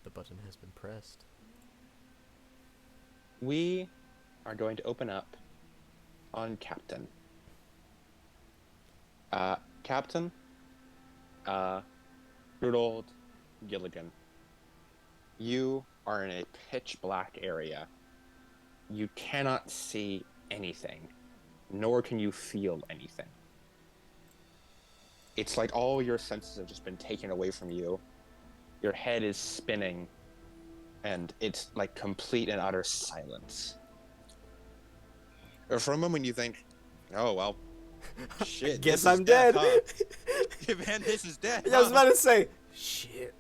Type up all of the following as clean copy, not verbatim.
The button has been pressed. We are going to open up on Captain. Captain, uh, good old Gilligan. You are in a pitch black area. You cannot see anything, nor can you feel anything. It's like all your senses have just been taken away from you. Your head is spinning, and it's like complete and utter silence. For a moment, you think, oh, well, I shit, this guess is I'm death, dead. huh? Man, this is death, I was huh? about to say, shit.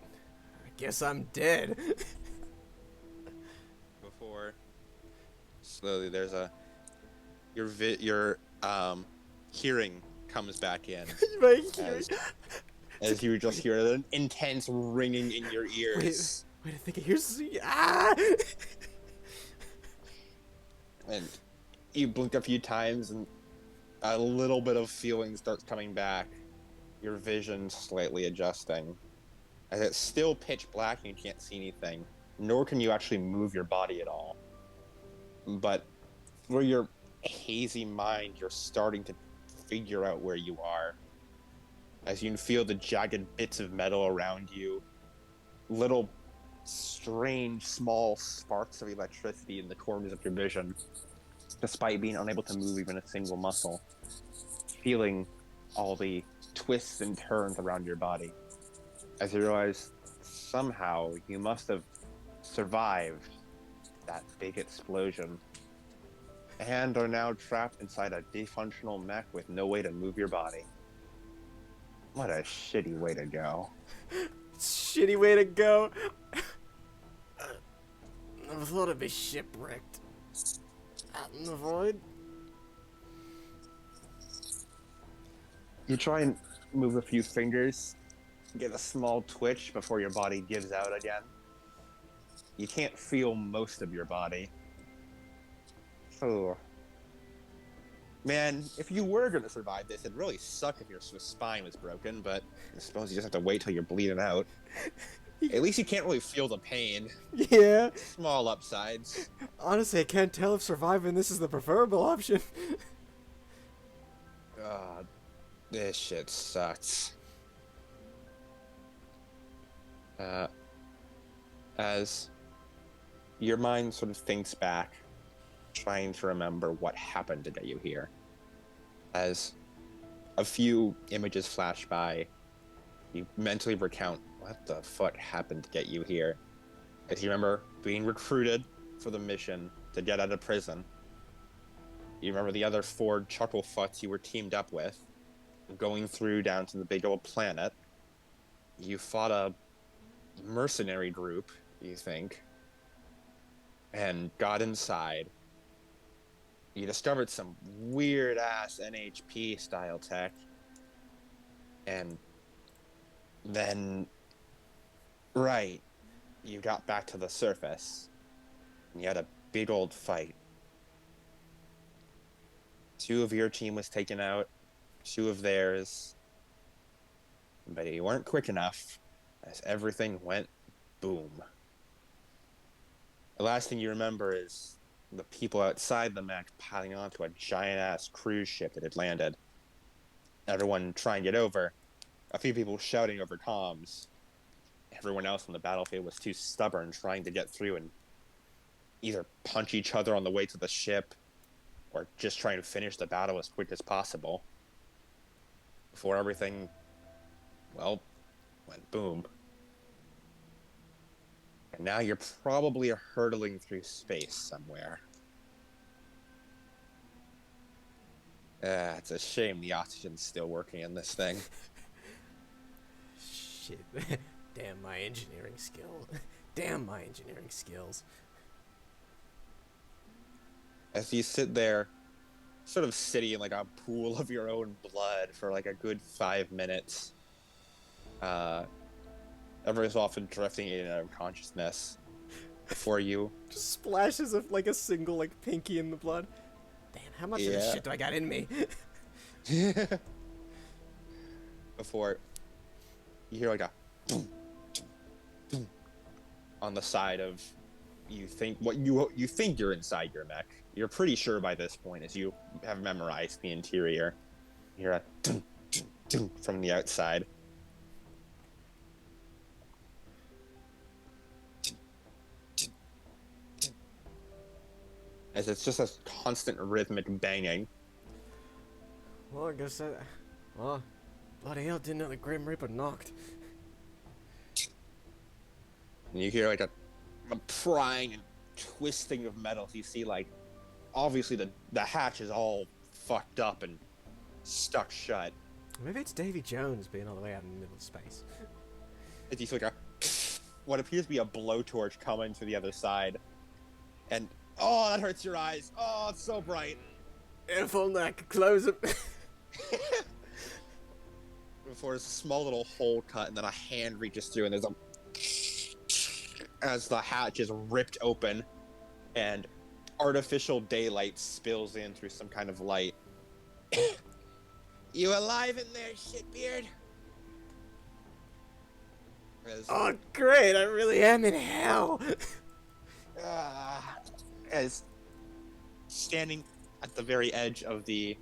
I guess I'm dead. Before slowly there's a your hearing comes back in My hearing. as you just hear an intense ringing in your Wait, ears. wait, I think I hear. Ah! And you blink a few times and a little bit of feeling starts coming back. Your vision slightly adjusting. As it's still pitch black and you can't see anything, nor can you actually move your body at all. But through your hazy mind, you're starting to figure out where you are. As you can feel the jagged bits of metal around you, little strange small sparks of electricity in the corners of your vision, despite being unable to move even a single muscle, feeling all the twists and turns around your body. As you realize somehow you must have survived that big explosion and are now trapped inside a dysfunctional mech with no way to move your body. What a shitty way to go. Shitty way to go. Never thought I'd be shipwrecked. Out in the void. You try and move a few fingers, get a small twitch before your body gives out again. You can't feel most of your body. Oh. Man, if you were going to survive this, it'd really suck if your spine was broken, but I suppose you just have to wait till you're bleeding out. At least you can't really feel the pain. Yeah. Small upsides. Honestly, I can't tell if surviving this is the preferable option. God, this shit sucks. As your mind sort of thinks back, trying to remember what happened to get you here. As a few images flash by, you mentally recount what the fuck happened to get you here. As you remember being recruited for the mission to get out of prison. You remember the other 4 chucklefuts you were teamed up with, going through down to the big old planet. You fought a mercenary group, you think, and got inside. You discovered some weird ass NHP style tech, and then, right, you got back to the surface, and you had a big old fight. 2 of your team was taken out, 2 of theirs, but you weren't quick enough, as everything went boom. The last thing you remember is the people outside the mech piling onto a giant-ass cruise ship that had landed. Everyone trying to get over. A few people shouting over comms. Everyone else on the battlefield was too stubborn trying to get through and either punch each other on the way to the ship or just trying to finish the battle as quick as possible. Before everything, well, went boom. And now you're probably hurtling through space somewhere. It's a shame the oxygen's still working in this thing. Shit. Damn my engineering skill. Damn my engineering skills. As you sit there, sort of sitting in like a pool of your own blood for like a good 5 minutes, every so often drifting in and out of consciousness before you. Just splashes of like a single like pinky in the blood. Damn, how much of this shit do I got in me? Before you hear like a boom, boom, boom on the side of you think you're inside your mech. You're pretty sure by this point, as you have memorized the interior. You hear a dun, dun, dun from the outside. As it's just a constant rhythmic banging. Well, I guess that... Well, bloody hell, didn't know the Grim Reaper knocked. And you hear like a prying and twisting of metals. You see like, obviously the hatch is all fucked up and stuck shut. Maybe it's Davy Jones being all the way out in the middle of space. As you see like what appears to be a blowtorch coming to the other side. And, oh, that hurts your eyes. Oh, it's so bright. If only I could close it. Before there's a small little hole cut, and then a hand reaches through, and there's a... as the hatch is ripped open, and artificial daylight spills in through some kind of light. You alive in there, shitbeard? Oh, great, I really am in hell. As standing at the very edge of the,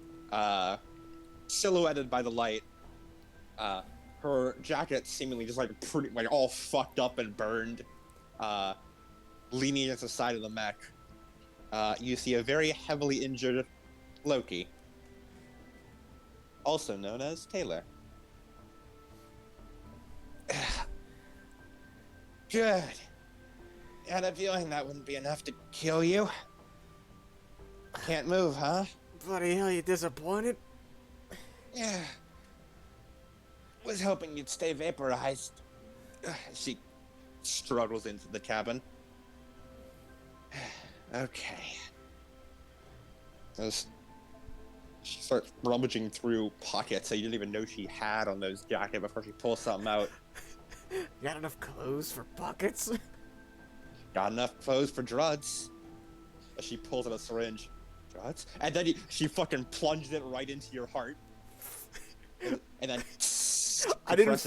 silhouetted by the light, her jacket seemingly just like pretty, like all fucked up and burned, leaning against the side of the mech, you see a very heavily injured Loki, also known as Taylor. Good. I had a feeling that wouldn't be enough to kill you. Can't move, huh? Bloody hell, you disappointed? Yeah. Was hoping you'd stay vaporized. She struggles into the cabin. Okay. As she starts rummaging through pockets that you didn't even know she had on those jacket before she pulls something out. You got enough clothes for pockets? Got enough clothes for drugs. As she pulls out a syringe. Drugs? And then she fucking plunges it right into your heart. And then I didn't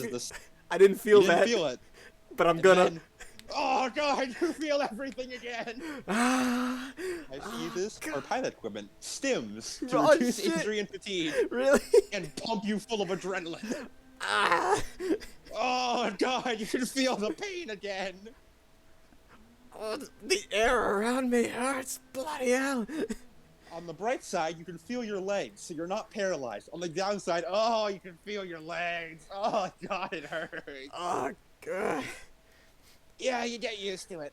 feel that. Feel it. But I'm gonna. Then, oh god, you feel everything again. I see this for pilot equipment. Stims to reduce injury and fatigue. Really? And pump you full of adrenaline. Oh god, you can feel the pain again. Oh, the air around me hurts. Bloody hell. On the bright side, you can feel your legs, so you're not paralyzed. On the downside, oh, you can feel your legs. Oh god, it hurts. Oh god. Yeah, you get used to it.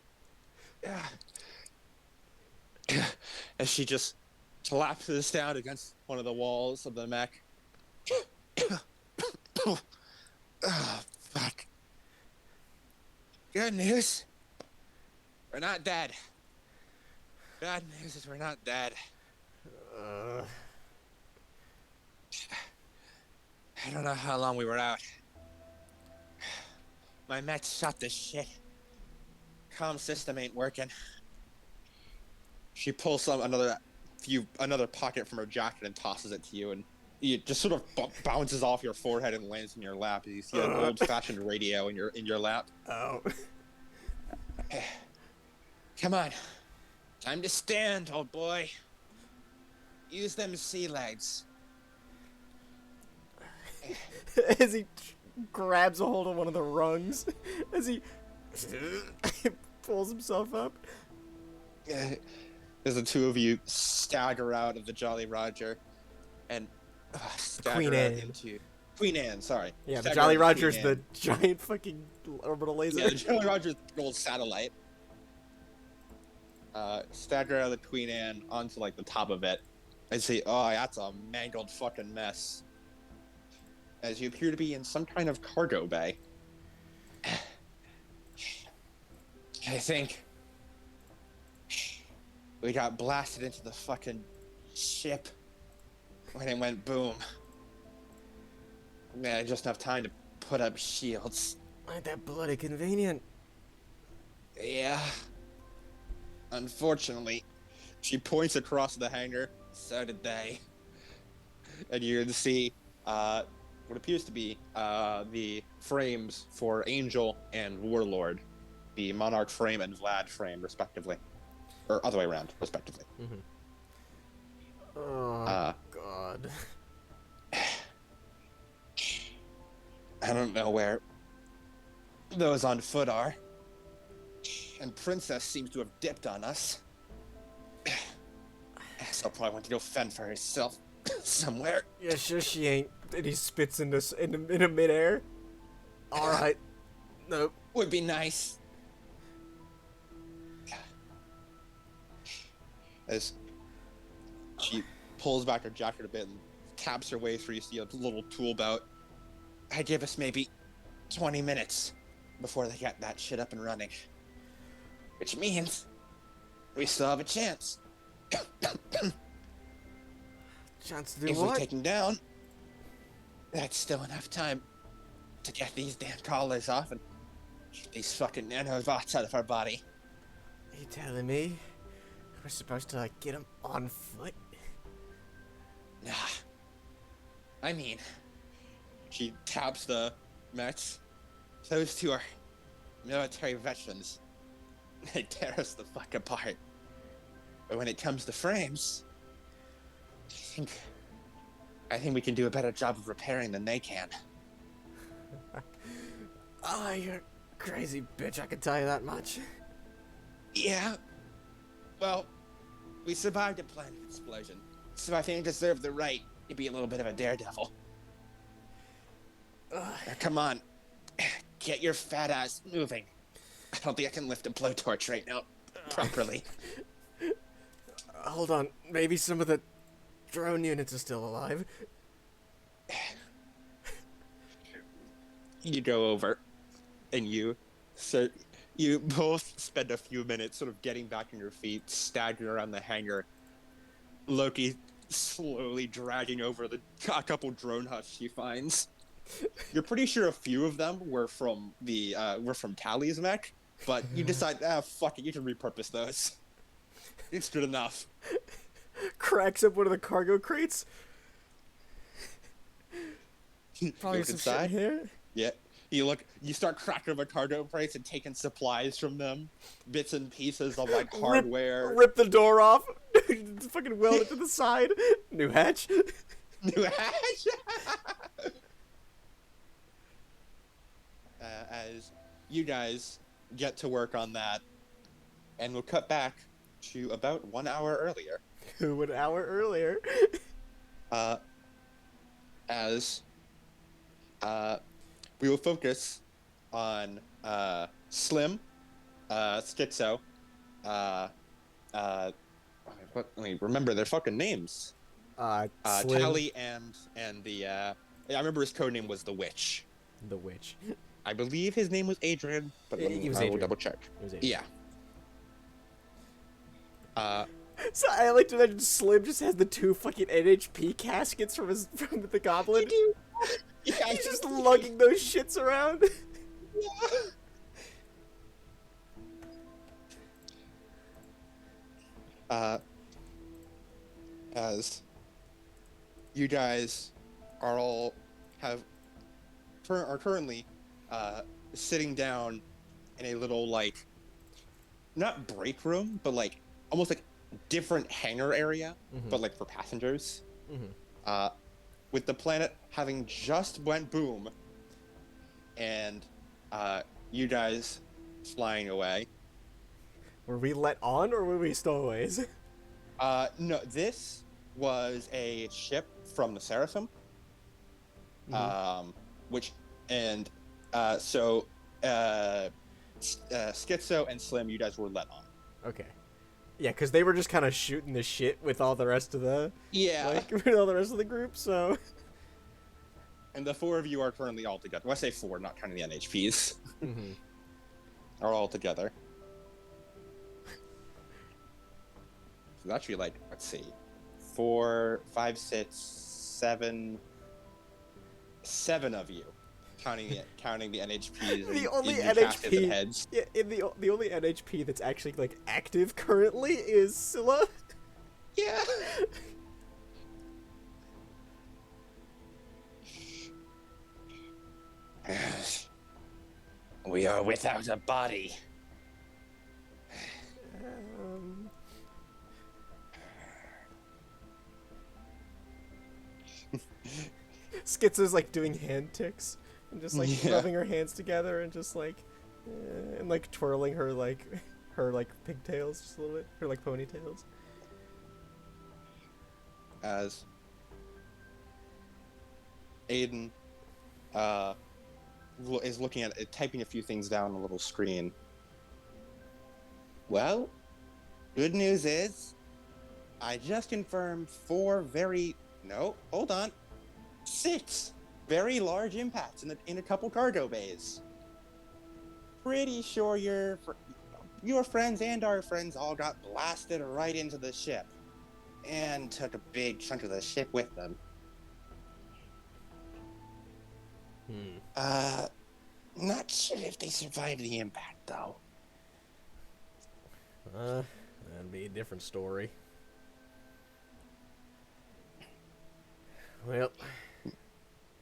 As she just collapses down against one of the walls of the mech. Oh, fuck. Good news. We're not dead. Bad news is we're not dead. I don't know how long we were out. My mech shot this shit. Comm system ain't working. She pulls another pocket from her jacket and tosses it to you, and it just sort of bounces off your forehead and lands in your lap. You see an old-fashioned radio in your lap. Oh. Come on. Time to stand, old boy. Use them sea legs. As he grabs a hold of one of the rungs, as he pulls himself up. As the two of you stagger out of the Jolly Roger and stagger Queen out Anne. into Queen Anne. Sorry. Yeah, the Stagger Jolly out into Roger's Queen the Anne. giant fucking orbital laser. Yeah, the Jolly Roger's the old satellite. Stagger out of the Queen Anne onto like the top of it and say, "Oh, that's a mangled fucking mess." As you appear to be in some kind of cargo bay. I think we got blasted into the fucking ship when it went boom. Man, just enough time to put up shields. Ain't that bloody convenient? Yeah. Unfortunately, she points across the hangar. So did they. And you can see what appears to be the frames for Angel and Warlord the Monarch frame and Vlad frame, respectively. Or other way around, respectively. Mm-hmm. Oh, God. I don't know where those on foot are. And Princess seems to have dipped on us. So probably went to go fend for herself somewhere. Yeah, sure she ain't. And he spits in a midair. Alright. Nope. Would be nice. As she pulls back her jacket a bit and taps her way through, you see a little tool belt. I give us maybe 20 minutes before they get that shit up and running. Which means we still have a chance. Chance to do If what? we take him down, that's still enough time to get these damn collars off and get these fucking nanobots out of our body. Are you telling me we're supposed to, like, get him on foot? Nah. I mean, she taps the mechs. Those two are military veterans. They tear us the fuck apart. But when it comes to frames, I think we can do a better job of repairing than they can. Oh, you're a crazy bitch, I can tell you that much. Yeah. Well, we survived a planet explosion, so I think I deserve the right to be a little bit of a daredevil. Now, come on. Get your fat ass moving. I don't think I can lift a blowtorch right now properly. Hold on, maybe some of the drone units are still alive. You go over, and you both spend a few minutes sort of getting back on your feet, staggering around the hangar. Loki slowly dragging over a couple drone huts she finds. You're pretty sure a few of them were from Tally's mech, but you decide, fuck it, you can repurpose those. It's good enough. Cracks up one of the cargo crates. Probably Look some inside. shit in here. Yeah. You start cracking up the cargo crates and taking supplies from them, bits and pieces of like hardware. Rip the door off. Fucking weld it to the side. New hatch. New hatch. As you guys get to work on that, and we'll cut back to about 1 hour earlier. 1 hour earlier. As we will focus on Slim, Schizo, let me remember their fucking names. Slim. Tally and the I remember his code name was the Witch. The Witch. I believe his name was Adrian, but I will double check. It was Adrian. Yeah. So I like to imagine Slim just has the 2 fucking NHP caskets from the goblin. Yeah, He's just lugging those shits around. Yeah. As you guys are currently sitting down in a little, like, not break room, but like almost like different hangar area, but like for passengers. With the planet having just went boom, and you guys flying away. Were we let on or were we stowaways? No, this was a ship from the Seraphim. Schizo and Slim, you guys were let on. Okay. Yeah, because they were just kind of shooting the shit with all the rest of the... Yeah. Like, with all the rest of the group, so... And the 4 of you are currently all together. Well, I say 4, not counting the NHPs. Are all together. So that should be like, let's see, 4, 5, 6, 7 of you, counting the NHPs. The only and NHP heads. Yeah, the only NHP that's actually like active currently is Scylla. Yeah. We are without a body. Skitza's like doing hand ticks and just like Yeah. rubbing her hands together and just like and like twirling her like pigtails just a little bit, her like ponytails. As Aiden uh, is looking at it, typing a few things down on the little screen. Well, good news is, I just confirmed 6 very large impacts in a couple cargo bays. Pretty sure your friends and our friends all got blasted right into the ship, and took a big chunk of the ship with them. Not sure if they survived the impact, though. That'd be a different story. Well,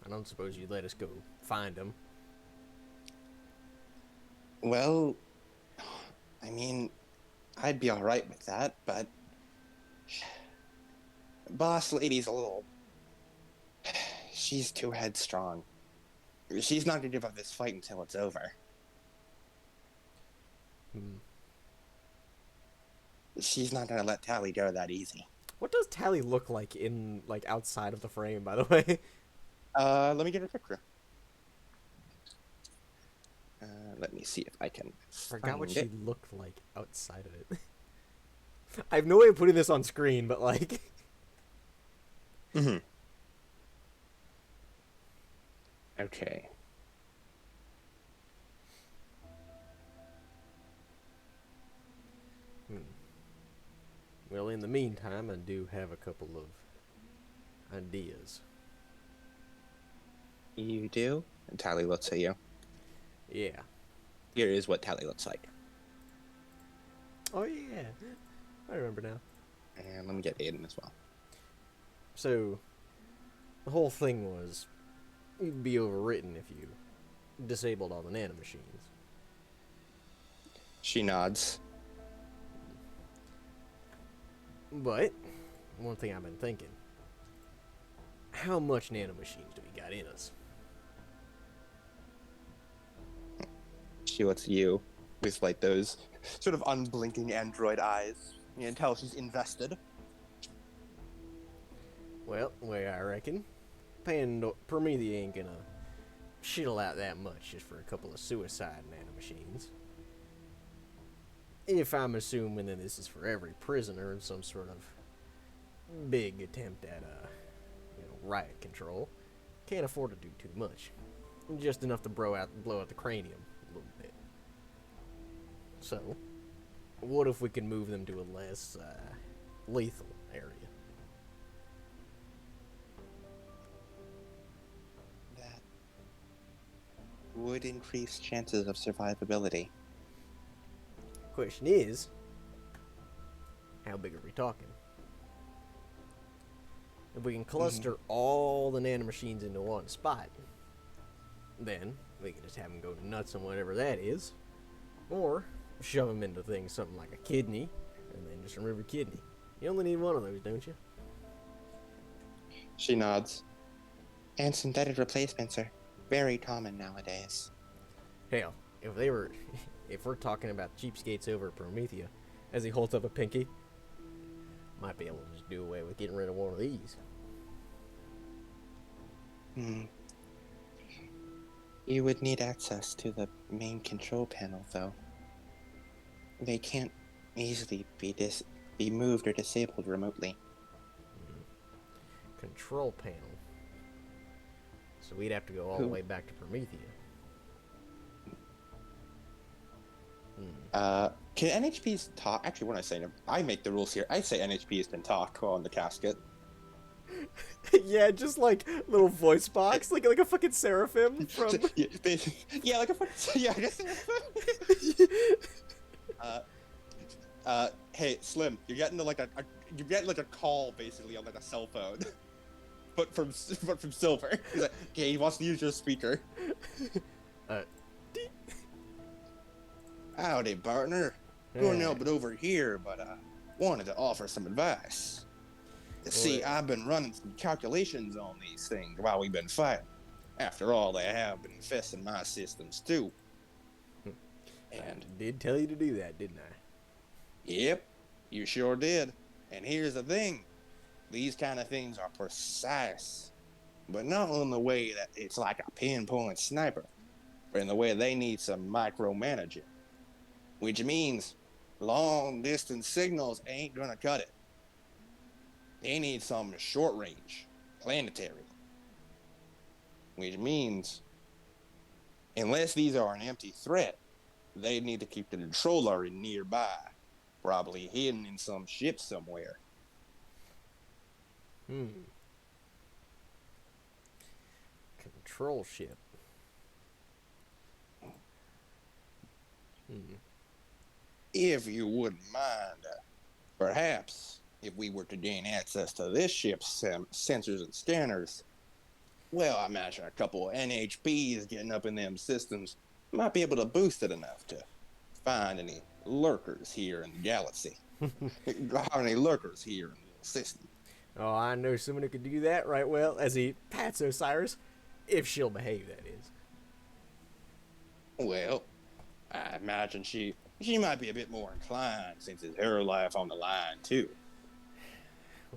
I don't suppose you'd let us go find them. Well, I mean, I'd be alright with that, but boss lady's a little... She's too headstrong. She's not gonna give up this fight until it's over. She's not gonna let Tally go that easy. What does Tally look like in like outside of the frame, by the way? Let me get a picture. Let me see if I can Forgot what find she it. looked like outside of it. I have no way of putting this on screen, but like Okay. Well, in the meantime, I do have a couple of ideas. You do? And Tally looks at you. Yeah. Here is what Tally looks like. Oh yeah, I remember now. And let me get Aiden as well. So, the whole thing was, you'd be overwritten if you disabled all the nanomachines. She nods. But, one thing I've been thinking, how much nanomachines do we got in us? She looks at you with like those sort of unblinking android eyes. You can tell she's invested. Well, the way I reckon, Promethea ain't gonna shittle out that much just for a couple of suicide nanomachines. If I'm assuming that this is for every prisoner in some sort of big attempt at, riot control, can't afford to do too much. Just enough to blow out the cranium a little bit. So, what if we can move them to a less, lethal area? That would increase chances of survivability. Question is, how big are we talking? If we can cluster all the nanomachines into one spot, then we can just have them go nuts on whatever that is, or shove them into things something like a kidney, and then just remove your kidney. You only need one of those, don't you? She nods. And synthetic replacements are very common nowadays. Hell, if we're talking about cheapskates over at Promethea, as he holds up a pinky, might be able to just do away with getting rid of one of these. You would need access to the main control panel, though. They can't easily be moved or disabled remotely. Control panel. So we'd have to go all the way back to Promethea. Can NHPs talk? Actually, when I make the rules here. I say NHPs can talk on the casket. Yeah, just like little voice box, like a fucking seraphim from. Yeah, like a fucking I guess. Hey, Slim, you're getting a call basically on like a cell phone, but from Silver. He's like, okay, he wants to use your speaker. Howdy, partner. Going out but over here, but wanted to offer some advice. See, Well, I've been running some calculations on these things while we've been fighting. After all, they have been infesting my systems too. I And, did tell you to do that, didn't I? yep, you sure did. And here's the thing. These kind of things are precise, but not in the way that it's like a pinpoint sniper, but in the way they need some micromanaging, which means long distance signals ain't gonna cut it. They need some short range, planetary, which means unless these are an empty threat, they need to keep the controller nearby, probably hidden in some ship somewhere. Hmm. Control ship. Hmm. If you wouldn't mind, perhaps if we were to gain access to this ship's sensors and scanners, well, I imagine a couple of NHPs getting up in them systems might be able to boost it enough to find any lurkers here in the galaxy. Any lurkers here in the system. Oh, I know someone who could do that right well, as he pats Osiris, if she'll behave, that is. Well, I imagine she might be a bit more inclined since it's her life on the line too.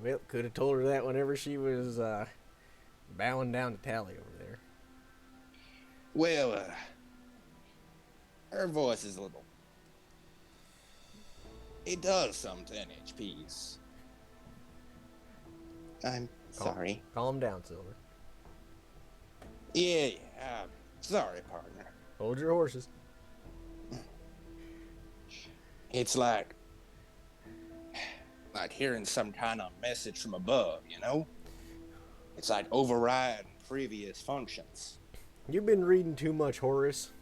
Well, could have told her that whenever she was bowing down to Tally over there. Well, her voice is a little. It does something to NHPs. I'm sorry. Calm down, Silver. Yeah, sorry, partner. Hold your horses. It's like hearing some kind of message from above, you know? It's like overriding previous functions. You've been reading too much, Horace.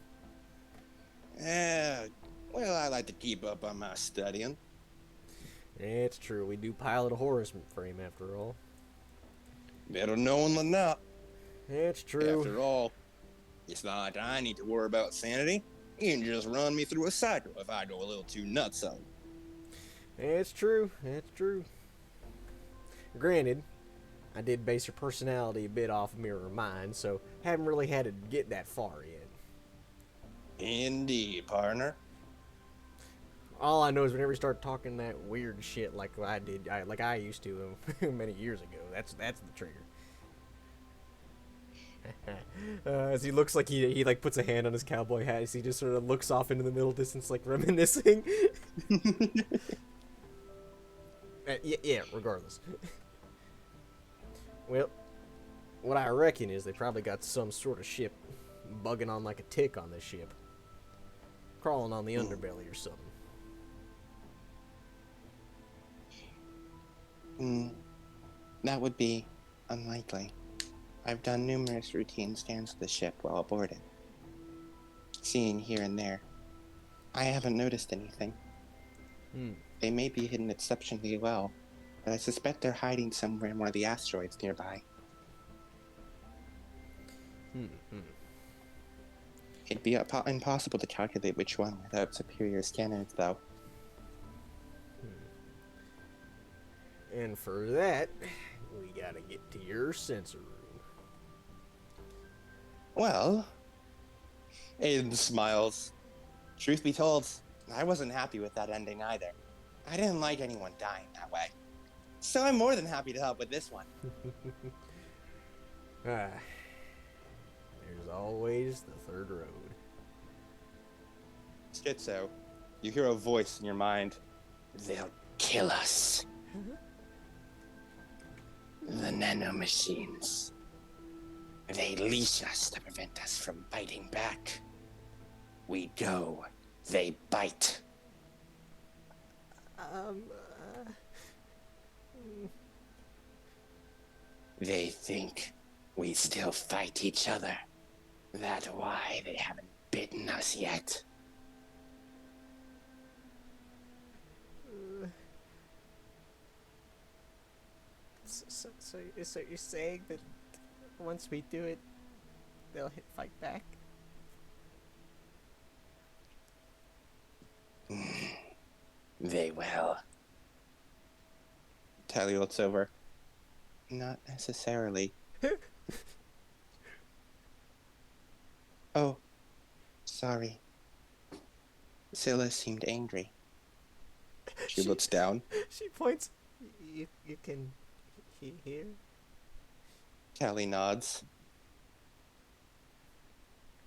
Yeah, well, I like to keep up on my studying. It's true, we do pilot a Horace frame after all. Better knowing than not. It's true. After all, it's not like I need to worry about sanity. You can just run me through a cycle if I go a little too nuts on you. It's true. It's true. Granted, I did base her personality a bit off of Mirror Mind, so haven't really had to get that far yet. Indeed, partner. All I know is whenever you start talking that weird shit like I did, like I used to many years ago, that's the trigger. As he looks like he like puts a hand on his cowboy hat, as he just sort of looks off into the middle distance, like reminiscing. Yeah, regardless. Well, what I reckon is they probably got some sort of ship bugging on like a tick on this ship. Crawling on the underbelly or something. That would be unlikely. I've done numerous routine scans of the ship while aboard it. Seeing here and there. I haven't noticed anything. They may be hidden exceptionally well, but I suspect they're hiding somewhere in one of the asteroids nearby. It'd be impossible to calculate which one without superior scanners, though. And for that, we gotta get to your sensor room. Well, Aiden smiles. Truth be told, I wasn't happy with that ending either. I didn't like anyone dying that way. So I'm more than happy to help with this one. There's always the third road. Schizo, you hear a voice in your mind. They'll kill us. The nanomachines. They leash us to prevent us from biting back. We go, they bite. They think we still fight each other. That's why they haven't bitten us yet. So you're saying that once we do it, they'll fight back? They will. Tally looks over. Not necessarily. Oh, sorry. Scylla seemed angry. She looks down. She points. You can hear? Tally nods.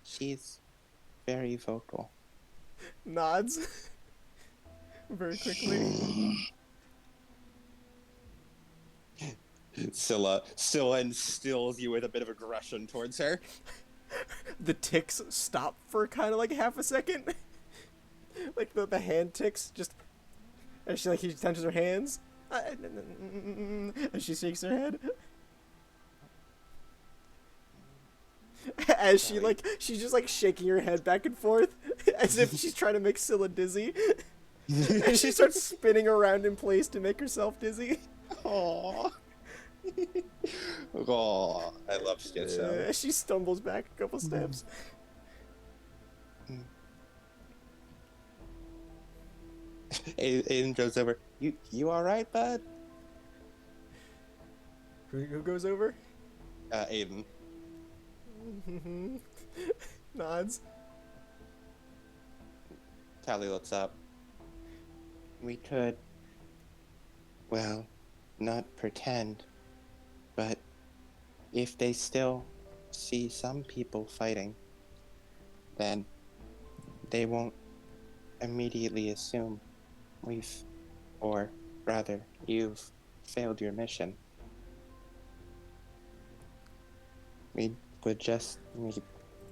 She's very vocal. Nods. Very quickly. Scylla instills you with a bit of aggression towards her. The ticks stop for kind of like half a second. Like the hand ticks just as she touches her hands. As she shakes her head. As she's just like shaking her head back and forth as if she's trying to make Scylla dizzy. And she starts spinning around in place to make herself dizzy. Aww. Oh, I love Schizo. She stumbles back a couple steps. Aiden goes over. You all right, bud? Who goes over? Aiden. Nods. Tally looks up. We could, well, not pretend, but if they still see some people fighting, then they won't immediately assume or rather, you've failed your mission. We would just need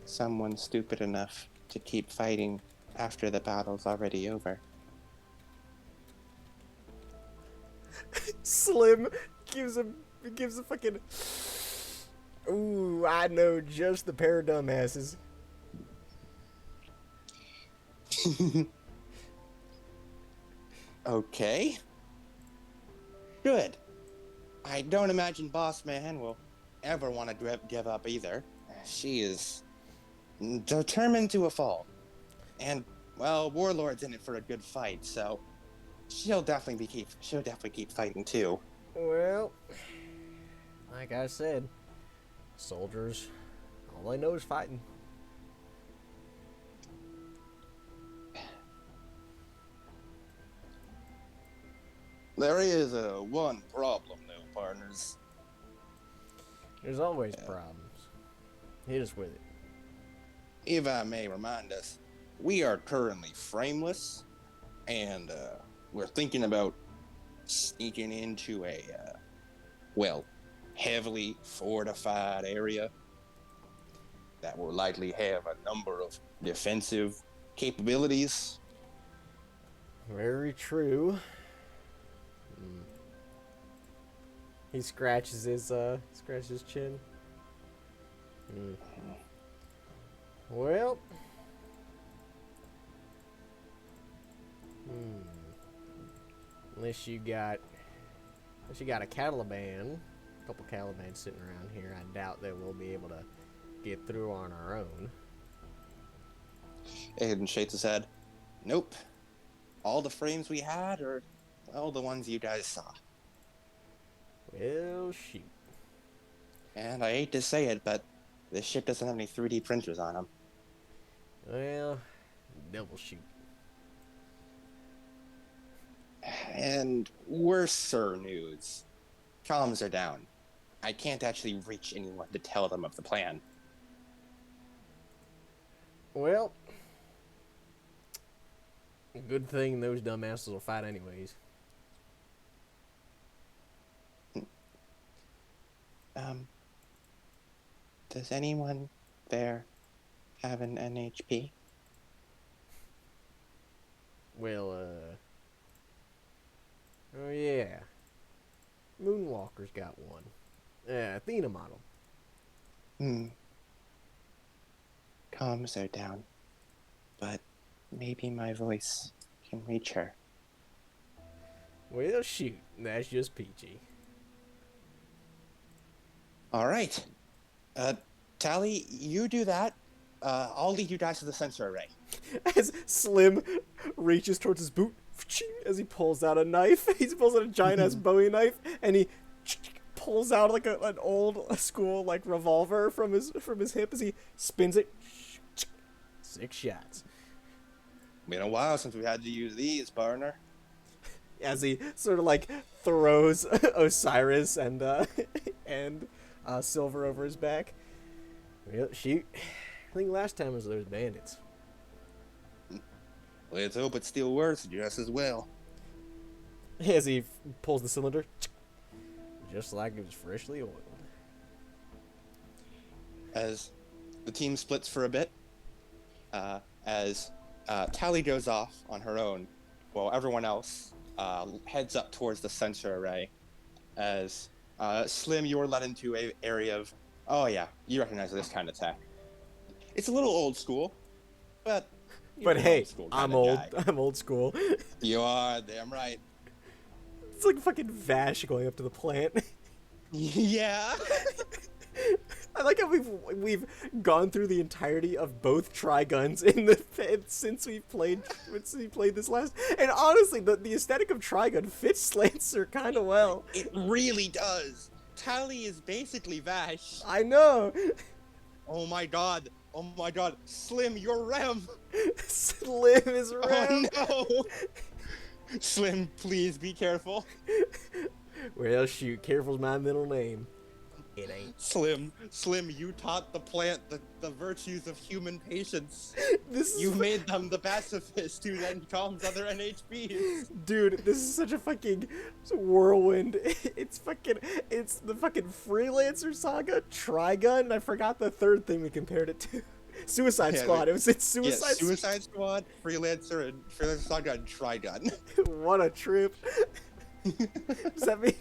someone stupid enough to keep fighting after the battle's already over. Slim gives a fucking. Ooh, I know just the pair of dumbasses. Okay. Good. I don't imagine Boss Man will ever want to give up either. She is determined to a fault. And, well, Warlord's in it for a good fight, so she'll definitely keep fighting too. Well, like I said, soldiers, all they know is fighting. There is one problem, though, partners. There's always problems. Hit us with it. If I may remind us, we are currently frameless, and we're thinking about sneaking into a, heavily fortified area that will likely have a number of defensive capabilities. Very true. He scratches his chin. Well, unless you got a Caliban, a couple Calibans sitting around here, I doubt that we'll be able to get through on our own. Aiden shakes his head. Nope. All the frames we had are, well, the ones you guys saw. Well, shoot. And I hate to say it, but this ship doesn't have any 3D printers on them. Well, double shoot. And worser news. Comms are down. I can't actually reach anyone to tell them of the plan. Well, good thing those dumbasses will fight anyways. Does anyone there have an NHP? Well, oh yeah. Moonwalker's got one. Athena model. Comms are down, but maybe my voice can reach her. Well, shoot. That's just peachy. All right. Tally, you do that. I'll lead you guys to the sensor array. As Slim reaches towards his boot, as he pulls out a knife, he pulls out a giant ass Bowie knife, and he pulls out like an old school like revolver from his hip as he spins it. 6 shots. Been a while since we had to use these, partner. As he sort of like throws Osiris and Silver over his back. Well, shoot. I think last time was those bandits. Let's hope it still works just as well. As he pulls the cylinder, just like it was freshly oiled. As the team splits for a bit, as Tally goes off on her own, while everyone else heads up towards the sensor array. As Slim, you're led into an area of, oh yeah, you recognize this kind of tech. It's a little old school, but hey, I'm old. I'm old school. You are damn right. It's like fucking Vash going up to the plant. Yeah. I like how we've gone through the entirety of both Triguns in the since we played this last. And honestly, the aesthetic of Trigun fits Lancer kind of well. It really does. Tally is basically Vash. I know. Oh my god. Slim, you're Rem. Slim is Rem. Oh no. Slim, please be careful. Well, shoot, careful's my middle name. It ain't. Slim, you taught the plant the virtues of human patience. You is made them the pacifist who then calms other NHPs. Dude, this is such a fucking whirlwind. It's the fucking Freelancer saga, Trigun, and I forgot the third thing we compared it to. Suicide Squad. It's Suicide Suicide Squad, Freelancer Saga, and Trigun. What a trip. Does that mean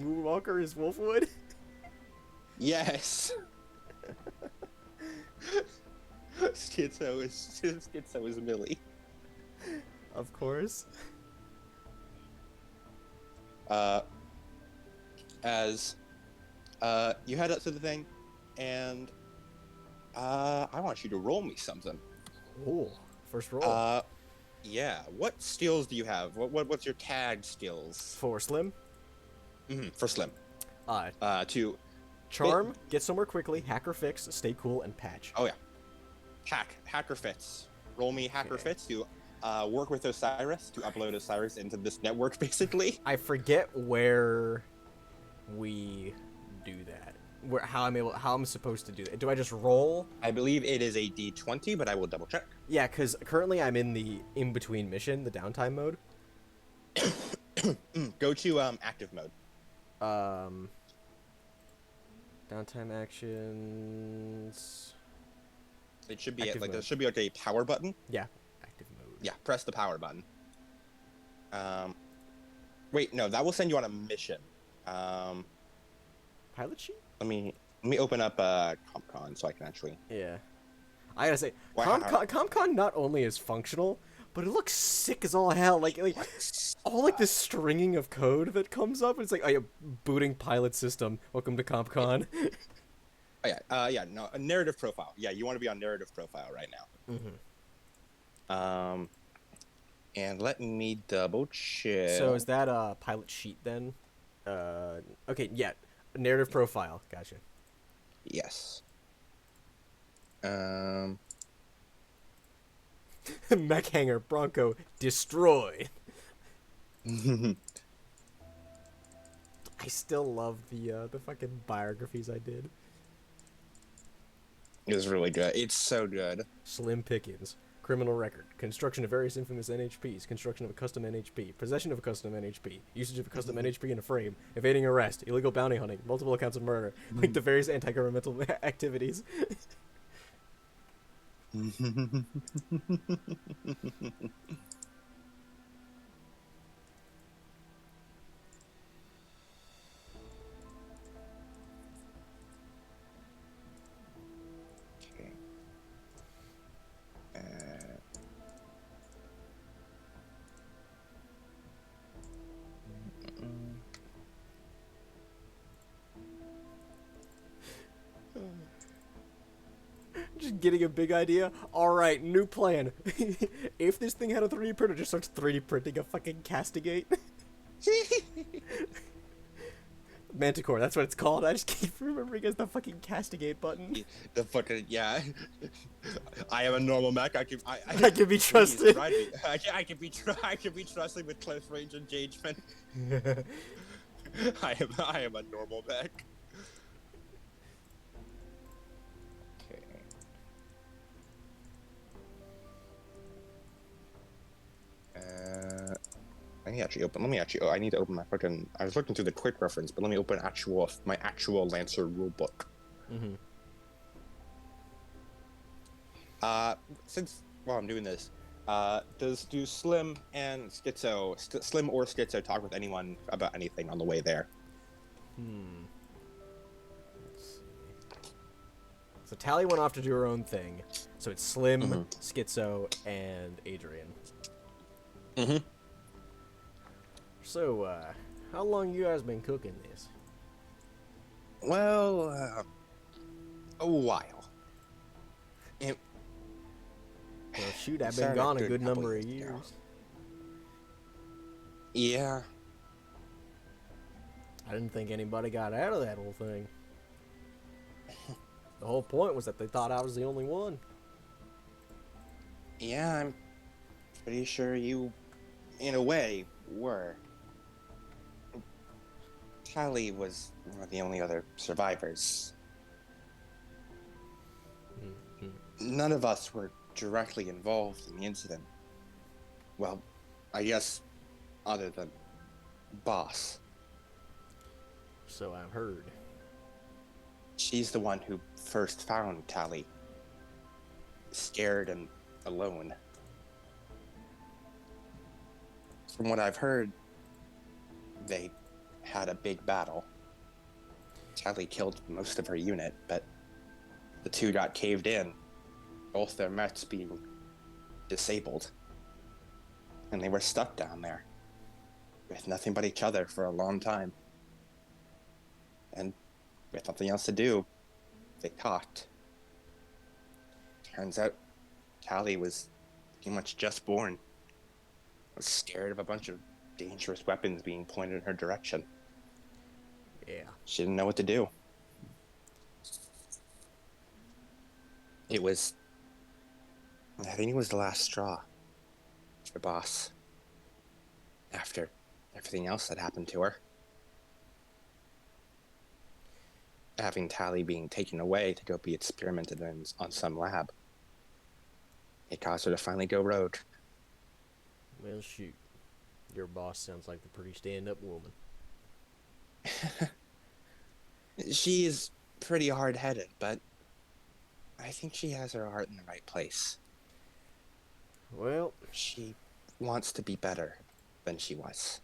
Moonwalker is Wolfwood? Yes. Schizo is Millie. Of course. As you head up to the thing, and I want you to roll me something. Oh, first roll. Yeah. What skills do you have? What's your tag skills? For Slim? For Slim. To Charm, get somewhere quickly, hacker fix, stay cool, and patch. Oh yeah. Hacker fits. Roll me hacker fits to work with Osiris to upload Osiris into this network, basically. I forget where we do that. How I'm supposed to do that. Do I just roll? I believe it is a D20, but I will double check. Yeah, because currently I'm in the in-between mission, the downtime mode. Go to active mode. Downtime actions. It should be Active there should be like a power button. Yeah, active mode. Yeah, press the power button. Wait, no, that will send you on a mission. Pilot sheet? Let me open up CompCon so I can actually. Yeah. I gotta say, Wow. CompCon not only is functional, but it looks sick as all hell. Like all like this stringing of code that comes up. It's like, oh yeah, booting pilot system. Welcome to CompCon. Oh yeah, no, a narrative profile. Yeah, you want to be on narrative profile right now. And let me double check. So is that a pilot sheet then? Okay, yeah, narrative profile. Gotcha. Yes. Mech hangar Bronco destroyed. I still love the fucking biographies I did. It was really good. It's so good. Slim Pickens. Criminal record. Construction of various infamous NHPs. Construction of a custom NHP. Possession of a custom NHP. Usage of a custom NHP in a frame. Evading arrest. Illegal bounty hunting. Multiple accounts of murder. Linked to various anti-governmental activities. Okay. Just getting a big idea. Alright, new plan. If this thing had a 3D printer, just starts 3D printing a fucking castigate. Manticore, that's what it's called. I just keep remembering as the fucking castigate button. The fucking yeah. I am a normal mech. I can I can be please trusted. ride me. I can be trusted with close range engagement. I am a normal mech. Okay. Let me actually open. Let me actually. Oh, I need to open my fucking. I was looking through the quick reference, but let me open my actual Lancer rulebook. Mm-hmm. Since while I'm doing this, do Slim and Slim or Schizo talk with anyone about anything on the way there? Let's see. So Tally went off to do her own thing. So it's Slim, Mhm. Schizo, and Adrian. Mm-hmm. So, how long you guys been cooking this? Well, a while. It, Well, shoot, I've been started gone a good good couple number of years ago. years. Yeah. I didn't think anybody got out of that whole thing. The whole point was that they thought I was the only one. Yeah, I'm pretty sure you, in a way, were. Tally was one of the only other survivors. Mm-hmm. None of us were directly involved in the incident. Well, I guess, other than Boss. So I've heard. She's the one who first found Tally. Scared and alone. From what I've heard, they had a big battle. Tally killed most of her unit, but the two got caved in, both their mechs being disabled. And they were stuck down there, with nothing but each other for a long time. And with nothing else to do, they talked. Turns out, Tally was pretty much just born. Was scared of a bunch of dangerous weapons being pointed in her direction. Yeah. She didn't know what to do. I think it was the last straw for Boss. After everything else that happened to her. Having Tally being taken away to go be experimented on some lab. It caused her to finally go rogue. Well, shoot. Your boss sounds like a pretty stand-up woman. She is pretty hard-headed, but I think she has her heart in the right place. Well, She wants to be better than she was.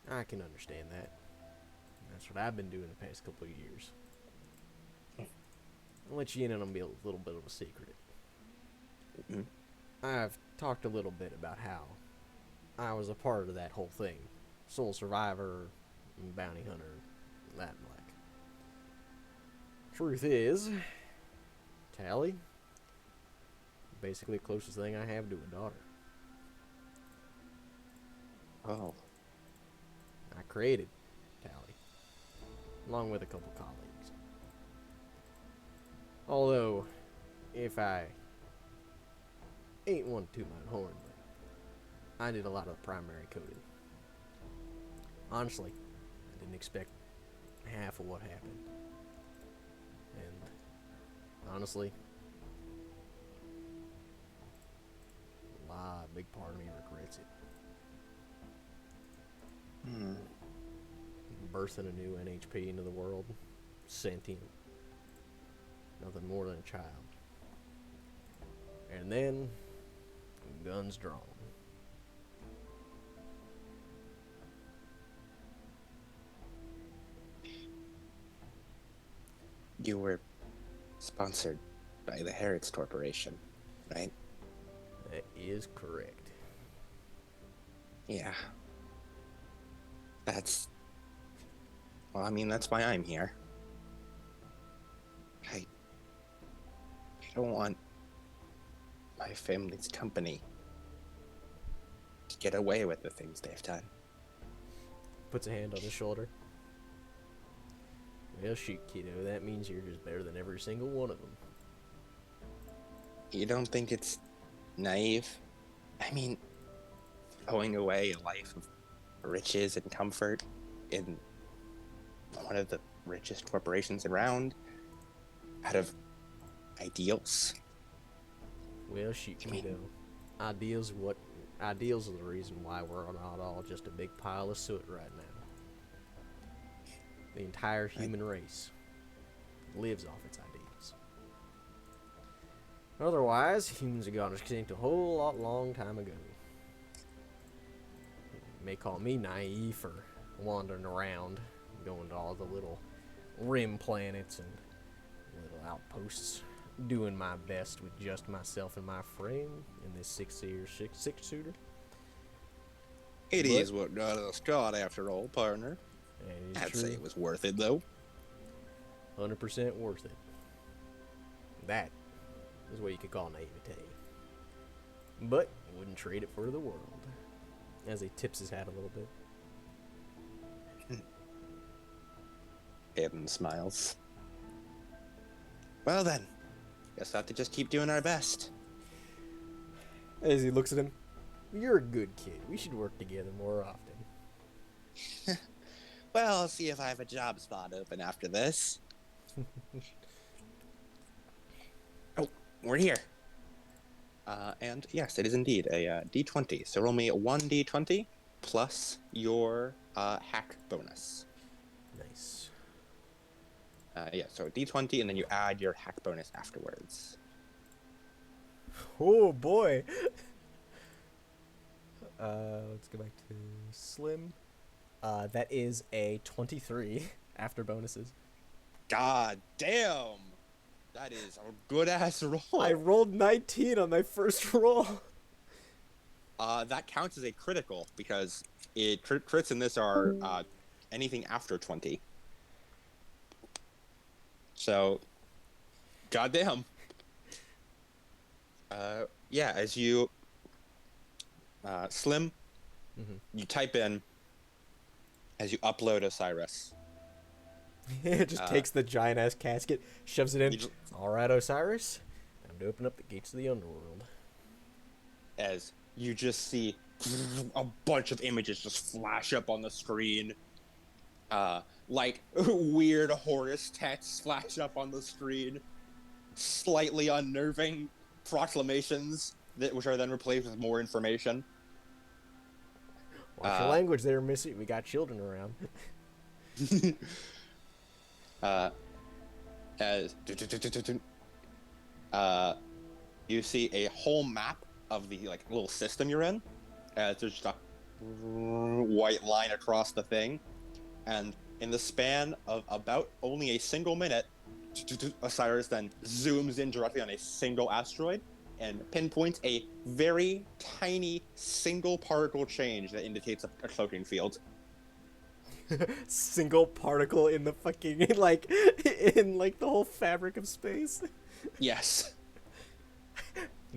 I can understand that. That's what I've been doing the past couple of years. I'll let you in on a little bit of a secret. Mm-hmm. I've talked a little bit about how I was a part of that whole thing. Sole survivor, bounty hunter, that and like. Truth is, Tally, basically the closest thing I have to a daughter. Oh. I created Tally, along with a couple colleagues. Although, if I ain't one to toot my own horn, but I did a lot of the primary coding. Honestly, I didn't expect half of what happened. And honestly, a big part of me regrets it. Birthing a new NHP into the world, sentient, nothing more than a child. And then, guns drawn. You were sponsored by the Harrods Corporation, right? That is correct. Yeah. Well, I mean, that's why I'm here. I don't want my family's company to get away with the things they've done. Puts a hand on his shoulder. Well, shoot, kiddo, that means you're just better than every single one of them. You don't think it's naive? I mean, throwing away a life of riches and comfort in one of the richest corporations around out of ideals? Well, shoot, You mean- kiddo. Ideals are the reason why we're not all just a big pile of soot right now. The entire human race lives off its ideals. Otherwise, humans have gone extinct a whole long time ago. You may call me naive for wandering around, going to all the little rim planets and little outposts, doing my best with just myself and my friend in this six-shooter. It But- is what got us caught after all, partner. That is I'd true. say it was worth it, though. 100% worth it. That is what you could call naivete. But wouldn't trade it for the world. As he tips his hat a little bit. Aiden smiles. Well then, guess we'll have to just keep doing our best. As he looks at him, you're a good kid. We should work together more often. Well, I'll see if I have a job spot open after this. Oh, we're here. And yes, it is indeed a D20. So roll me 1D20 plus your hack bonus. Nice. Yeah, so D20 and then you add your hack bonus afterwards. Oh boy. Let's go back to Slim. That is a 23 after bonuses. God damn! That is a good ass roll. I rolled 19 on my first roll. That counts as a critical because crits in this are anything after 20. So, goddamn. Yeah, as you Slim, you type in as you upload Osiris. It just takes the giant ass casket, shoves it in. You just- All right, Osiris, time to open up the gates of the underworld. As you just see a bunch of images just flash up on the screen. Like weird Horus texts flash up on the screen. Slightly unnerving proclamations which are then replaced with more information. Watch your language there, Missy. We got children around. As you see a whole map of the like little system you're in. As there's just a white line across the thing, and in the span of about only a single minute, Osiris then zooms in directly on a single asteroid and pinpoints a very tiny single particle change that indicates a cloaking field. Single particle in the fucking in like the whole fabric of space. Yes.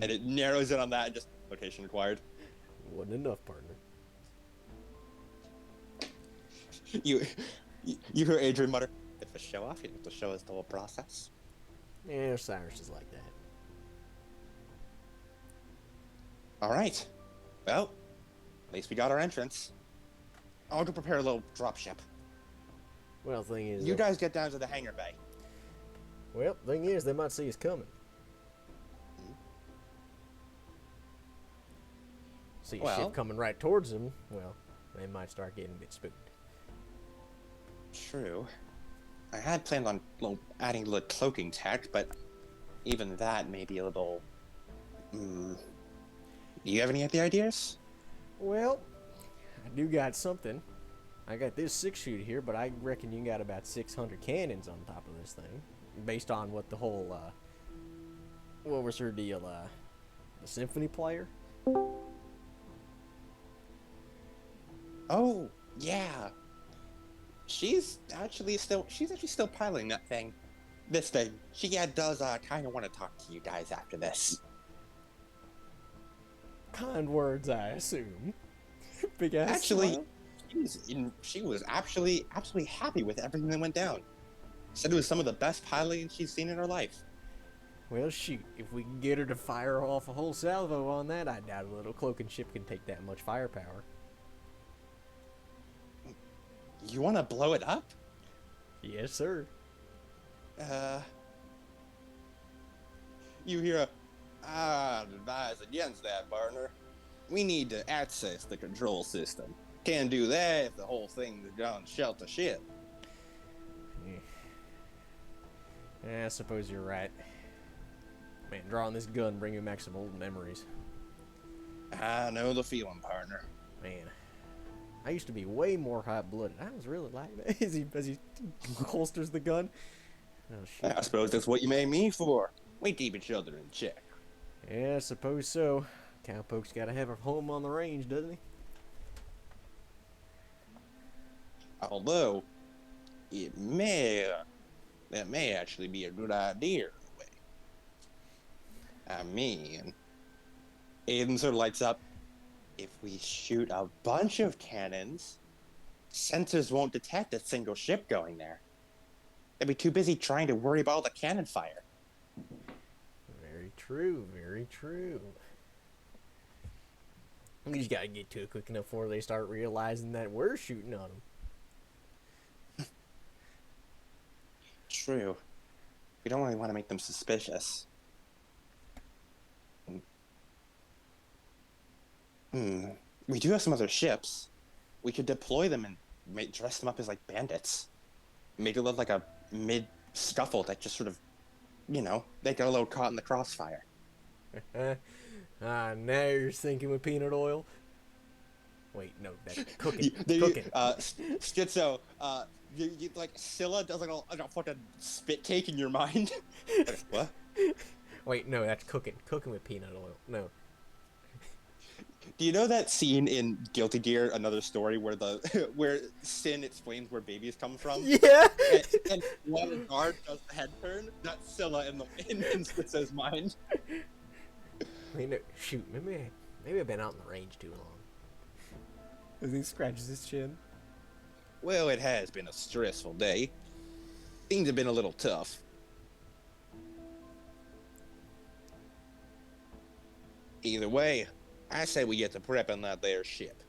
And it narrows in on that and just location acquired. Wasn't enough, partner. You hear Adrian mutter, "If a show off, you have to show us the whole process." Yeah, Osiris is like that. All right. Well, at least we got our entrance. I'll go prepare a little dropship. Well, thing is, You guys get down to the hangar bay. well, thing is, they might see us coming. See a Well- ship coming right towards them. Well, they might start getting a bit spooked. True. I had planned on adding a little cloaking tech, but even that may be a little. Do you have any other ideas? Well, I do got something. I got this 6-shooter here, but I reckon you got about 600 cannons on top of this thing, based on what the whole what was her deal? The symphony player. Oh, yeah. She's actually still piloting that thing. This thing. She does kind of want to talk to you guys after this. Kind words, I assume. Big ass Actually, smile. she was absolutely happy with everything that went down. Said it was some of the best piloting she's seen in her life. Well, shoot, if we can get her to fire off a whole salvo on that, I doubt a little cloaking ship can take that much firepower. You want to blow it up? Yes, sir. You hear a, I advise against that, partner. We need to access the control system. Can't do that if the whole thing's gone shell to shit. Yeah, I suppose you're right. Man, drawing this gun bring me back some old memories. I know the feeling, partner. Man, I used to be way more hot-blooded. I was really like that as he holsters the gun. Oh, shit. I suppose that's what you made me for. We keep each other in check. Yeah, I suppose so. Cowpoke's gotta have a home on the range, doesn't he? Although, that may actually be a good idea in a way. I mean, Aiden sort of lights up. If we shoot a bunch of cannons, sensors won't detect a single ship going there. They'd be too busy trying to worry about all the cannon fire. Very true, very true. We just gotta get to it quick enough before they start realizing that we're shooting on them. True. We don't really want to make them suspicious. We do have some other ships. We could deploy them and dress them up as like bandits. Make it look like a mid-scuffle that just sort of, they got a little caught in the crossfire. Now you're thinking with peanut oil. Wait, no, that's cooking. Cooking. Schizo, you like Scylla does like a fucking spit take in your mind. What? Wait, no, that's cooking. Cooking with peanut oil. No. Do you know that scene in Guilty Gear, Another Story, where where Sin explains where babies come from? Yeah. And one guard does the head turn. That's Scylla in Schizo's mind. Wait, no, shoot, maybe I've been out in the range too long. As he scratches his chin. Well, it has been a stressful day. Things have been a little tough. Either way, I say we get to prepping that there ship.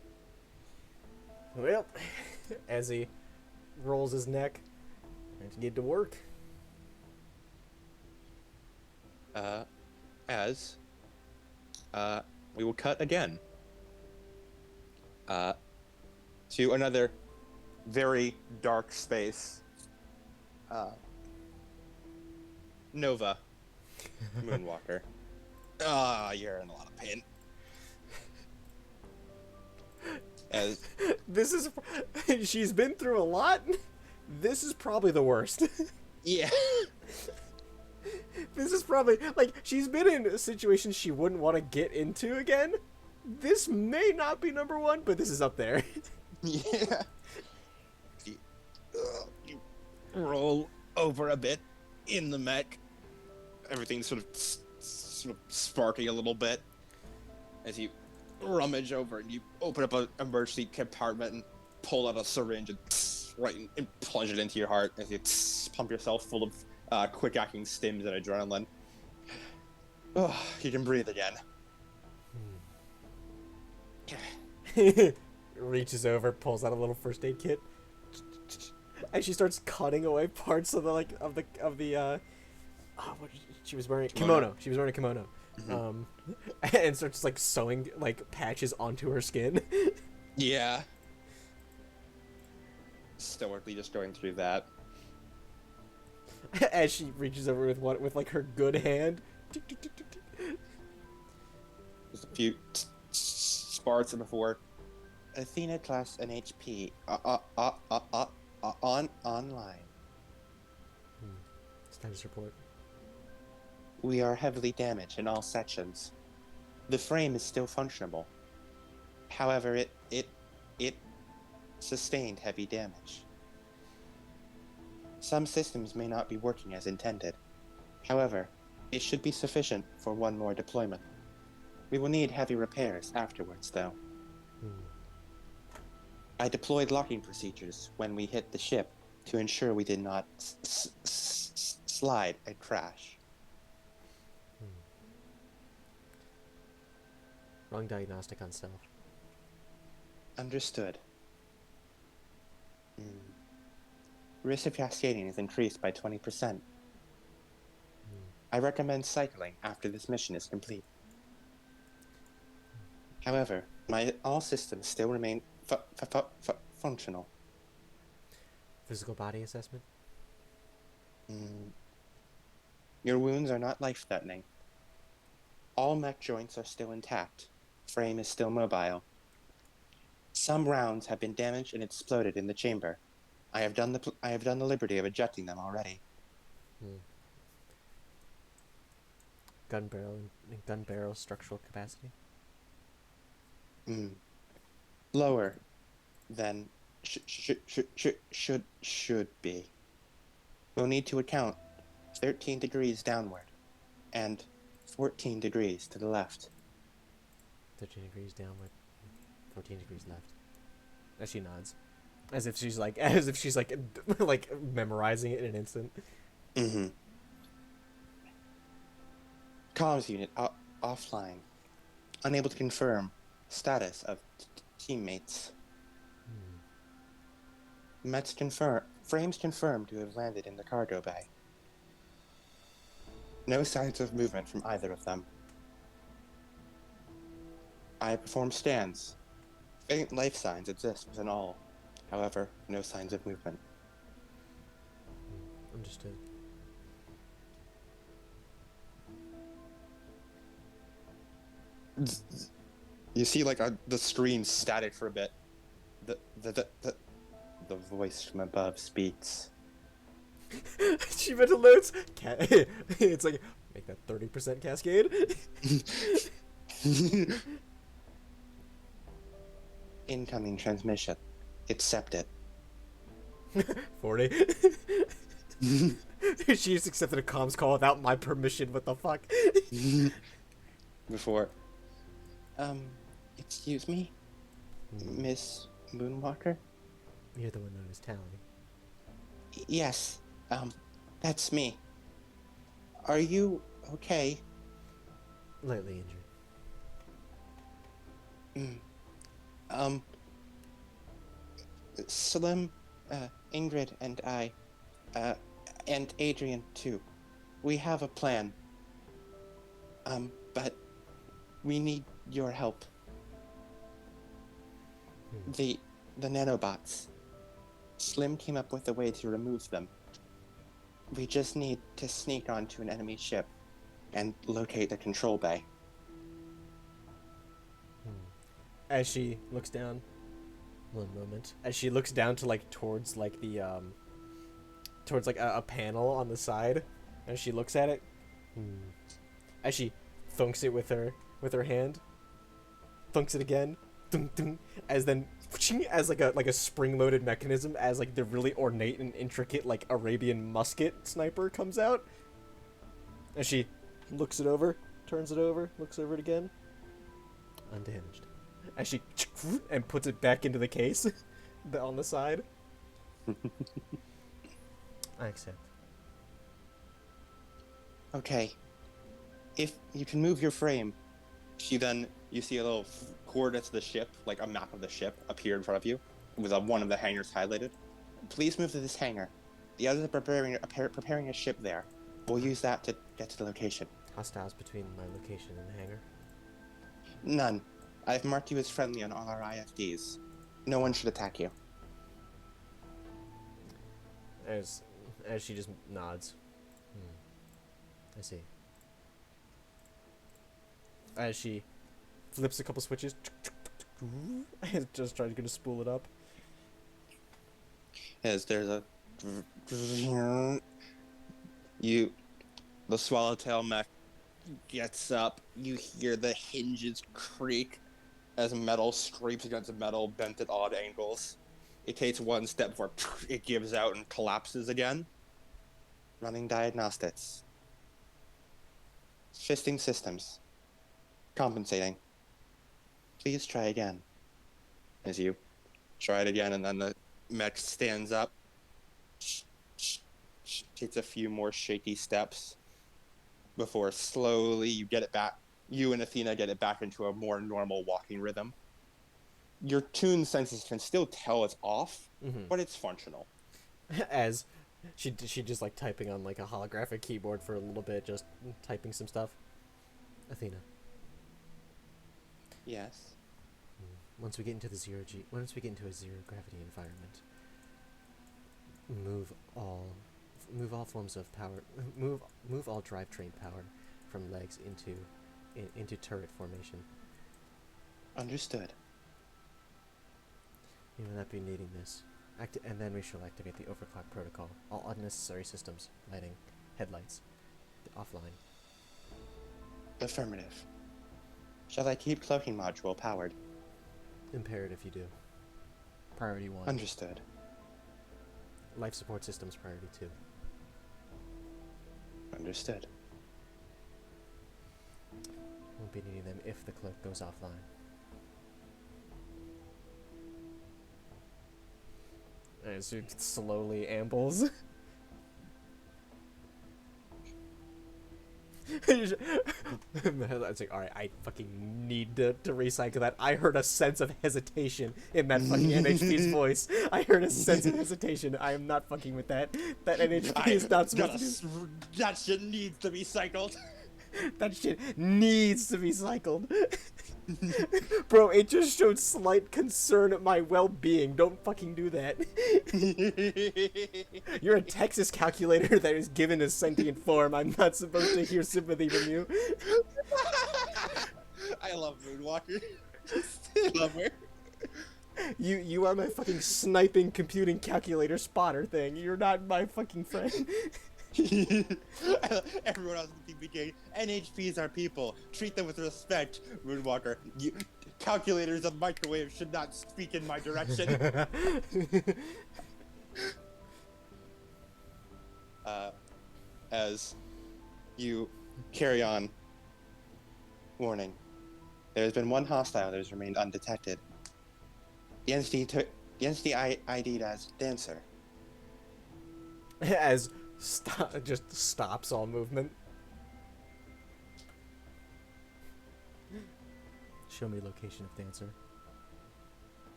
Well, as he rolls his neck, let's get to work. We will cut again. To another very dark space. Nova. Moonwalker. You're in a lot of pain. As This is... She's been through a lot. This is probably the worst. yeah. This is probably... Like, she's been in situations she wouldn't want to get into again. This may not be number one, but this is up there. Yeah. You roll over a bit in the mech. Everything's sort of sparking a little bit as you rummage over and you open up an emergency compartment and pull out a syringe and and plunge it into your heart as you pump yourself full of quick-acting stims and adrenaline. Oh, you can breathe again. Reaches over, pulls out a little first aid kit, and she starts cutting away parts of the what she was wearing kimono. She was wearing a kimono, and starts like sewing like patches onto her skin. Yeah. Stoically just going through that. As she reaches over with like her good hand. Just a few sparks before. Athena class and HP online. Status report. We are heavily damaged in all sections. The frame is still functionable. However, it sustained heavy damage. Some systems may not be working as intended. However, it should be sufficient for one more deployment. We will need heavy repairs afterwards, though. I deployed locking procedures when we hit the ship to ensure we did not slide and crash. Wrong diagnostic on self. Understood. Risk of cascading is increased by 20%. I recommend cycling after this mission is complete. However, all systems still remain functional. Physical body assessment? Your wounds are not life-threatening. All mech joints are still intact. Frame is still mobile. Some rounds have been damaged and exploded in the chamber. I have done the liberty of ejecting them already. Gun barrel structural capacity? Lower than should be. We'll need to account 13 degrees downward and 14 degrees to the left. 13 degrees downward, 14 degrees left. As she nods. As if she's like like memorizing it in an instant. Comms unit offline. Unable to confirm status of teammates. Frames confirmed to have landed in the cargo bay. No signs of movement from either of them. I performed scans. Faint life signs exist within all. However, no signs of movement. Understood. You see, like, the screen static for a bit. The voice from above speaks. She mental notes. It's like, make that 30% cascade. Incoming transmission. Accept it. 40. She just accepted a comms call without my permission. What the fuck? Before. Excuse me? Miss Moonwalker? You're the one known as Tally. Yes, that's me. Are you okay? Lightly injured. Slim, Ingrid, and I, and Adrian too. We have a plan. But we need your help. The nanobots. Slim came up with a way to remove them. We just need to sneak onto an enemy ship and locate the control bay. As she looks down, one moment. As she looks down to like towards like the towards like a panel on the side, and she looks at it, as she thunks it with her hand, thunks it again, thunk, thunk, as then as like a spring-loaded mechanism, as like the really ornate and intricate like Arabian musket sniper comes out. As she looks it over, turns it over, looks over it again, undamaged. As she and puts it back into the case on the side. I accept. Okay. If you can move your frame. You see a little coordinates of the ship, like a map of the ship, appear in front of you, with one of the hangars highlighted. Please move to this hangar. The others are preparing a ship there. We'll use that to get to the location. Hostiles between my location and the hangar? None. I've marked you as friendly on all our IFDs. No one should attack you. As she just nods. I see. As she flips a couple switches, just trying to spool it up. As there's a... The swallowtail mech gets up. You hear the hinges creak as metal scrapes against metal, bent at odd angles. It takes one step before it gives out and collapses again. Running diagnostics. Shifting systems. Compensating. Please try again. As you try it again, and then the mech stands up. takes a few more shaky steps before slowly you get it back. You and Athena get it back into a more normal walking rhythm. Your tune senses can still tell it's off, but it's functional. As she just like typing on like a holographic keyboard for a little bit, just typing some stuff. Athena, Yes. once we get into once we get into a zero gravity environment, move all forms of power, move all drivetrain power from legs into turret formation. Understood. You will not be needing this. And then we shall activate the overclock protocol. All unnecessary systems, lighting, headlights, offline. Affirmative. Shall I keep cloaking module powered? Imperative you do. Priority 1. Understood. Life support systems priority 2. Understood. Won't be needing them if the cloak goes offline. As it slowly ambles. That's like, alright, I fucking need to recycle that. I heard a sense of hesitation in that fucking NHP's voice. I heard a sense of hesitation. I am not fucking with that. That NHP is not supposed to do. That shit needs to be cycled. That shit needs to be cycled. Bro, it just showed slight concern at my well-being. Don't fucking do that. You're a Texas calculator that is given a sentient form. I'm not supposed to hear sympathy from you. I love Moonwalker. Love her. You are my fucking sniping computing calculator spotter thing. You're not my fucking friend. Everyone else in the beginning. NHPs are people. Treat them with respect, Moonwalker. Calculators of microwaves should not speak in my direction. As you carry on. Warning. There has been one hostile that has remained undetected. The entity ID'd as LANCER. As just stops all movement. Show me location of LANCER.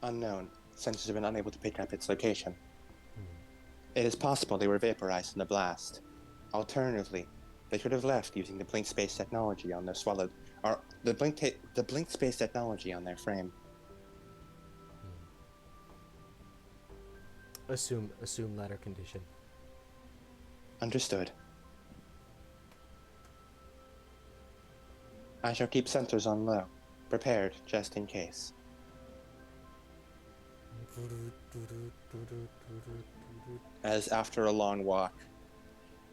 Unknown. Sensors have been unable to pick up its location. It is possible they were vaporized in the blast. Alternatively, they could have left using the blink space technology on their swallowed, or the blink space technology on their frame. Assume latter condition. Understood. I shall keep sensors on low, prepared just in case. As after a long walk,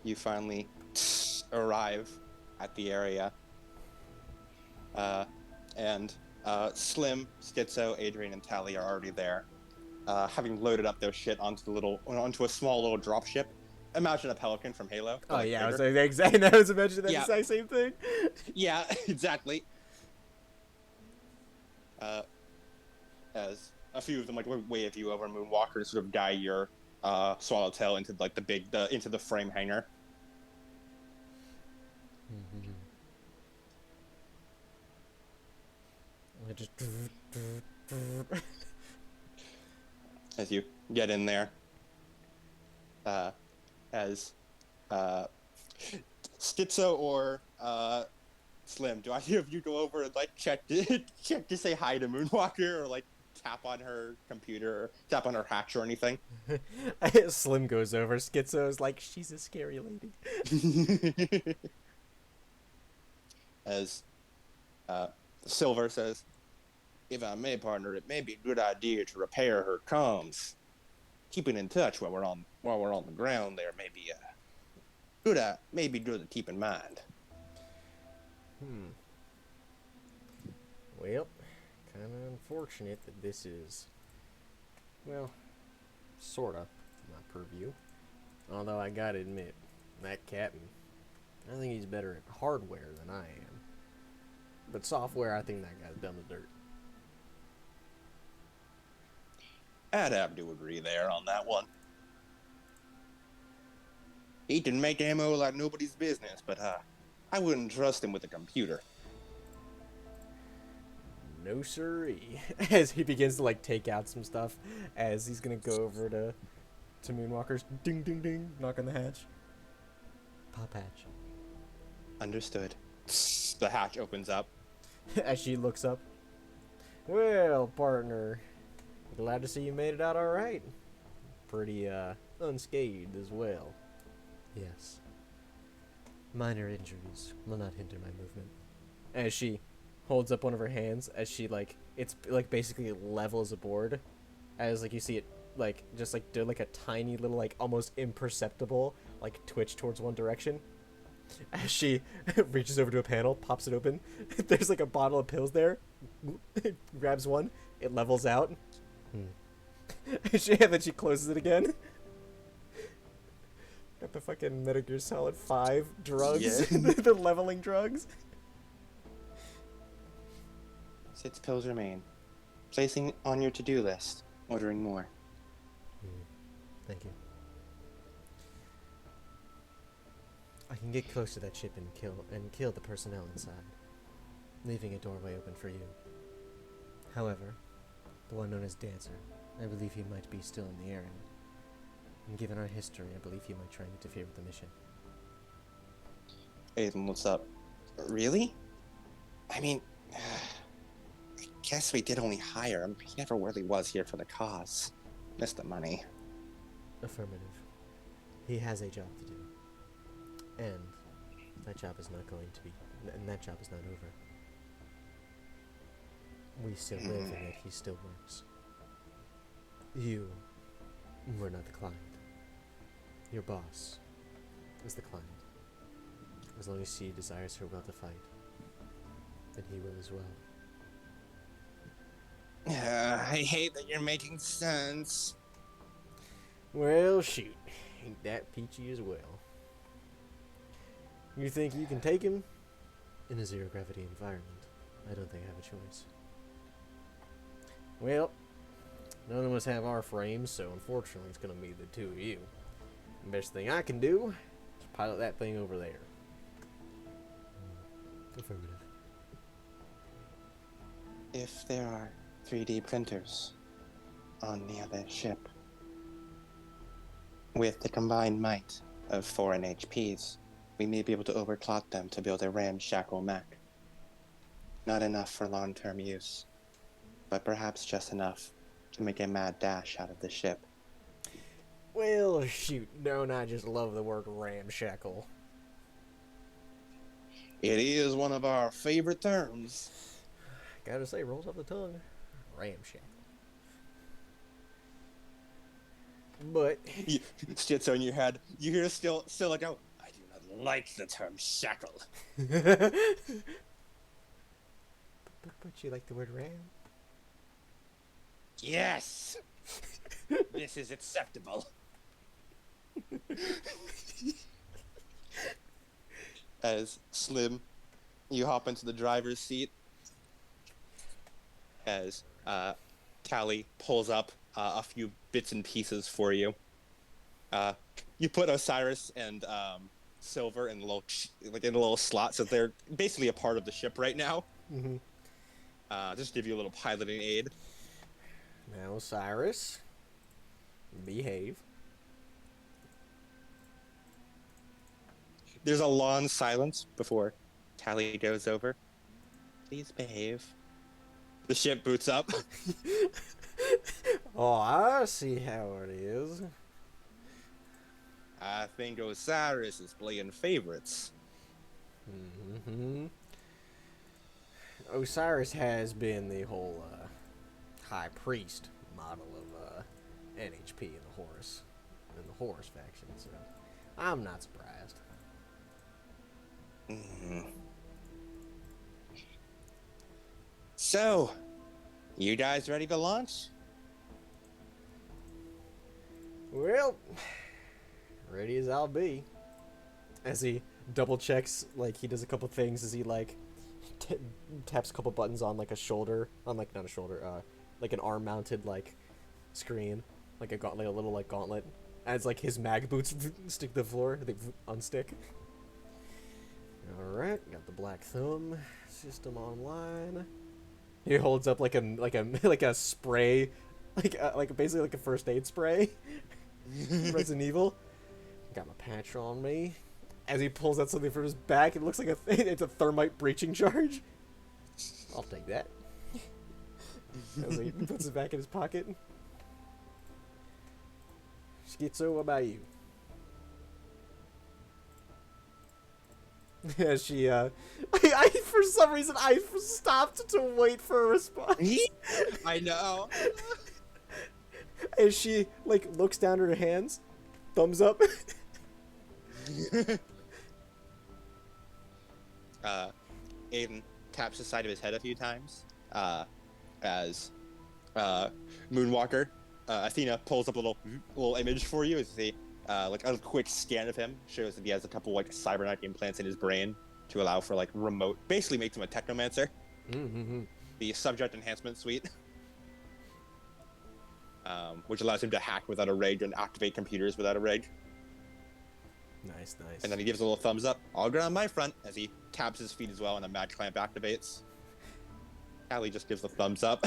you finally arrive at the area. And Slim, Schizo, Adrian, and Tally are already there, having loaded up their shit onto a small little drop ship. Imagine a pelican from Halo. Oh like yeah, bigger. I was imagining that Yeah. exact same thing. Yeah, exactly. As a few of them wave you over Moonwalker and sort of guide your Swallowtail into like into the frame hangar. I just As you get in there, as Schizo or Slim, do either of you go over and like check to say hi to Moonwalker or like tap on her computer or tap on her hatch or anything? Slim goes over. Schizo's like, she's a scary lady. As Silver says, "If I may, partner, it may be a good idea to repair her comms. Keeping in touch while we're on the ground there may be good to keep in mind." Well, kind of unfortunate that this is, well, sorta my purview. Although I gotta admit, that captain, I think he's better at hardware than I am. But software, I think that guy's dumb as dirt. I'd have to agree there on that one. He can make ammo like nobody's business, but I wouldn't trust him with a computer. No siree. As he begins to like take out some stuff, as he's gonna go over to Moonwalker's, ding ding ding, knock on the hatch. Pop hatch. Understood. The hatch opens up. As she looks up. Well, partner, glad to see you made it out all right. Pretty unscathed as well. Yes. Minor injuries will not hinder my movement. As she holds up one of her hands, as she like, it's like basically level as a board, as like you see it like just like do like a tiny little like almost imperceptible like twitch towards one direction. As she reaches over to a panel, pops it open, there's like a bottle of pills there. Grabs one, it levels out. And then she closes it again. Got the fucking Metal Gear Solid 5 drugs, Yeah. the leveling drugs. 6 pills remain. Placing on your to-do list. Ordering more. Thank you. I can get close to that ship and kill the personnel inside, leaving a doorway open for you. However, the one known as Dancer, I believe he might be still in the area. And given our history, I believe he might try and interfere with the mission. Aiden, what's up? Really? I mean, I guess we did only hire him. He never really was here for the cause. Just the money. Affirmative. He has a job to do. And that job is not going to be... And that job is not over. We still live, and yet he still works. You were not the client. Your boss is the client. As long as she desires her will to fight, then he will as well. I hate that you're making sense. Well, shoot. Ain't that peachy as well. You think you can take him? In a zero-gravity environment, I don't think I have a choice. Well, none of us have our frames, so unfortunately it's going to be the two of you. The best thing I can do is pilot that thing over there. Affirmative. If there are 3D printers on the other ship, with the combined might of foreign HPs, we may be able to overclock them to build a ramshackle mech. Not enough for long-term use, but perhaps just enough to make a mad dash out of the ship. Well, shoot. Don't I just love the word ramshackle. It is one of our favorite terms. Gotta say, rolls off the tongue. Ramshackle. But... Shit's on your head. You hear still like, oh, I do not like the term shackle. but you like the word ram? Yes! This is acceptable. As Slim, you hop into the driver's seat. As Tally pulls up a few bits and pieces for you. You put Osiris and Silver in a little slot, so they're basically a part of the ship right now. Mm-hmm. Just give you a little piloting aid. Now, Cyrus, behave. There's a long silence before Tally goes over. Please behave. The ship boots up. Oh, I see how it is. I think Osiris is playing favorites. Mm-hmm. Osiris has been the whole high priest model of NHP in the Horus faction, so I'm not surprised. So, you guys ready to launch? Well, ready as I'll be. As he double checks, like he does a couple things as he like taps a couple buttons on like a shoulder, on like not a shoulder, like an arm mounted like screen, like a little like gauntlet, As like his mag boots stick to the floor, they unstick. All right, got the black thumb system online. He holds up like a spray, like basically like a first aid spray. Resident Evil. Got my patch on me. As he pulls out something from his back, it looks like it's a thermite breaching charge. I'll take that. As he puts it back in his pocket. Schizo, what about you? Yeah, she, I for some reason, I stopped to wait for a response. I know. As she, like, looks down at her hands, thumbs up. Aiden taps the side of his head a few times, as, Moonwalker, Athena pulls up a little image for you as they, like a quick scan of him shows that he has a couple like cybernetic implants in his brain to allow for like remote, basically makes him a technomancer. Mm-hmm. The subject enhancement suite, which allows him to hack without a rage and activate computers without a rage. Nice, nice. And then he gives a little thumbs up. All good on my front as he taps his feet as well, and the match clamp activates. Callie just gives a thumbs up.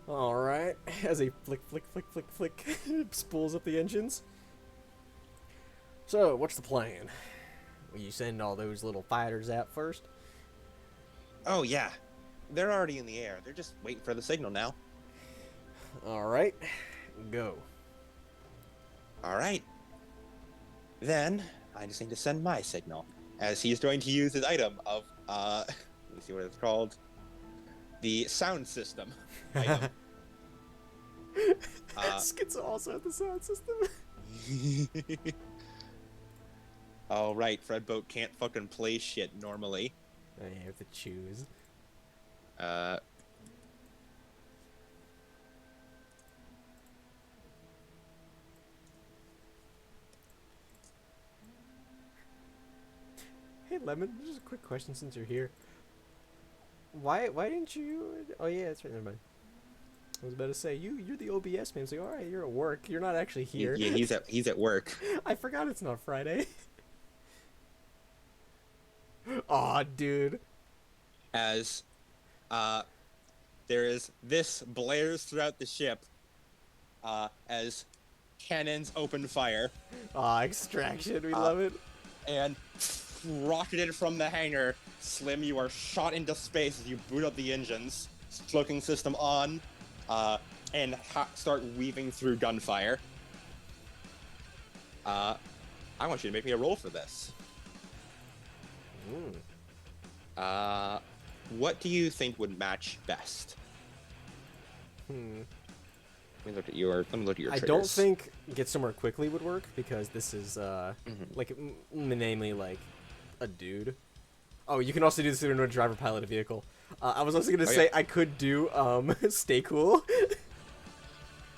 All right, as he flick, spools up the engines. So, what's the plan? Will you send all those little fighters out first? Oh yeah, they're already in the air. They're just waiting for the signal now. All right, go. All right. Then I just need to send my signal, as he's going to use his item of let me see what it's called. The sound system. Item. Schizo also have the sound system. All right, Fred Boat can't fucking play shit normally. I have to choose. Hey Lemon, just a quick question since you're here. Why didn't you? Oh yeah, that's right. Never mind. I was about to say you're the OBS man. So all right, you're at work. You're not actually here. Yeah, he's at work. I forgot it's not Friday. Aw, dude. As there is this blares throughout the ship as cannons open fire. Aw, extraction. We love it. And rocketed from the hangar, Slim, you are shot into space as you boot up the engines, cloaking system on, and start weaving through gunfire. I want you to make me a roll for this. What do you think would match best? Let me look at your triggers. I don't think Get Somewhere Quickly would work because this is like namely like a dude. Oh, you can also do this in a driver pilot a vehicle. I was also gonna say I could do Stay Cool.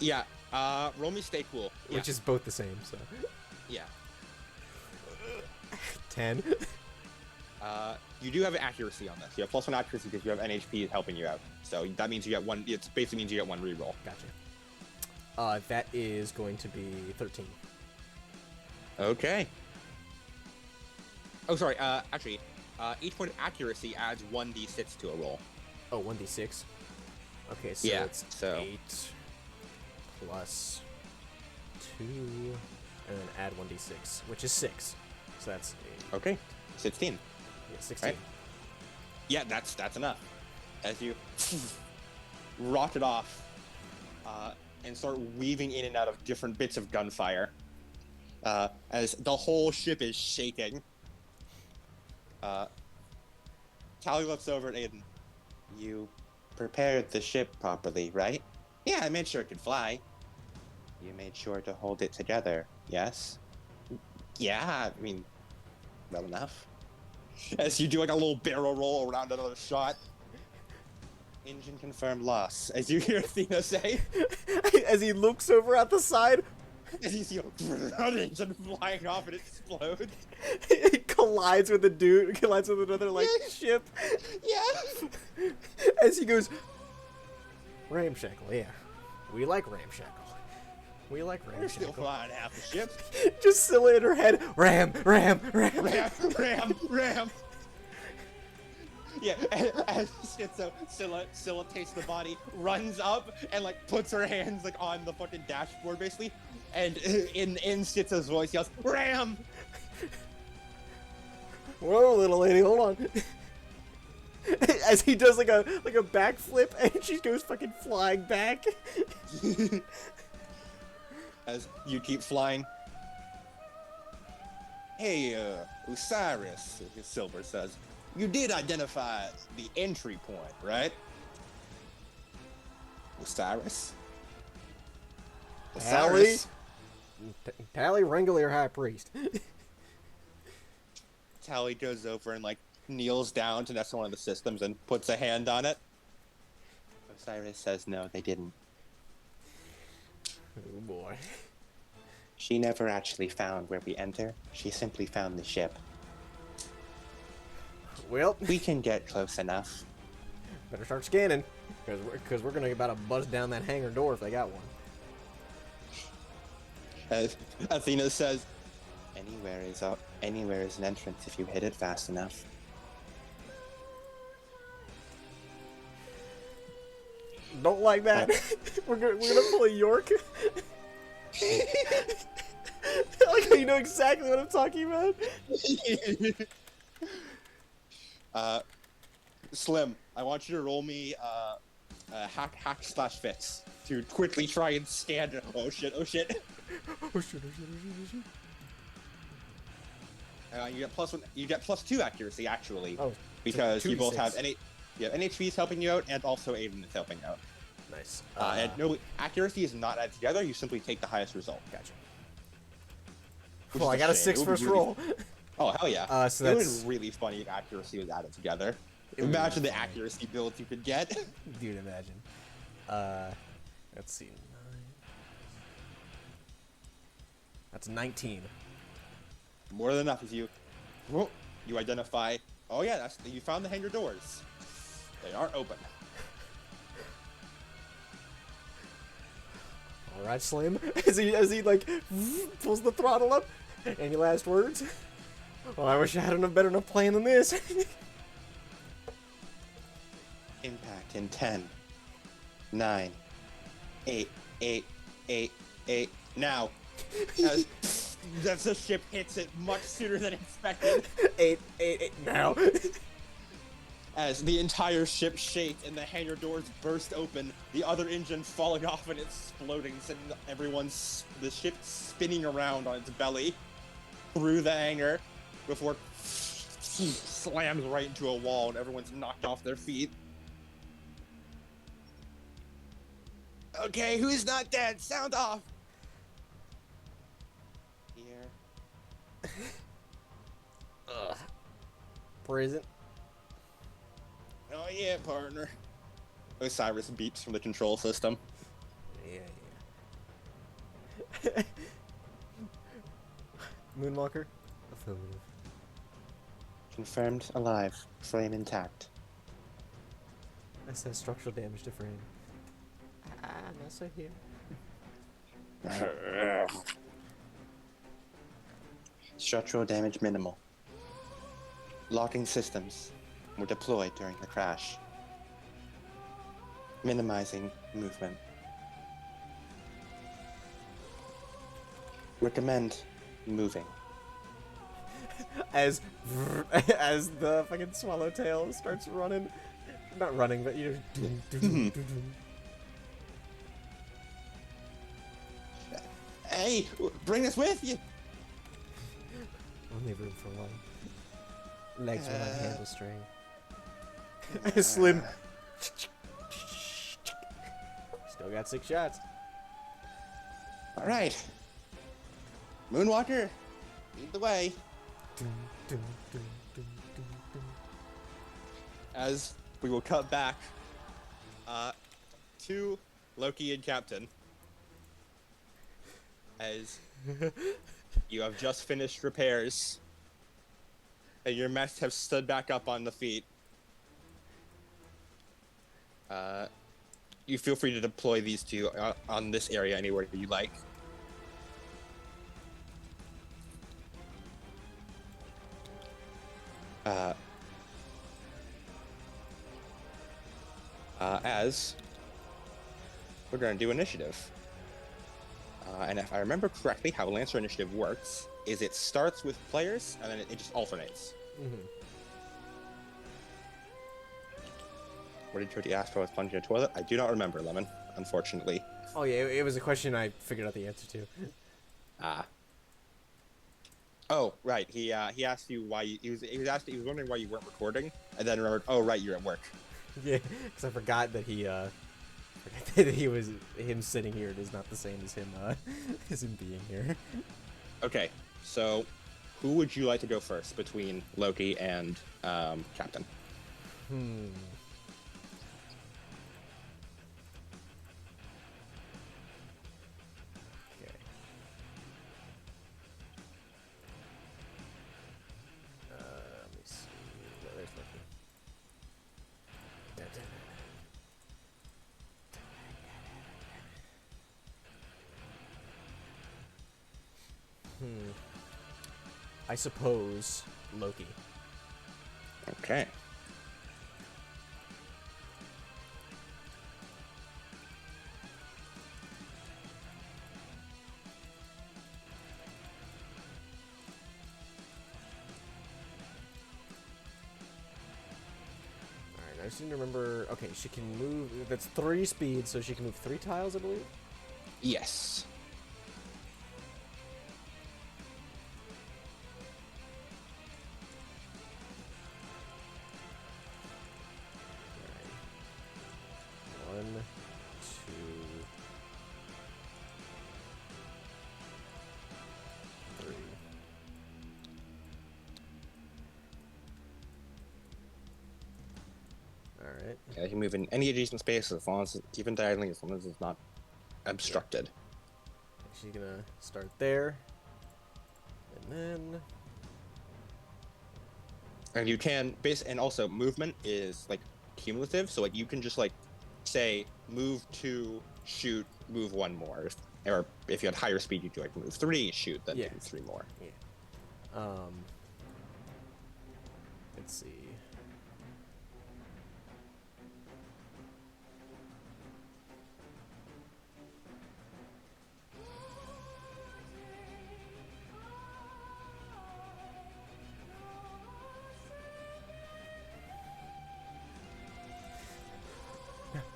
Yeah, roll me Stay Cool. Yeah. Which is both the same, so. Yeah. 10. You do have accuracy on this. You have +1 accuracy because you have NHP helping you out. So that means you get one. It basically means you get one reroll. Gotcha. That is going to be 13. Okay. Oh, sorry. Actually, each point of accuracy adds 1d6 to a roll. Oh, 1d6. Okay, so Yeah, it's so 8 plus 2, and then add 1d6, which is 6. So that's 8. Okay, 16. Yeah, 16. Right. Yeah, that's enough. As you rocket off and start weaving in and out of different bits of gunfire, as the whole ship is shaking. Callie looks over at Aiden. You prepared the ship properly, right? Yeah, I made sure it could fly. You made sure to hold it together, yes? Yeah, I mean, well enough. As you do like a little barrel roll around another shot. Engine confirmed loss. As you hear Athena say. As he looks over at the side, As you see an engine flying off and it explodes. it collides with another like ship. Yeah. As he goes, ramshackle, yeah. We like ramshackle. We like We're still ramshackle. flying half the ship. Just Scylla in her head. Ram, ram, ram. Ram, ram, ram. Yeah, as Scylla takes the body, runs up, and like puts her hands like on the fucking dashboard basically, and in Sitza's voice yells, "Ram!" Whoa, little lady, hold on. As he does like a backflip, and she goes fucking flying back. As you keep flying. Hey, Osiris, Silver says, you did identify the entry point, right? Osiris? Tally? Tally, wrangle your high priest. Tally goes over and like kneels down to next to one of the systems and puts a hand on it. Osiris says no, they didn't. Oh boy. She never actually found where we enter. She simply found the ship. Well, We can get close enough. better start scanning, because we're gonna about to buzz down that hangar door if they got one. As Athena says, Anywhere is an entrance if you hit it fast enough. Don't like that. we're gonna pull a York. Like, you know exactly what I'm talking about. Slim, I want you to roll me hack/fix to quickly try and scan it. Oh shit, oh shit. Oh shit. You get +1, you get +2 accuracy actually. Oh, because so you both 2d6. have NHP is helping you out and also Aiden is helping out. Nice. And no, accuracy is not added together, you simply take the highest result. Gotcha. Which Well, is I got a shame. 6 It would first be really- roll. Oh, hell yeah. So it would that's... be really funny if accuracy was added together. It would be Imagine the funny. accuracy builds you could get. Dude, imagine. Let's see. 9. That's 19. More than enough as you identify. Oh yeah, you found the hangar doors. They aren't open. All right, Slim. As he like pulls the throttle up. Any last words? Well, I wish I had a better enough plan than this. Impact in 10, 9, 8, 8 now. As the ship hits it much sooner than expected. 8 now. As the entire ship shakes and the hangar doors burst open, the other engine falling off and exploding, sending the ship spinning around on its belly through the hangar before slams right into a wall and everyone's knocked off their feet. Okay, who's not dead? Sound off! here. Ugh. Prison. Oh yeah, partner. Osiris beeps from the control system. Yeah. Moonwalker. Affirmative. Confirmed alive. Frame intact. I said structural damage to frame. Not so here. Structural damage minimal. Locking systems were deployed during the crash. Minimizing movement. Recommend moving. As the fucking swallowtail starts running. Not running, but you know. Hey, bring us with you! Only room for one. Legs will not handle strain. Slim. Still got 6 shots. Alright. Moonwalker, lead the way. As we will cut back to Loki and Captain. As you have just finished repairs and your mess have stood back up on the feet. You feel free to deploy these two on this area anywhere you like. as we're going to do initiative. And if I remember correctly, how Lancer initiative works is it starts with players and then it just alternates. Mm-hmm. What did Cody ask for? I was plunging a toilet? I do not remember, Lemon, unfortunately. Oh yeah, it was a question I figured out the answer to. Oh, right. He asked you why he was wondering why you weren't recording, and then remembered. Oh, right, you're at work. Yeah, because I forgot that him sitting here is not the same as him being here. Okay, so who would you like to go first between Loki and Captain? Okay. Let me see. There's Loki. I suppose Loki. Okay. Alright, I just need to remember. Okay, she can move. That's 3 speed, so she can move 3 tiles, I believe. Yes. Alright. 1, 2, 3. Alright. Yeah, you can move in any adjacent space as long as, even diagonally, as long as it's not obstructed. She's gonna start there. And then. And you can and also movement is like cumulative, so like you can just like say move 2, shoot, move 1 more. Or if you had higher speed, you could like move 3, shoot, then Yeah. move 3 more. Yeah. Let's see.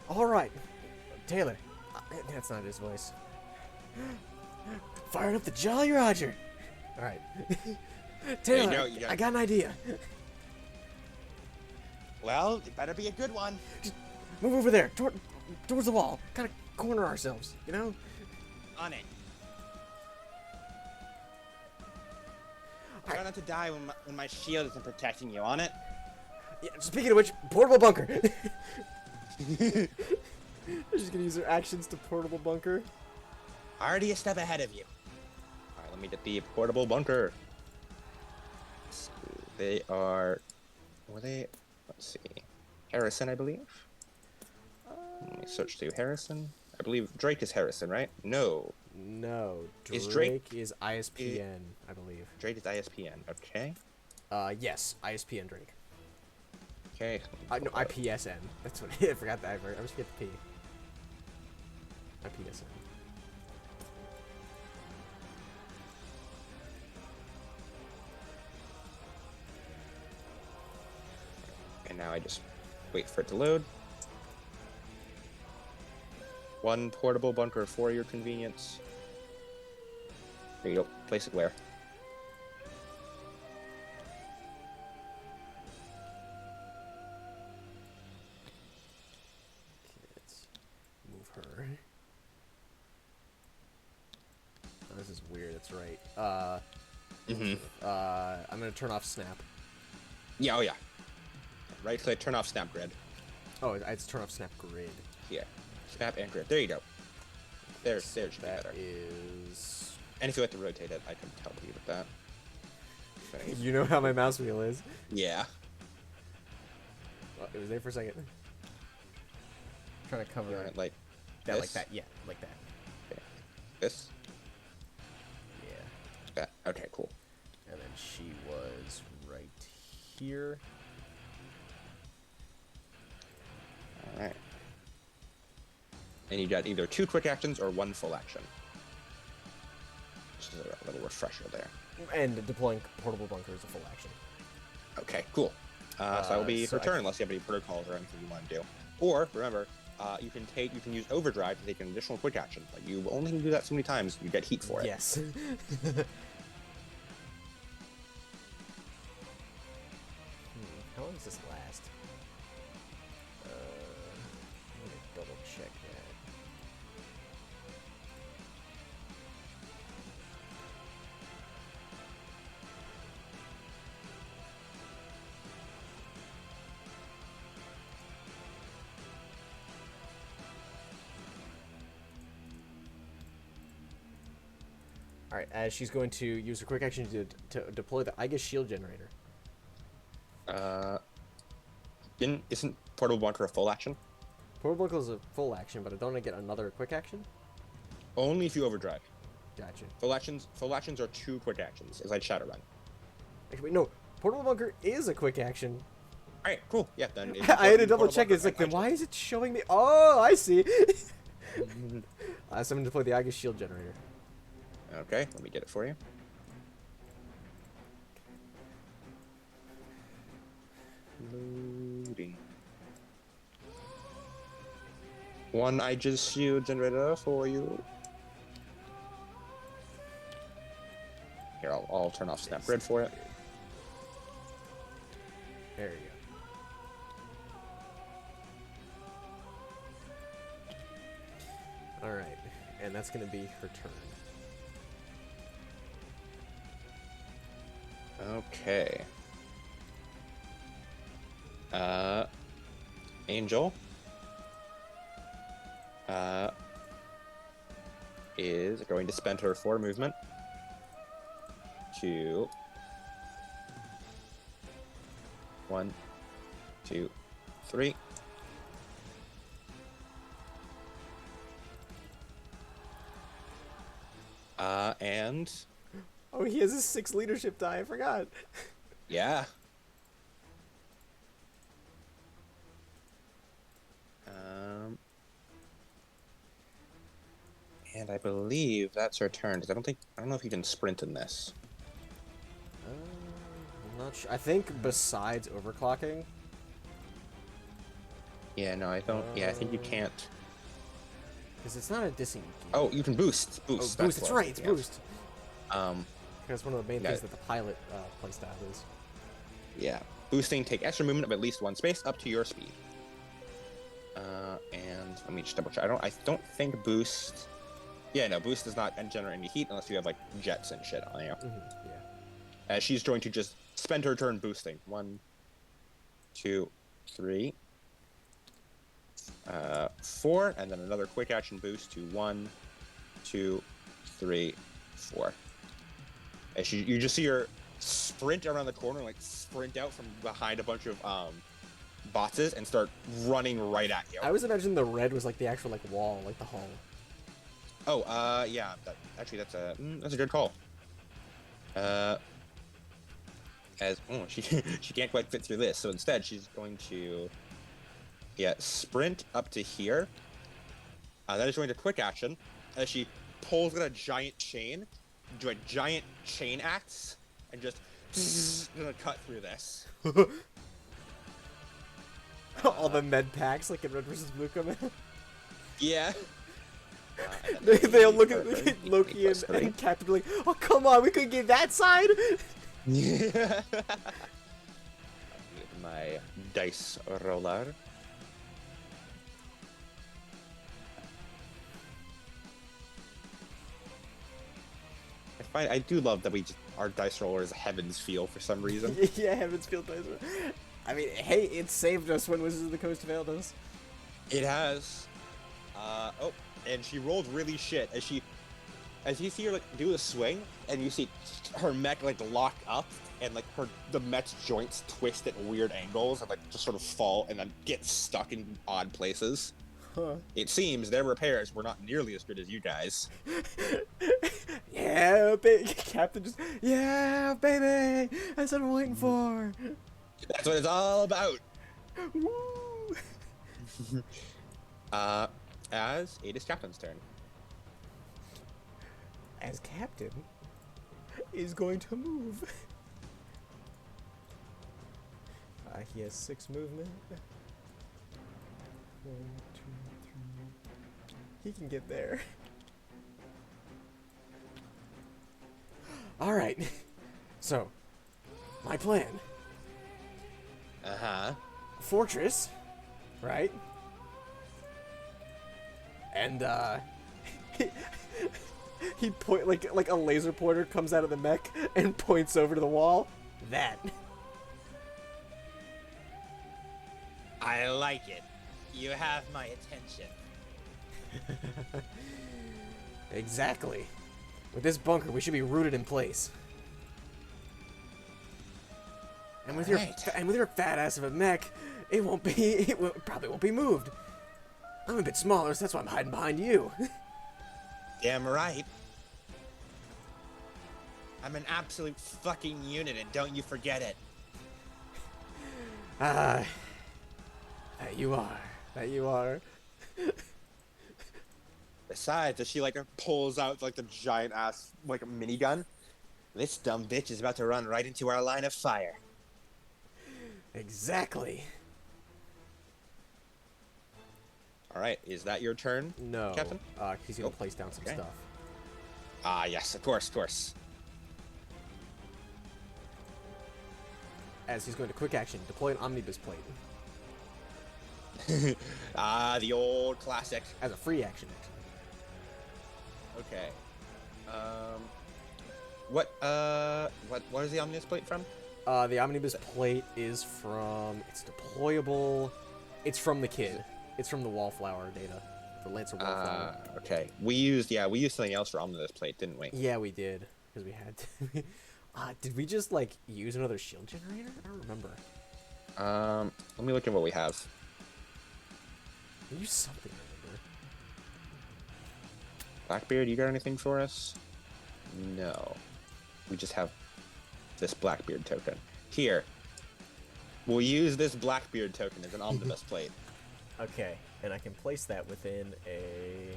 All right, Taylor. That's not his voice. Firing up the Jolly Roger. All right, Taylor. no, you I got an idea. Well, it better be a good one. Just move over there, towards the wall. Kind of corner ourselves, you know? On it. Try not to die when my shield isn't protecting you. On it. Yeah. Speaking of which, portable bunker. She's gonna use her actions to portable bunker. Already a step ahead of you. All right, let me get the portable bunker. So they are. Were they? Let's see. Harrison, I believe. Let me search through Harrison. I believe Drake is Harrison, right? No. No, Is Drake Drake- is ISPN, I believe. Drake is ISPN. Okay. Yes, ISPN Drake. Okay. No, IPSN. That's what I forgot that. I always forget the P. IPSN. And now I just wait for it to load. 1 portable bunker for your convenience. There you go. Place it where? Let's move her. Oh, this is weird. That's right. I'm gonna turn off snap. Yeah, oh yeah. Right click, turn off snap grid. Oh, it's turn off snap grid. Yeah. Snap and grid. There you go. There it should be That better. is. And if you like to rotate it, I can help you with that. Okay. You know how my mouse wheel is. Yeah. Well, it was there for a second. Trying to cover You want it like that, this? like that. Yeah, like that. Okay. This? Yeah. That. Okay, cool. And then she was right here. Alright. And you get either 2 quick actions or 1 full action. Just a little refresher there. And deploying portable bunker is a full action. Okay, cool. So that will be so her turn unless you have any protocols or anything you want to do. Or remember, you can use overdrive to take an additional quick action, but you only can do that so many times. You get heat for it. Yes. How long does this last? Let me double check that. Alright, as she's going to use her quick action to deploy the Aegis shield generator. Isn't portable bunker a full action? Portable bunker is a full action, but I don't get another quick action? Only if you overdrive. Gotcha. Full actions are 2 quick actions. It's like Shadowrun. Actually, wait, no. Portable bunker is a quick action. All right, cool. Yeah, then. I had to double check. It's like, then why is it showing me? Oh, I see. So I'm going to deploy the Aegis shield generator. Okay, let me get it for you. Loading. 1 Aegis shield generator for you. Here, I'll turn off Snap Grid for it. There you go. Alright, and that's going to be her turn. Okay. Angel is going to spend her 4 movement to 1, 2, 3. And Oh, he has a 6 leadership die. I forgot. yeah. And I believe that's her turn, because I don't know if you can sprint in this. I'm not sure. I think besides overclocking. Yeah, no, I don't. Yeah, I think you can't. Because it's not a disengage. Oh, you can boost. Oh, Boost. boost. It's what- right. It's yeah. boost. Um, That's one of the main Yeah. things that the pilot playstyle is. yeah. Boosting, take extra movement of at least 1 space up to your speed. And let me just double check. I don't think boost. Yeah, no, boost does not generate any heat unless you have like jets and shit on you. Yeah. She's going to just spend her turn boosting. 1, 2, 3, 4, and then another quick action boost to 1, 2, 3, 4. And you just see her sprint around the corner, like sprint out from behind a bunch of boxes and start running right at you. I always imagined the red was like the actual like wall, like the hull. Oh, yeah. Actually, that's a good call. She she can't quite fit through this, so instead she's going to sprint up to here. Then she's going to quick action as she pulls out a giant chain, do a giant chain axe, and just gonna cut through this. All the med packs like in Red vs. Blue come in. Yeah. They all look at Loki and Captain like, oh come on, we couldn't get that side. Yeah. My dice roller. I do love that our dice roller is Heaven's Feel for some reason. Yeah, Heaven's Field dice. I mean, hey, it saved us when Wizards of the Coast failed us. It has. And she rolled really shit as you see her like do a swing, and you see her mech like lock up, and like the mech's joints twist at weird angles and like just sort of fall and then get stuck in odd places. Huh. It seems their repairs were not nearly as good as you guys. Yeah, Captain just, yeah, baby, that's what I'm waiting for. That's what it's all about. Woo. as it is Captain's turn. As captain, is going to move. He has 6 movement. 1, 2, 3. He can get there. All right. So, my plan. Uh-huh. Fortress, right? And he point like a laser pointer comes out of the mech and points over to the wall. That. I like it. You have my attention. Exactly. With this bunker, we should be rooted in place. And with your fat ass of a mech, probably won't be moved. I'm a bit smaller, so that's why I'm hiding behind you. Damn right. I'm an absolute fucking unit, and don't you forget it. That you are. That you are. Besides, as she like pulls out like the giant ass like minigun. This dumb bitch is about to run right into our line of fire. Exactly. All right, is that your turn? No. Captain? He's gonna place down some okay. stuff. Ah, yes, of course, of course. As he's going to quick action, deploy an omnibus plate. The old classic. As a free action. Okay. What is the omnibus plate from? The omnibus plate is from. It's deployable. It's from the kid. It's from the wallflower data. The Lancer wallflower. Okay. We used something else for omnibus plate, didn't we? Yeah, we did because we had to. Did we just like use another shield generator? I don't remember. Let me look at what we have. We used something. I remember. Blackbeard, you got anything for us? No. We just have this Blackbeard token. Here. We'll use this Blackbeard token as an omnibus plate. Okay, and I can place that within a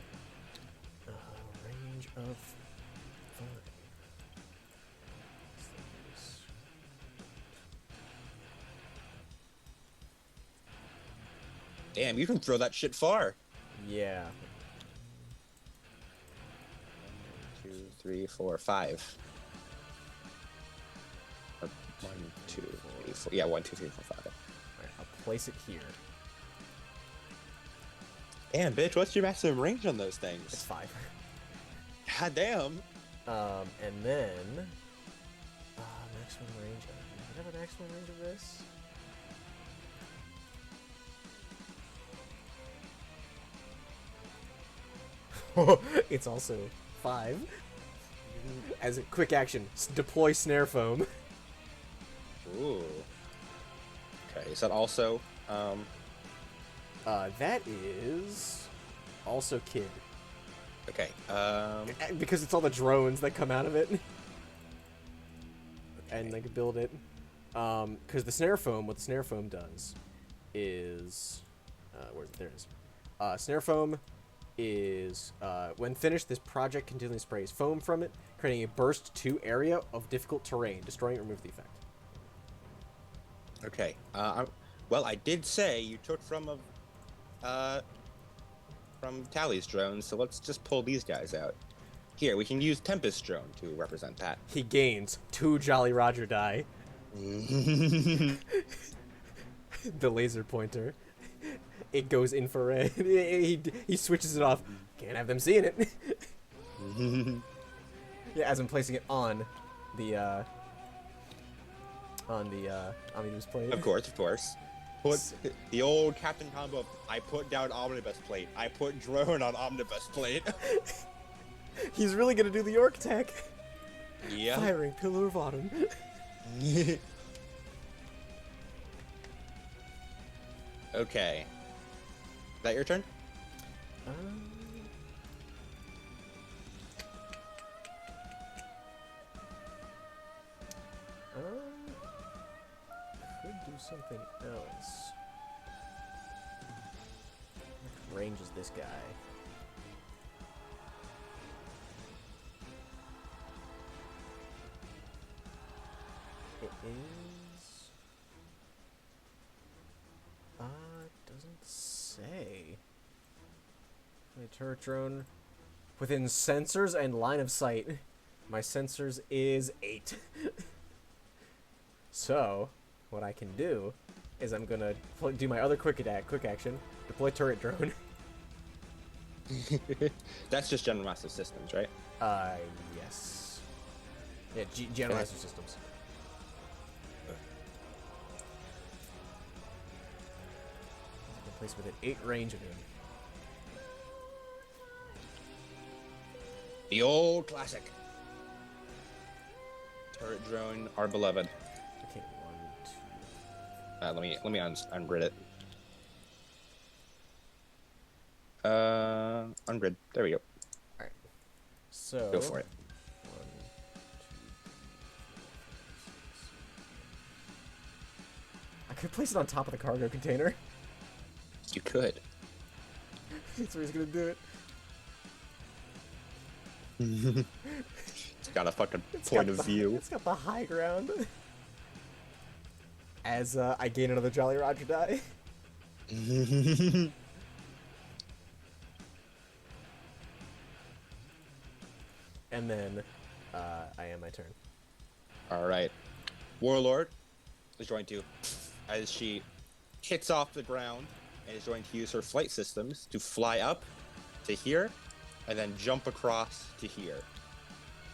range of 5. Damn, you can throw that shit far. Yeah. 2, 3, 4, 5. 1, 2, 3, 4. Yeah, 1, 2, 3, 4, 5. Alright, I'll place it here. Damn, bitch, what's your maximum range on those It's things? 5. God damn. And then maximum range. Do you have a maximum range of this? It's also 5. As a quick action, deploy snare foam. Ooh. Okay, is that also, That is also kid. okay, Because it's all the drones that come out of it. And they can build it. Because the snare foam, what the snare foam does is, there it is. Snare foam is, when finished, this project continually sprays foam from it, creating a burst 2 area of difficult terrain, destroying or remove the effect. okay, well, I did say you took from Tally's drone, so let's just pull these guys out. Here, we can use Tempest drone to represent that. He gains 2 Jolly Roger die. The laser pointer. It goes infrared. He switches it off. Can't have them seeing it. Yeah, as I'm placing it on the omnibus plate. Of course, of course. Put the old Captain combo. I put down omnibus plate. I put drone on omnibus plate. He's really gonna do the York tech. Yeah. Firing Pillar of Autumn. Okay. Is that your turn? Could do something else. range is this guy? It is... doesn't say. My turret drone within sensors and line of sight. My sensors is 8. So, what I can do is I'm gonna do my other quick action, deploy turret drone. That's just General Master Systems, right? Yes. Yeah, General Master Systems. Place within 8 range of him. The old classic. Turret drone, our beloved. Okay, 1, 2. Let me ungrid it. Ungrid. There we go. All right. So Go for it. 1, 2, 3, 4, 5, 6. I could place it on top of the cargo container. You could. That's where he's gonna do it. It's got a fucking It's point got of view. It's got the high ground. As I gain another Jolly Roger die. And then I end my turn. All right. Warlord is going to, as she hits off the ground, and is going to use her flight systems to fly up to here, and then jump across to here,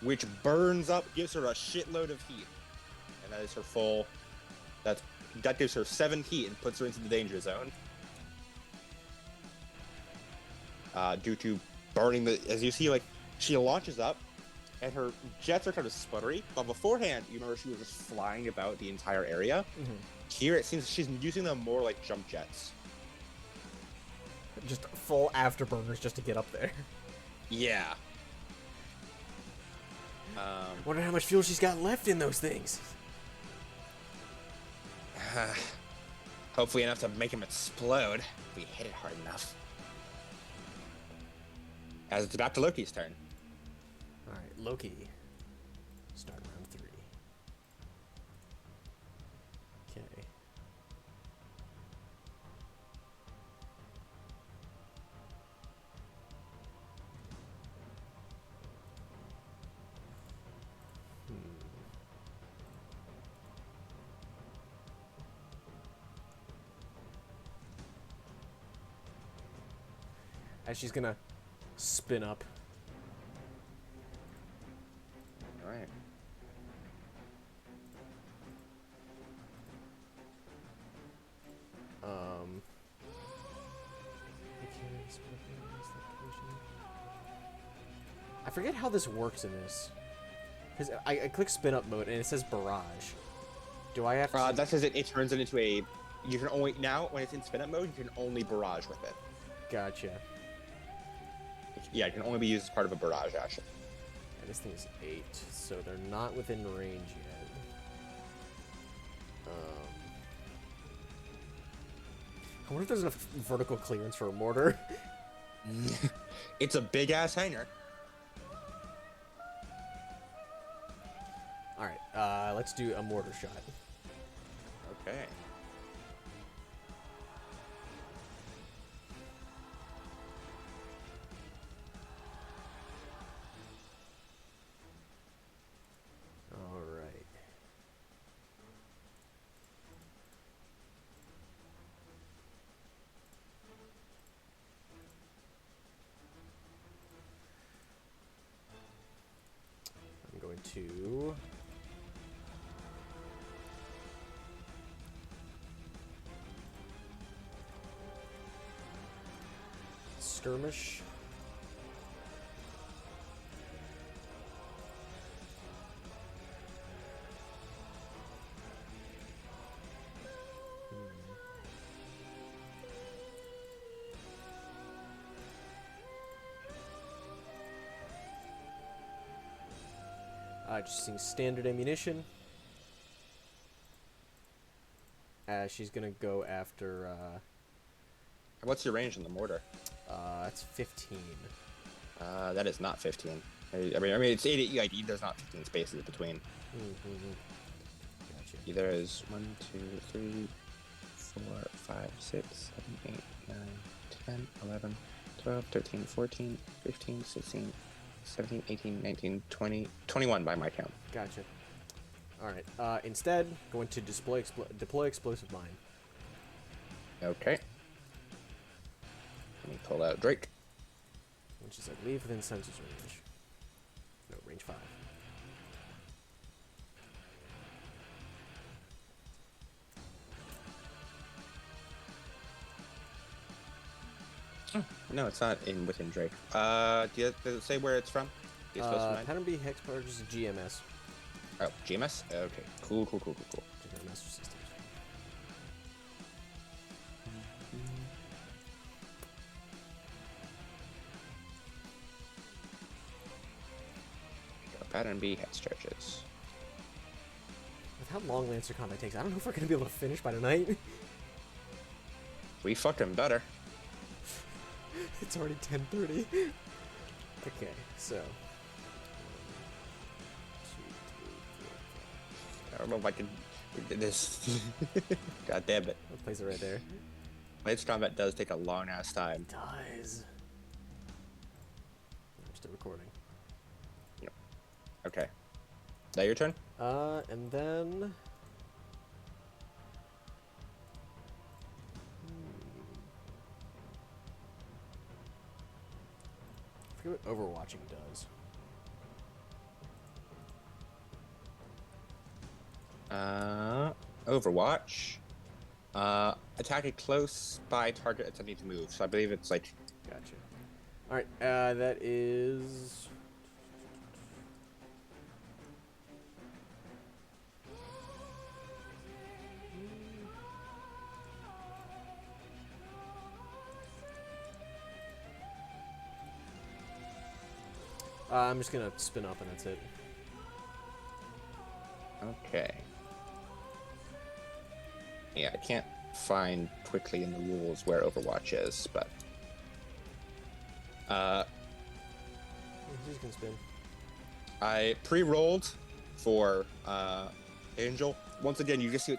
which burns up, gives her a shitload of heat, and that is her full. That gives her 7 heat and puts her into the danger zone. Due to burning as you see, like she launches up, and her jets are kind of sputtery. But beforehand, you remember she was just flying about the entire area. Mm-hmm. Here, it seems she's using them more like jump jets. Just full afterburners just to get up there. Yeah. Wonder how much fuel she's got left in those things. Hopefully enough to make him explode if we hit it hard enough. As it's back to Loki's turn. Alright, Loki. Start round 3. Okay. As she's gonna spin up. Alright. I forget how this works in this. Because I click spin up mode and it says barrage. Do I have to... That says it turns it into a. You can only. Now, when it's in spin up mode, you can only barrage with it. Gotcha. Yeah, it can only be used as part of a barrage action. And this thing is 8, so they're not within range yet. I wonder if there's enough vertical clearance for a mortar. It's a big ass hangar. Alright, let's do a mortar shot. Okay. Alright. I'm going to... skirmish. Just using standard ammunition. She's gonna go after What's your range on the mortar? That's 15. That is not 15. I mean, it's 80. Like, there's not 15 spaces between. Mm-hmm. Gotcha. Either is 1, 2, 3, 4, 5, 6, 7, 8, 9, 10, 11, 12, 13, 14, 15, 16, 17, 18, 19, 20, 21 by my count. Gotcha. All right. Instead, going to deploy explosive mine. Okay. Let me pull out Drake. Which is, I believe, within sensors range. No, range 5. No, it's not within Drake. Does it say where it's from? The explosive mine? Pattern B hex purges GMS. Oh, GMS? Okay. Cool. General Master Systems. Pattern B hex charges. With how long Lancer combat takes, I don't know if we're gonna be able to finish by tonight. We fucking better. It's already 10:30. Okay, so. I don't know if I can do this. God damn it. I'll place it right there. Lance combat does take a long ass time. It does. I'm still recording. Okay. Is that your turn? And then. I forget what overwatching does. Overwatch. Attack a close by target attempting to move. So I believe it's like. Gotcha. Alright, that is. I'm just gonna spin up and that's it. Okay. Yeah, I can't find quickly in the rules where Overwatch is, but. He's gonna spin. I pre-rolled for Angel. Once again, you just see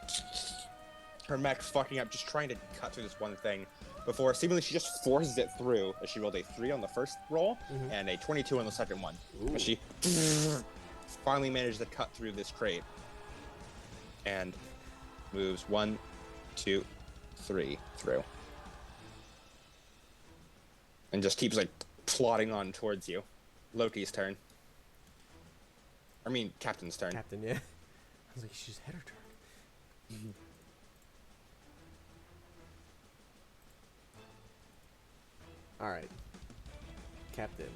her mech fucking up, just trying to cut through this one thing. Before seemingly she just forces it through, as she rolled a 3 on the first roll and a 22 on the second one. Ooh. But she finally managed to cut through this crate and moves 1, 2, 3 through, and just keeps like plodding on towards you. Loki's turn. I mean, Captain's turn. Captain, yeah. I was like, she's had her turn. Alright. Captain.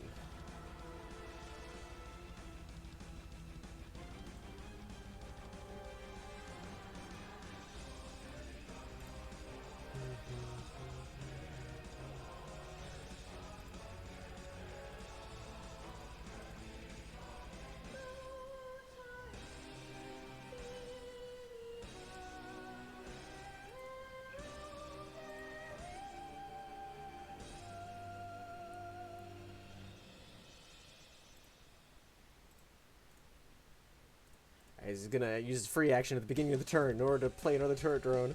He's gonna use his free action at the beginning of the turn in order to play another turret drone.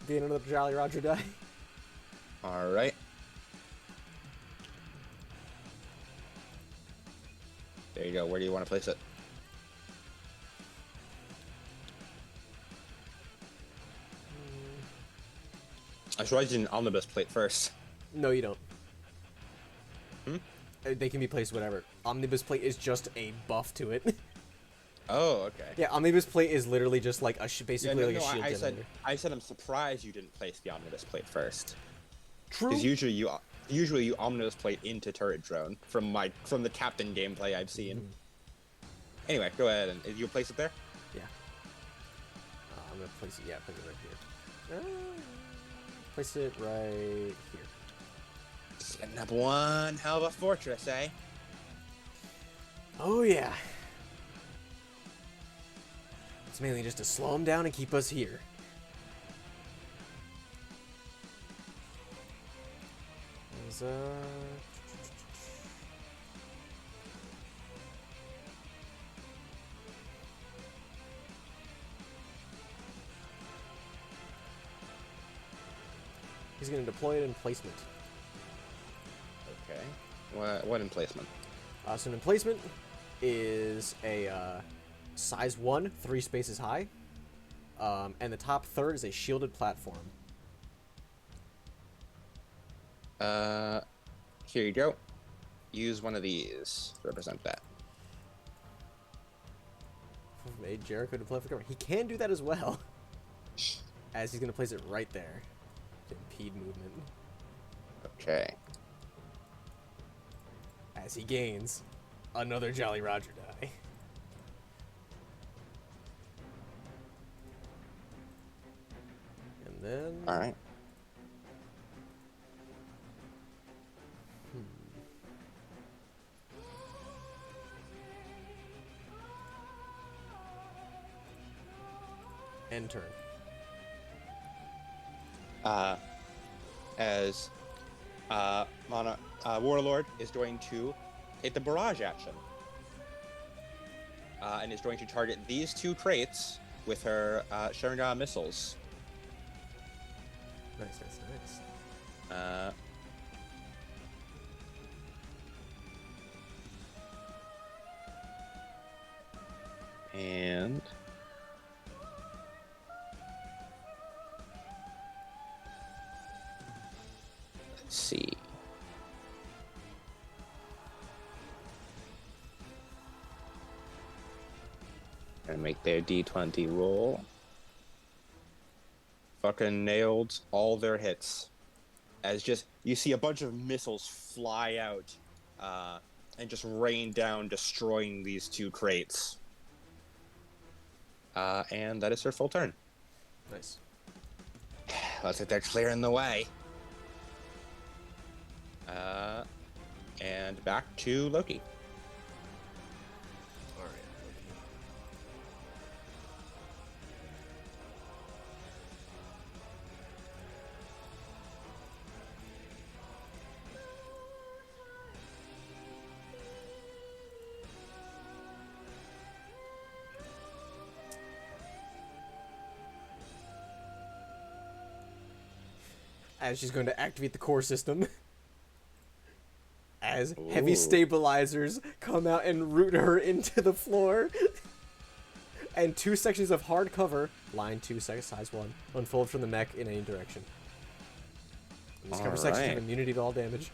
Gain another Jolly Roger die. Alright. There you go. Where do you want to place it? I should write you an omnibus plate first. No, you don't. Hmm? They can be placed whatever. Omnibus plate is just a buff to it. Oh, okay. Yeah, Omnibus plate is literally just like a basically like a shield I generator. said I'm surprised you didn't place the omnibus plate first. True. Because usually you omnibus plate into turret drone from the captain gameplay I've seen. Anyway, go ahead and you place it there. Yeah. I'm gonna place it. Yeah, place it right here. Place it right here. Setting up one hell of a fortress, eh? Oh yeah. It's mainly just to slow them down and keep us here. Is he's gonna deploy it in placement. Okay. What emplacement? So an emplacement is a size 1, 3 spaces high, and the top third is a shielded platform. Here you go. Use one of these to represent that. Made Jericho deploy for cover. He can do that as well, as he's gonna place it right there to impede movement. Okay. As he gains another Jolly Roger die. And then... Alright. End turn. As Warlord is going to hit the barrage action. And is going to target these two crates with her Sharingan missiles. Nice, nice, nice. And let's see. Gonna make their D20 roll. Fucking nailed all their hits. As just you see a bunch of missiles fly out and just rain down, destroying these two crates. And that is her full turn. Nice. Looks like they're clearing the way. And back to Loki. Alright. As she's going to activate the core system. As heavy Ooh. stabilizers come out and root her into the floor. And 2 sections of hard cover, line 2, size 1, unfold from the mech in any direction. And these cover sections have Alright. immunity to all damage.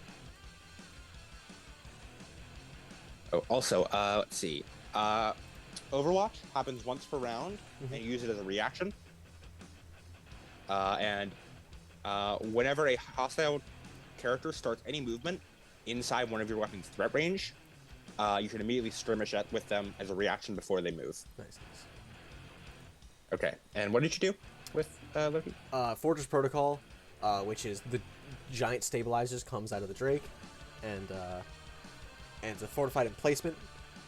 Oh, also, let's see. Overwatch happens once per round, and you use it as a reaction. Whenever a hostile character starts any movement inside one of your weapon's threat range, you can immediately skirmish with them as a reaction before they move. Nice, nice. Okay, and what did you do with Loki? Fortress Protocol, which is the giant stabilizers, comes out of the Drake, and it's a fortified emplacement,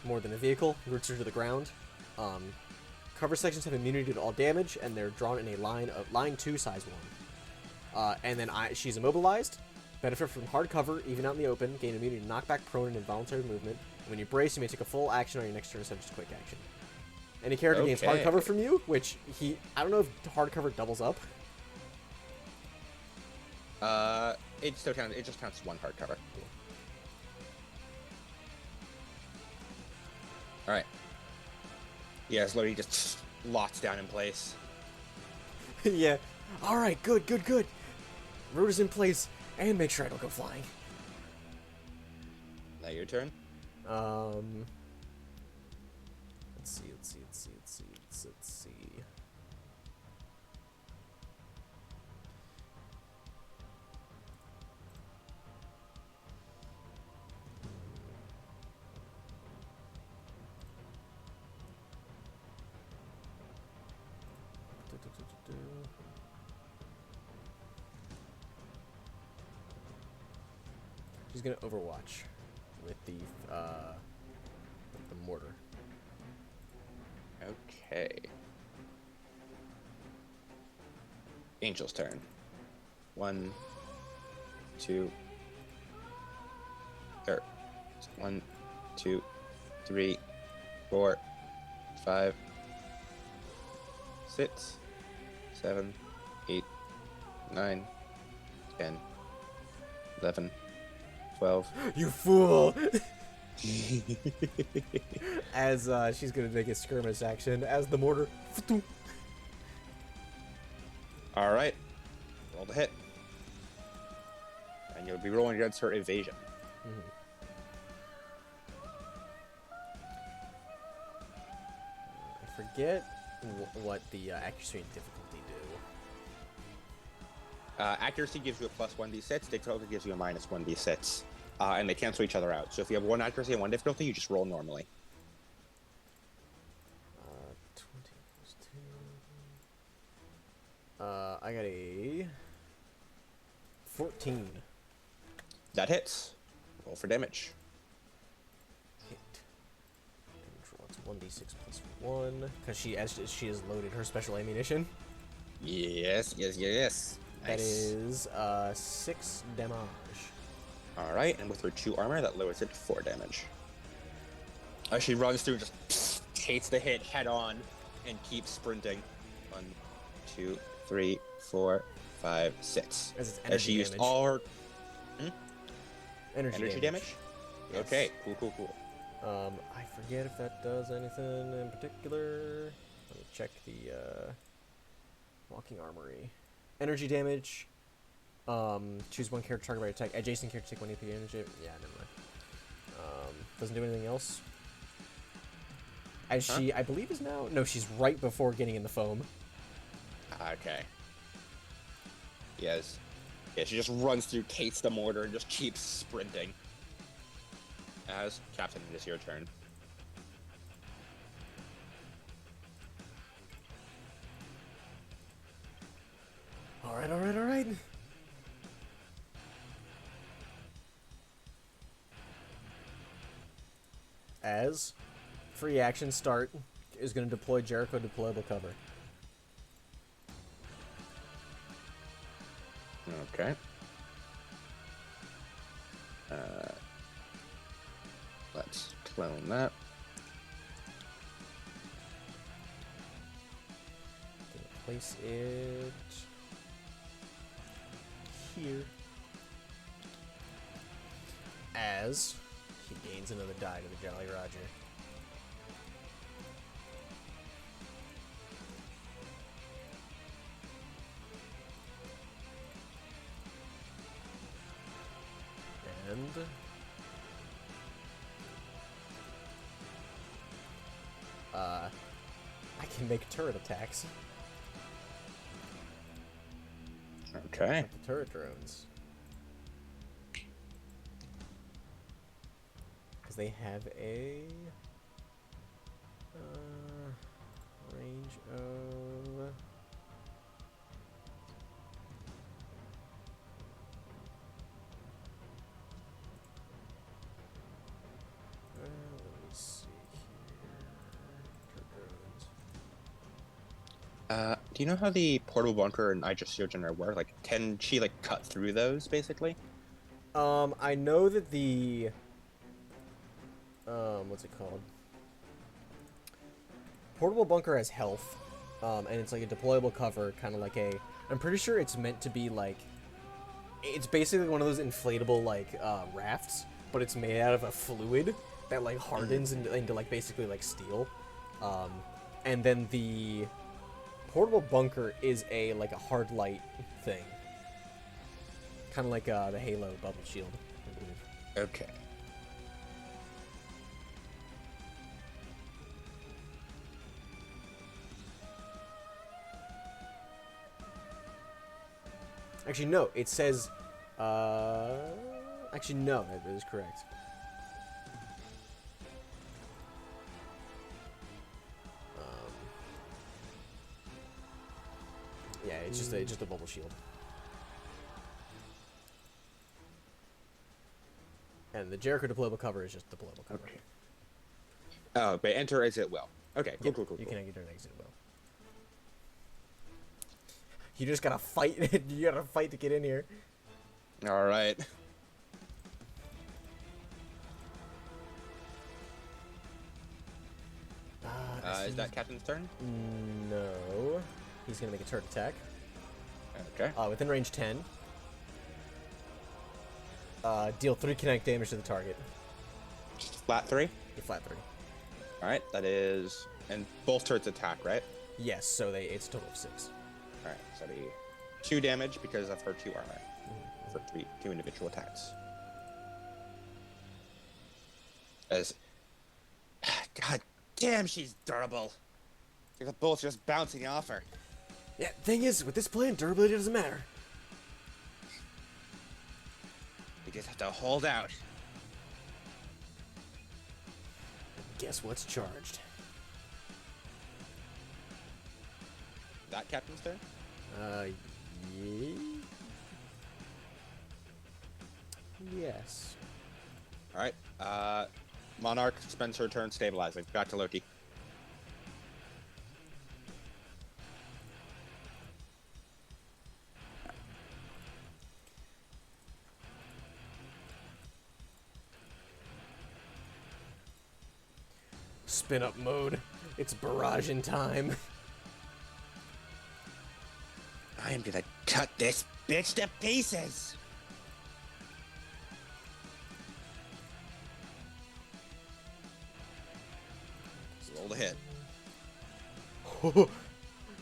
more than a vehicle, roots her to the ground. Cover sections have immunity to all damage, and they're drawn in a line 2, size 1. And then she's immobilized, benefit from hard cover, even out in the open, gain immunity to knockback, prone, and involuntary movement. And when you brace, you may take a full action on your next turn instead of just quick action. Any character gains hard Okay. cover from you, which I don't know if hard cover doubles up. It still counts. It just counts as one hard cover. All right. Yes, Loki just locks down in place. Yeah. Alright, good. Root is in place, and make sure I don't go flying. Now your turn. Let's see. She's gonna Overwatch with the mortar. Okay. Angel's turn. 1, 2, Er, 1, 2, 3, 4, 5, 6, 7, 8, 9, 10, 11, 12. You fool! As she's gonna make a skirmish action as the mortar. All right, roll the hit, and you'll be rolling against her evasion. I forget what the accuracy and difficulty do. Accuracy gives you a plus 1d6. Difficulty gives you a minus 1d6. And they cancel each other out. So if you have 1 accuracy and 1 difficulty, you just roll normally. 20 plus 2. I got a 14. That hits. Roll for damage. Hit. Control. It's 1d6 plus 1. Because she has loaded her special ammunition. Yes. That Nice. is 6 damage. All right, and with her 2 armor, that lowers it to 4 damage. As she runs through, just takes the hit head on, and keeps sprinting. 1, 2, 3, 4, 5, 6. As it's As she energy used damage. all her Energy damage. Yes. Okay, cool. I forget if that does anything in particular. Let me check the walking armory. Energy damage. Choose one character target by attack. Adjacent character take 1 AP energy. Yeah, never mind. Doesn't do anything else. As she, I believe, is now. No, she's right before getting in the foam. Okay. Yes. Yeah, she just runs through, takes the mortar, and just keeps sprinting. As Captain, it is your turn. Alright. As free action start is going to deploy Jericho deployable cover. Okay. Let's clone that. Gonna place it here. As he gains another die to the Jolly Roger. And I can make turret attacks. Okay. Like the turret drones. Because they have a range of let me see here. Turret drones. Do you know how the portal bunker and nitrogen work? Like, can she cut through those basically? I know that the what's it called? Portable bunker has health, and it's like a deployable cover, kind of like a. I'm pretty sure it's meant to be like. It's basically one of those inflatable rafts, but it's made out of a fluid that hardens into basically steel, and then the portable bunker is a hard light thing, kind of like the Halo bubble shield, I believe. Okay. Actually, no. It says. Actually, no. That is correct. Yeah, it's just a bubble shield. And the Jericho deployable cover is just deployable cover. Okay. Oh, but enter exit well. Okay, cool, Yeah, cool. You can enter and exit well. You just gotta fight. You gotta fight to get in here. All right. Is that Captain's turn? No. He's gonna make a turret attack. Okay. Within range 10. Deal 3 kinetic damage to the target. Flat 3. You flat 3. Alright, that is... And both turrets attack, right? Yes, so it's a total of 6. Alright, so that'd be 2 damage because of her 2 armor. For 2 individual attacks. As... God damn, she's durable. The bullets just bouncing off her. Yeah, thing is, with this plan, durability doesn't matter. We just have to hold out. Guess what's charged? That Captain's turn? Yeah. Yes. Alright, Monarch spends her turn stabilizing. Back to Loki. Spin up mode. It's barrage in time. I am gonna cut this bitch to pieces! Roll the hit.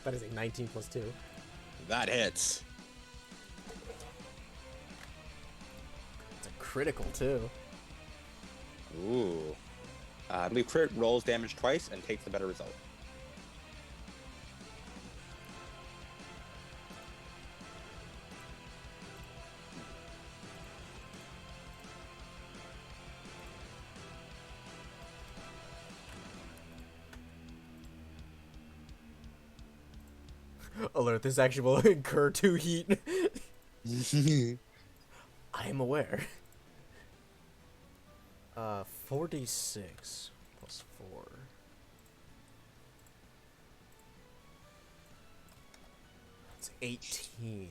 That is a 19 plus 2. That hits. It's a critical, too. Ooh. I believe crit rolls damage twice and takes the better result. Alert, this actually will incur 2 heat. I am aware. 4d6 plus 4. It's 18.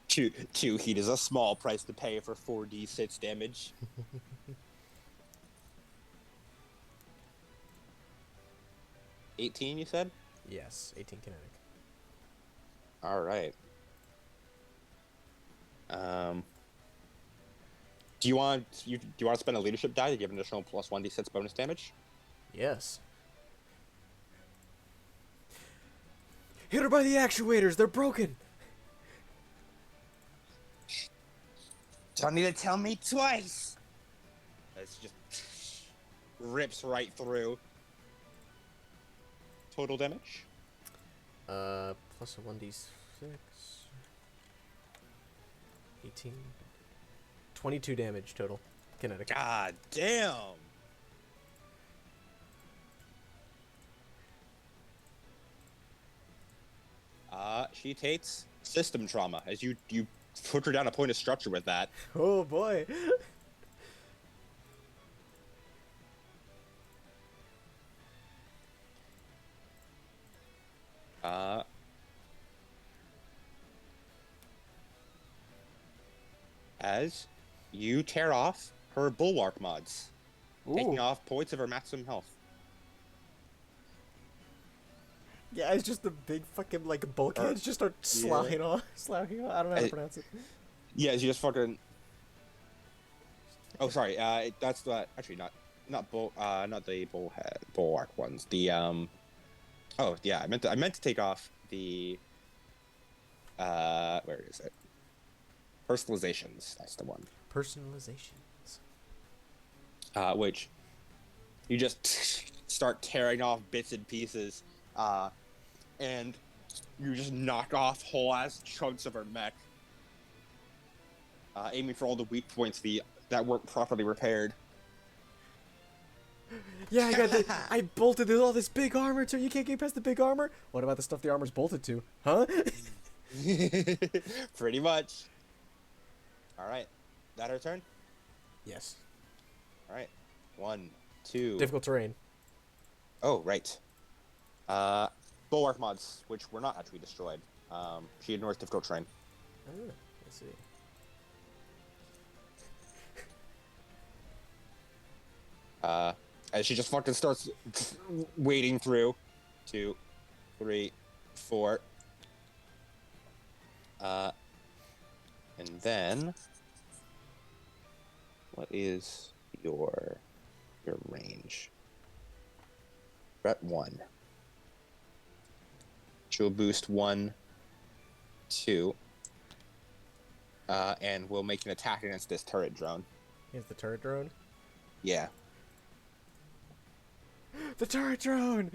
Two heat is a small price to pay for 4d6 damage. $18, you said? Yes, 18 kinetic. All right. Do you want to spend a leadership die to give an additional plus 1d6 bonus damage? Yes. Hit her by the actuators, they're broken! Don't need to tell me twice. It's just rips right through. Total damage? Plus a 1d6. 18. 22 damage total. Kinetic. God damn. She takes system trauma as you put her down a point of structure with that. Oh boy. As you tear off her bulwark mods, taking Ooh. off points of her maximum health. Yeah, it's just the big fucking like bulkheads just start sliding off. Sliding off. I don't know how to pronounce it. Yeah, as you just fucking. Oh, sorry. That's the actually not the bulwark ones. The Oh yeah, I meant to take off the. Where is it? Personalizations. That's the one. Personalizations. Which you just start tearing off bits and pieces, and you just knock off whole ass chunks of her mech, aiming for all the weak points that weren't properly repaired. Yeah, I bolted all this big armor to. You can't get past the big armor. What about the stuff the armor's bolted to? Huh? Pretty much. All right, that her turn. Yes. All right, 1, 2. Difficult terrain. Oh, right. Bulwark mods, which were not actually destroyed. She ignores difficult terrain. Let's see. As she just fucking starts wading through. 2, 3, 4. And then, what is your range? You're at 1. She'll boost 1, 2, and we'll make an attack against this turret drone. Here's the turret drone. Yeah. The turret drone!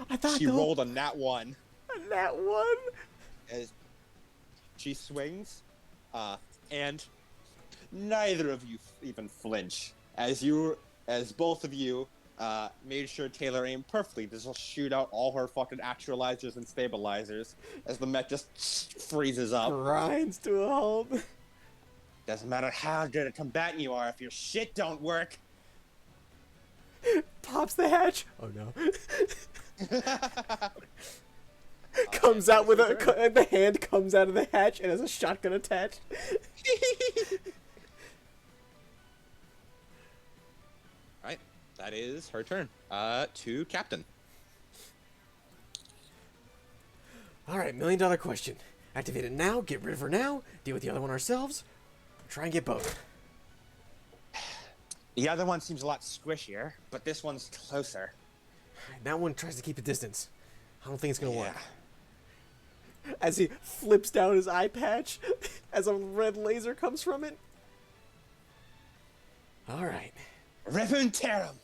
I thought She rolled a nat 1. a nat 1? As she swings, and neither of you even flinch as both of you made sure Taylor aimed perfectly to just shoot out all her fucking actualizers and stabilizers as the mech just freezes up. Grinds to a halt. Doesn't matter how good a combatant you are if your shit don't work. Pops the hatch. Oh no. Comes out with the hand comes out of the hatch and has a shotgun attached. Right, that is her turn. To Captain. Alright, $1 million question. Activate it now, get rid of her now, deal with the other one ourselves, try and get both. The other one seems a lot squishier, but this one's closer. That one tries to keep a distance. I don't think it's gonna Yeah. work. As he flips down his eye patch, as a red laser comes from it. Alright. Rip and tear 'em.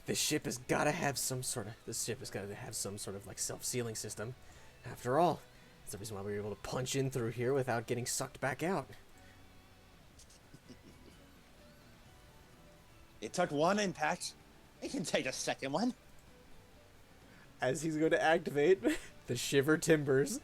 This ship has gotta have some sort of like self-sealing system. After all, it's the reason why we were able to punch in through here without getting sucked back out. It took one impact. It can take a second one. As he's going to activate the Shiver Timbers.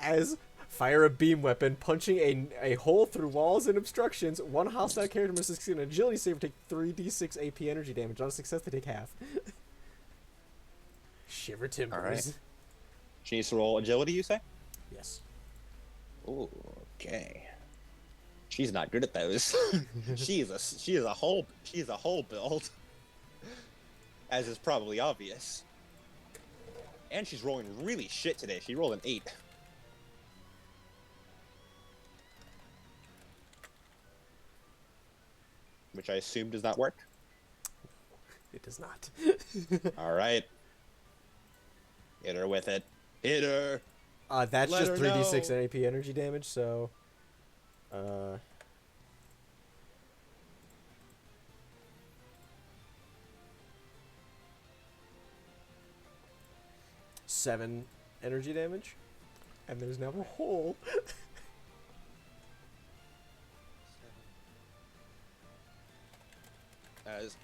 As fire a beam weapon, punching a hole through walls and obstructions. One hostile character must succeed an agility save to take 3d6 AP energy damage. On a success, they take half. Shiver Timbers. All right. She needs to roll agility, you say? Yes. Ooh, okay. She's not good at those. she is a whole build. As is probably obvious. And she's rolling really shit today. She rolled an 8. Which I assume does not work. It does not. All right. Hit her with it. Hit her. That's Let just her 3d6 know. AP energy damage, so... 7 energy damage. And there's now a hole. As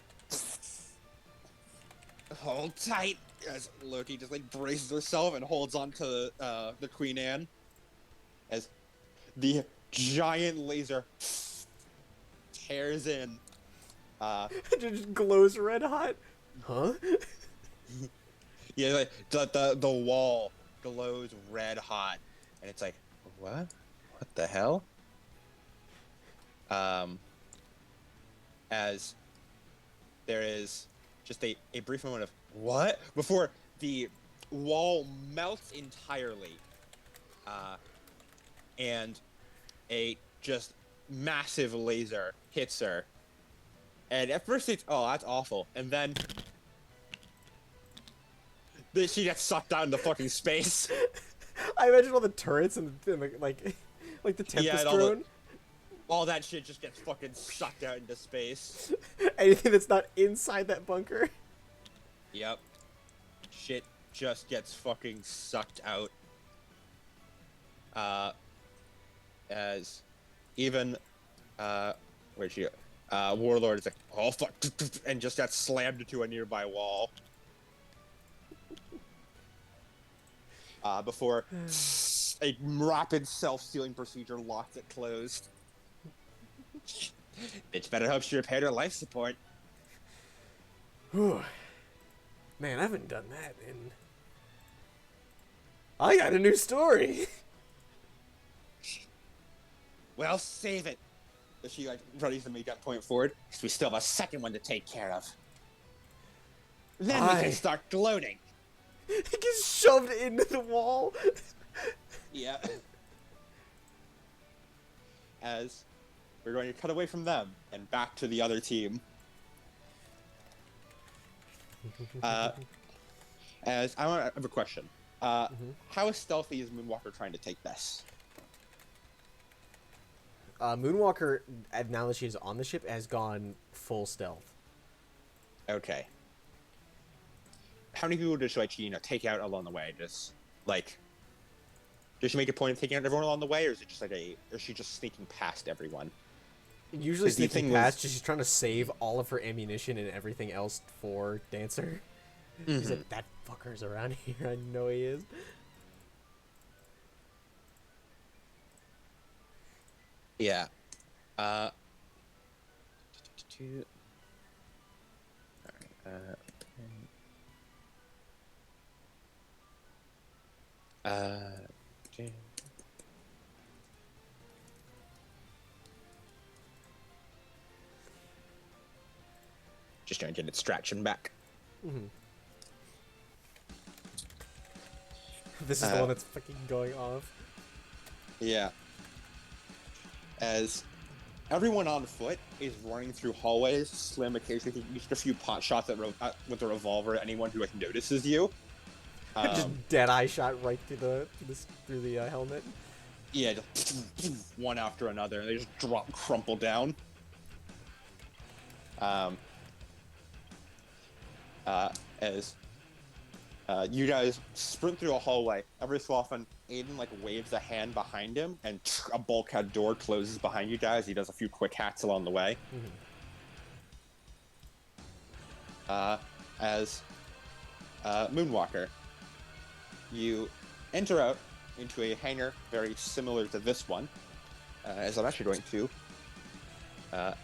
hold tight as Loki just like braces herself and holds onto the Queen Anne as the giant laser tears in. It just glows red hot. Huh? Yeah, like the wall glows red hot, and it's like, what the hell? As there is just a brief moment of what before the wall melts entirely, and a just massive laser hits her. And at first it's, oh, that's awful, and then she gets sucked out into fucking space. I imagine all the turrets and like the Tempest and drone. All that shit just gets fucking sucked out into space. Anything that's not inside that bunker. Yep. Shit just gets fucking sucked out. As even, where'd she go? Warlord is like, oh fuck, and just got slammed into a nearby wall. Before a rapid self-sealing procedure locks it closed. Bitch better hope she repaired her life support. Whew. Man, I haven't done that in... I got a new story! Well, save it. She like readies to make that point forward. So we still have a second one to take care of. Then we Aye. can start gloating. He gets shoved into the wall. Yeah. As we're going to cut away from them and back to the other team. As I have a question. How stealthy is Moonwalker trying to take this? Moonwalker, now that she's on the ship, has gone full stealth. Okay. How many people does she, like, take out along the way? Just, like... Does she make a point of taking out everyone along the way, or is it just like or is she just sneaking past everyone? Usually The thing sneaking was- past, she's trying to save all of her ammunition and everything else for Dancer. She's like, that fucker's around here, I know he is. Yeah. Just trying to get its traction back. This is the one that's fucking going off. Yeah. As everyone on foot is running through hallways, Slim occasionally taking just a few pot shots with a revolver at anyone who like notices you. Just dead eye shot right through the helmet. Yeah, just one after another, and they just crumple down. As you guys sprint through a hallway, every so often Aiden like waves a hand behind him, and a bulkhead door closes behind you guys. He does a few quick hacks along the way. As Moonwalker, you enter out into a hangar very similar to this one. As I'm actually going to do a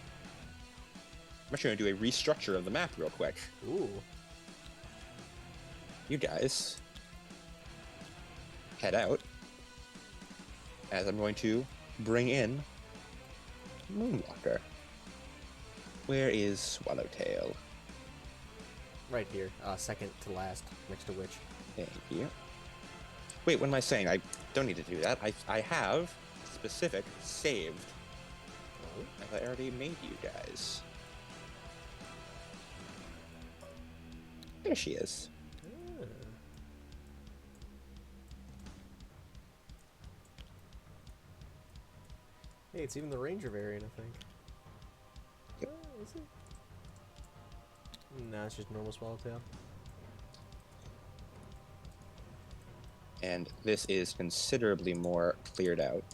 restructure of the map real quick. Ooh. You guys head out, as I'm going to bring in Moonwalker. Where is Swallowtail? Right here. Second to last, next to Witch. Thank you. Wait, what am I saying? I don't need to do that. I have specific saved. Oh. I already made you guys. There she is. Hey, it's even the Ranger variant, I think. Yep. Is it? Nah, it's just normal Swallowtail. And this is considerably more cleared out.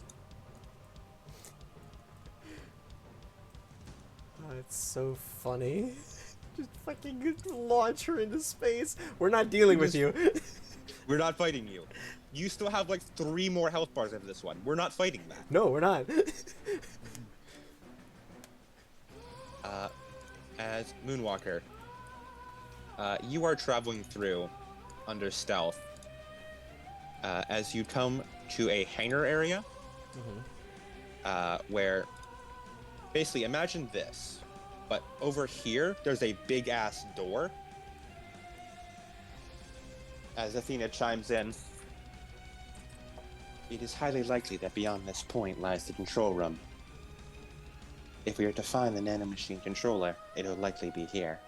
Oh, it's so funny. Just fucking launch her into space. We're not dealing with you. We're not fighting you. You still have like 3 more health bars after this one. We're not fighting that. No, we're not. As Moonwalker, you are traveling through under stealth. As you come to a hangar area, where basically imagine this, but over here there's a big ass door. As Athena chimes in, it is highly likely that beyond this point lies the control room. If we are to find the nanomachine controller, it will likely be here.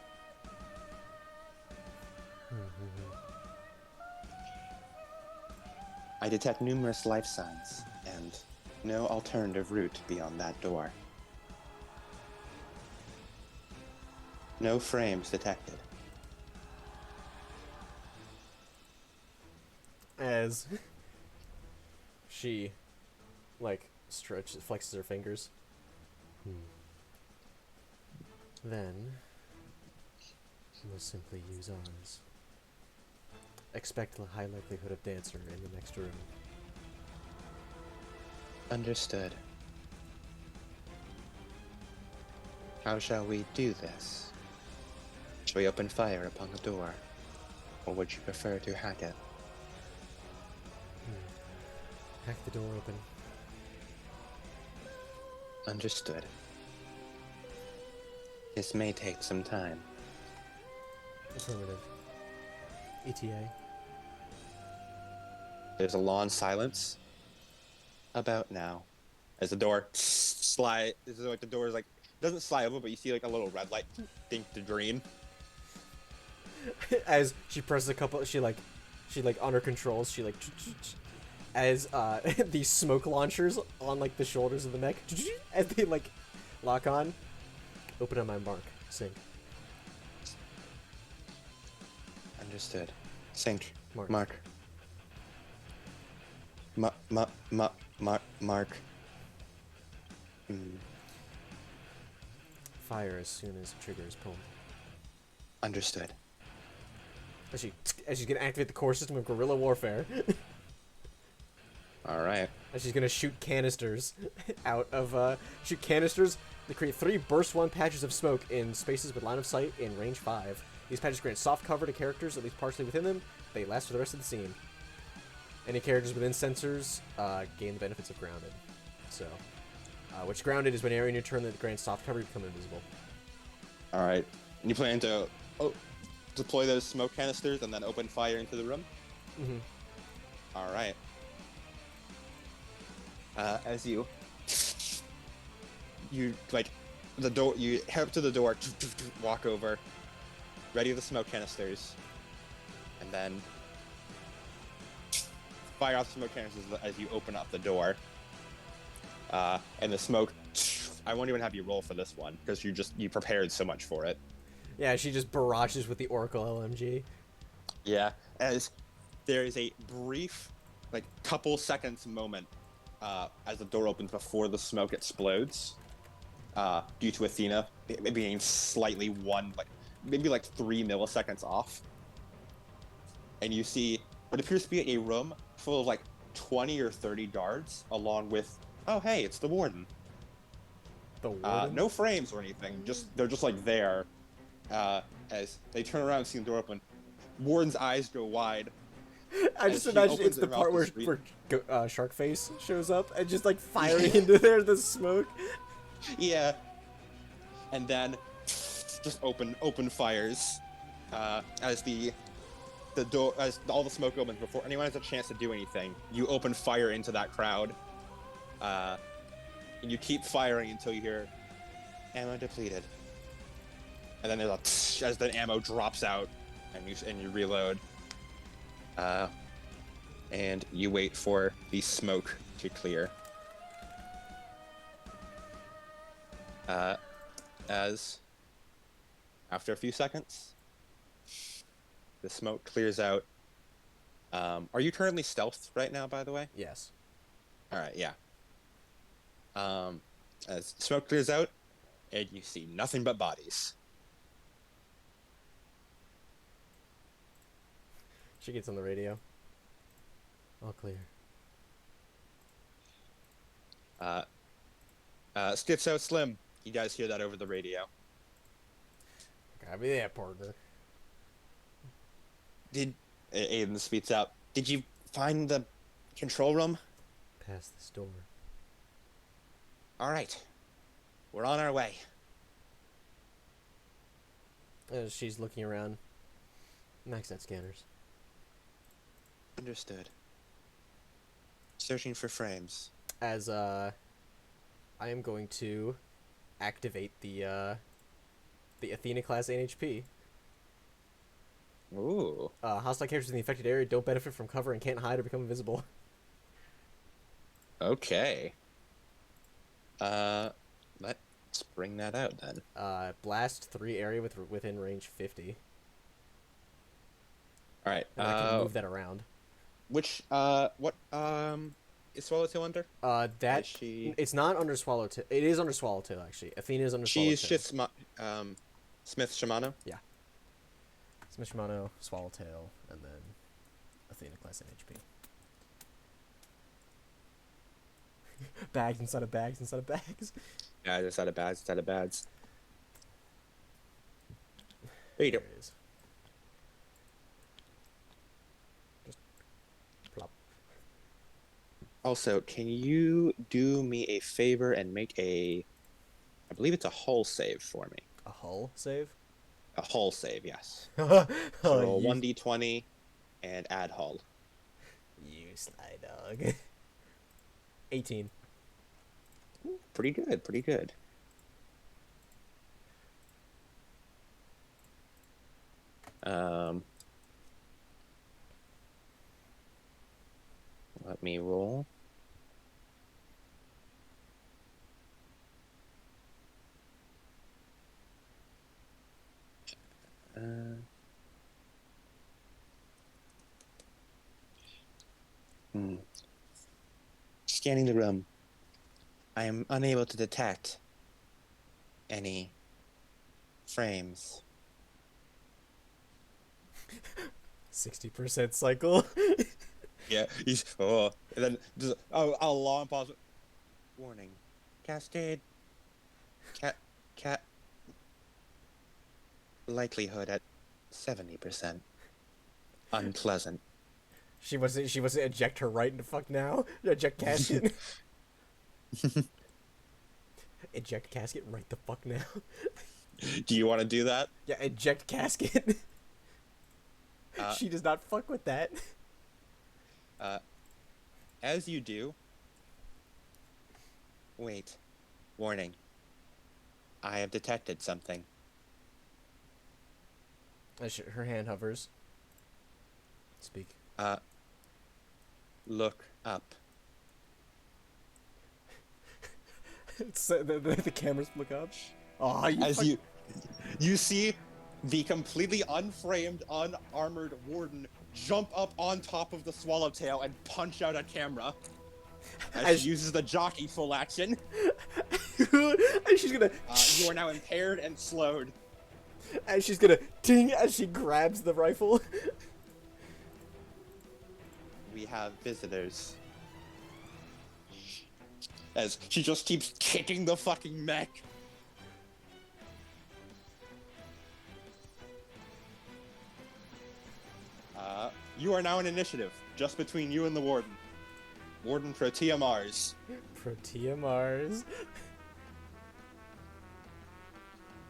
I detect numerous life signs, and no alternative route beyond that door. No frames detected. As she, like, flexes her fingers. Then, we'll simply use ours. Expect the high likelihood of Dancer in the next room. Understood. How shall we do this? Shall we open fire upon the door? Or would you prefer to hack it? Hack the door open. Understood. This may take some time. Affirmative. ETA. There's a long silence. About now. As the door slide, like the door is like doesn't slide over, but you see like a little red light think to green. As she presses a couple, she like on her controls, she like as these smoke launchers on like the shoulders of the mech, as they like lock on. Open on my mark. Sync. Understood. Sync. Mark. Mark. Mark. Fire as soon as trigger is pulled. Understood. As she's gonna activate the core system of guerrilla warfare. All right. And she's gonna shoot canisters out of shoot canisters that create 3 burst 1 patches of smoke in spaces with line of sight in range 5. These patches grant soft cover to characters at least partially within them. They last for the rest of the scene. Any characters within sensors gain the benefits of grounded. So, which grounded is when area in your turn that grants soft cover become invisible. All right. And you plan to deploy those smoke canisters and then open fire into the room? Mm-hmm. All right. As you like the door, you head up to the door, walk over, ready the smoke canisters, and then fire off smoke canisters as you open up the door. And the smoke, I won't even have you roll for this one because you prepared so much for it. Yeah, she just barrages with the Oracle LMG. Yeah, as there is a brief, like couple seconds moment as the door opens before the smoke explodes, due to Athena being slightly maybe 3 milliseconds off. And you see what appears to be a room full of like 20 or 30 guards, along with, oh hey, it's the warden. The warden? No frames or anything, they're just like there. As they turn around and see the door open, Warden's eyes go wide. I just imagine it's the part where Sharkface shows up and just like firing into the smoke. Yeah. And then just open fires as the door, as all the smoke opens before anyone has a chance to do anything. You open fire into that crowd, and you keep firing until you hear ammo depleted. And then there's as the ammo drops out, and you reload. And you wait for the smoke to clear. As after a few seconds, the smoke clears out. Are you currently stealthed right now, by the way? Yes. All right, yeah. As smoke clears out, and you see nothing but bodies. She gets on the radio. All clear. Schizo Slim, you guys hear that over the radio. Copy that, partner. Aiden speaks out. Did you find the control room? Past this door. All right. We're on our way. As she's looking around. Max out scanners. Understood. Searching for frames. As I am going to activate the Athena class NHP. Ooh. Hostile characters in the affected area don't benefit from cover and can't hide or become invisible. Okay. Let's bring that out then. Blast 3 area within range 50. All right. And I can move that around. What is Swallowtail under? That she... it's not under Swallowtail. It is under Swallowtail actually. Athena is under She's Swallowtail. Smith Shimano. Yeah. Smith Shimano, Swallowtail, and then Athena class NHP. Bags inside of bags inside of bags. Yeah, it's out of bads. It's out of bads. There you go. There it is. Just plop. Also, can you do me a favor and make I believe it's a hull save for me. A hull save? A hull save, yes. Oh, So roll you, 1d20 and add hull. you sly dog. 18. Pretty good, pretty good. Let me roll. Scanning the room. I am unable to detect any frames. 60% cycle. Yeah, he's and then just a long pause. Warning, cascade. Cat likelihood at 70%. Unpleasant. She wants to eject her right into fuck now. Eject casket. Eject casket right the fuck now. Do you want to do that? Yeah, eject casket. Uh, She does not fuck with that. As you do. Wait. Warning. I have detected something. Her hand hovers. Speak. Look up. It's, the cameras look up. Oh, You see the completely unframed, unarmored warden jump up on top of the swallowtail and punch out a camera as she uses the jockey full action. And she's gonna. You are now impaired and slowed. And she's gonna ting as she grabs the rifle. We have visitors. As she just keeps kicking the fucking mech. You are now in initiative, just between you and the warden. Warden Protea Mars. Protea Mars.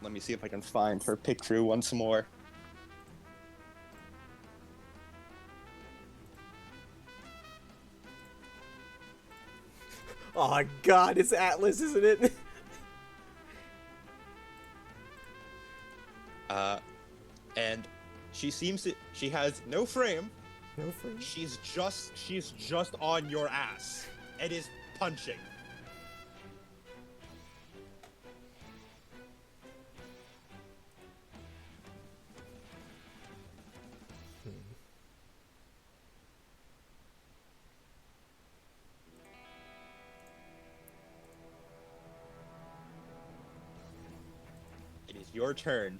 Let me see if I can find her picture once more. Oh god, it's Atlas, isn't it? And she has no frame. No frame. She's just on your ass. It is punching. It is your turn.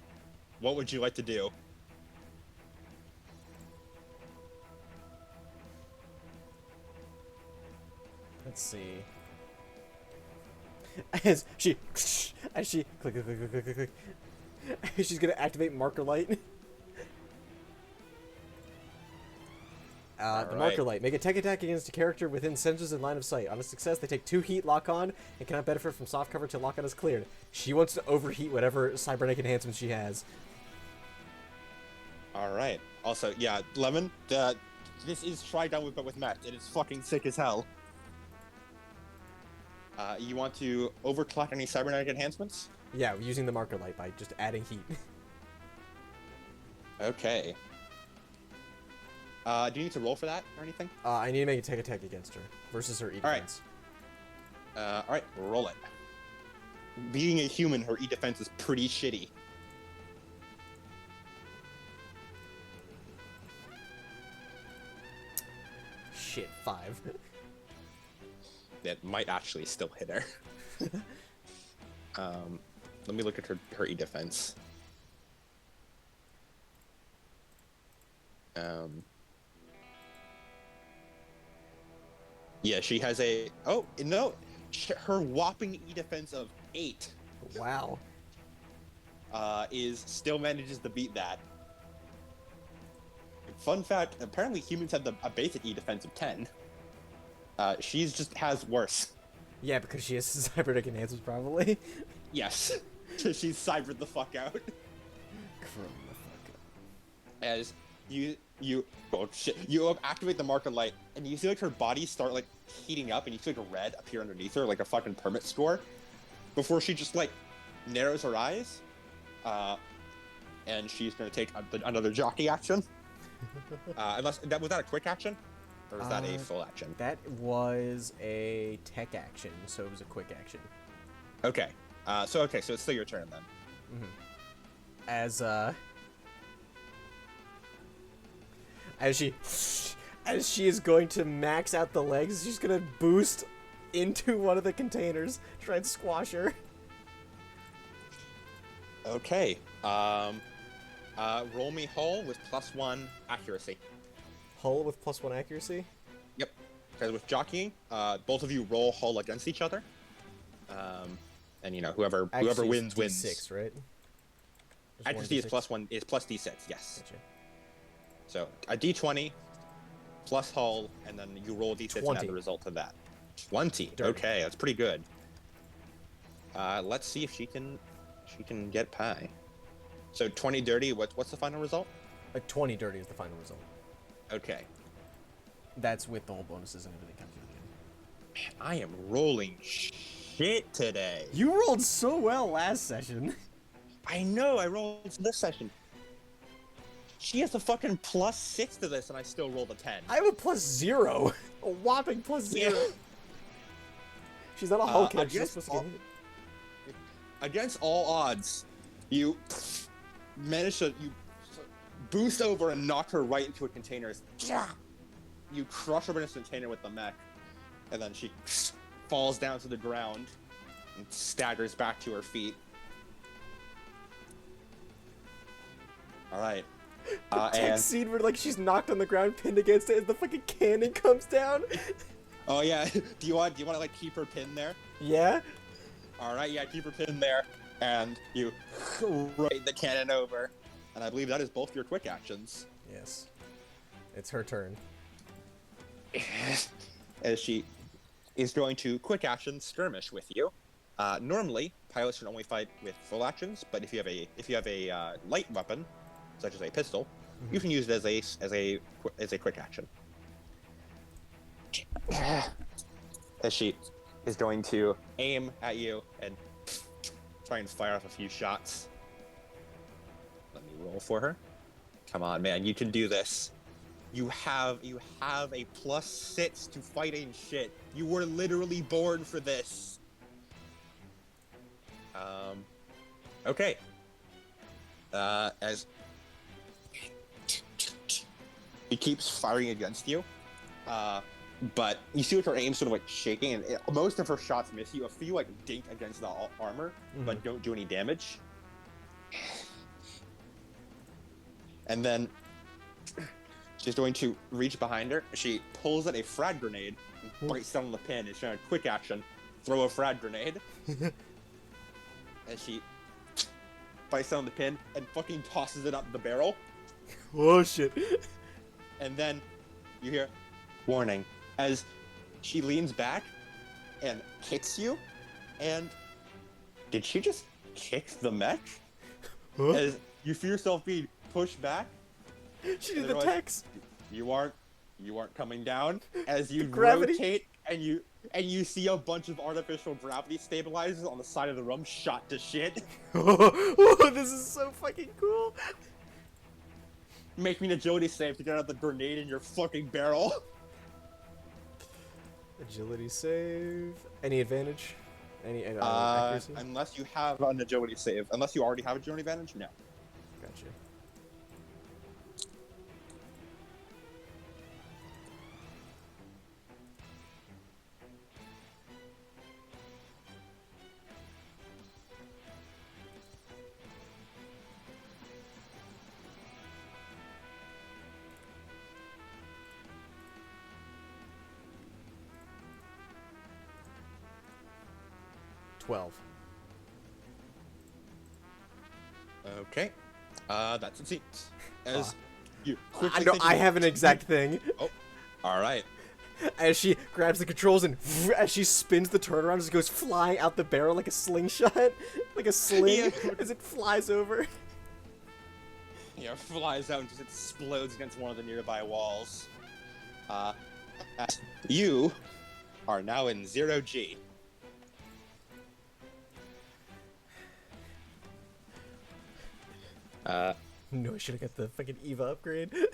What would you like to do? Let's see. As she click. She's gonna activate marker light. The marker light. Make a tech attack against a character within sensors in line of sight. On a success, they take 2 heat, lock on, and cannot benefit from soft cover till lock on is cleared. She wants to overheat whatever cybernetic enhancement she has. Alright. Also, yeah, Lemon, this is Trigun but with mech. It is fucking sick as hell. You want to overclock any cybernetic enhancements? Yeah, using the marker light by just adding heat. Okay. Do you need to roll for that or anything? I need to make a tech attack against her versus her E defense. Alright, roll it. Being a human, her E defense is pretty shitty. Shit, 5. That might actually still hit her. Let me look at her E defense. Yeah, she has a... Oh, no! Her whopping E defense of 8. Wow. Still manages to beat that. Fun fact, apparently humans have a basic E defense of 10. She's just has worse. Yeah, because she has cybernetic enhancements, probably. Yes. She's cybered the fuck out. From the fuck up. As you oh shit, you activate the marker light, and you see like her body start like heating up, and you see like a red appear underneath her, like a fucking permit score, before she just like narrows her eyes, and she's gonna take another jockey action. Unless was that a quick action, or was that a full action? That was a tech action, so it was a quick action. Okay. So it's still your turn then. As she is going to max out the legs, she's gonna boost into one of the containers, try and squash her. Okay. Roll me hull with +1 accuracy. Hull with +1 accuracy? Yep. Because with jockeying, both of you roll hull against each other. And you know, whoever Actually, wins it's wins. D6, right? Just Accuracy is one D6? +1 is plus D6, yes. Gotcha. So a D20 plus hull, and then you roll D6 and 20. add the result of that. 20. Dirty. Okay, that's pretty good. Let's see if she can get pie. So 20 dirty. What's the final result? 20 dirty is the final result. Okay. That's with all bonuses and everything comes in. Man, I am rolling shit today. You rolled so well last session. I know. I rolled this session. She has a fucking +6 to this, and I still rolled a 10. I have a +0. A whopping +0. Yeah. She's not a Hulkhead. She's not supposed to get hit. Against all odds, you manage to boost over and knock her right into a container. You crush her in a container with the mech, and then she falls down to the ground and staggers back to her feet. All right. Tech And scene where like she's knocked on the ground, pinned against it, as the fucking cannon comes down. oh yeah, do you want to like keep her pinned there? Yeah. All right, yeah, keep her pinned there, and you right the cannon over, and I believe that is both your quick actions. Yes. It's her turn. As she is going to quick action skirmish with you. Normally, pilots can only fight with full actions, but if you have a light weapon, such as a pistol, you can use it as a quick action. As she is going to aim at you and try and fire off a few shots. Let me roll for her. Come on, man, you can do this. You have a +6 to fighting shit. You were literally born for this. Okay. As he keeps firing against you, but you see like her aim sort of like shaking, and most of her shots miss you. A few like dink against the armor, but don't do any damage. And then she's going to reach behind her. She pulls out a frag grenade and bites down on the pin. It's trying to quick action, throw a frag grenade. And she bites down on the pin and fucking tosses it up the barrel. Oh shit. And then you hear, warning, as she leans back and kicks you. And did she just kick the mech? Huh? As you feel yourself being pushed back. She did And the they're like, text. You aren't coming down. As you Gravity. rotate and you see a bunch of artificial gravity stabilizers on the side of the room shot to shit. Oh, this is so fucking cool. Make me an agility save to get out the grenade in your fucking barrel. Agility save. Any advantage? Any accuracy? Unless you have an agility save. Unless you already have agility advantage, no. Gotcha. Okay. That succeeds. As you I quickly know think I of- have an exact thing. Oh, all right. As she grabs the controls and as she spins the turnaround, just goes flying out the barrel like a slingshot, like a sling, as it flies over. Yeah, flies out and just explodes against one of the nearby walls. You are now in 0G. No, I should have got the fucking Eva upgrade. Oh,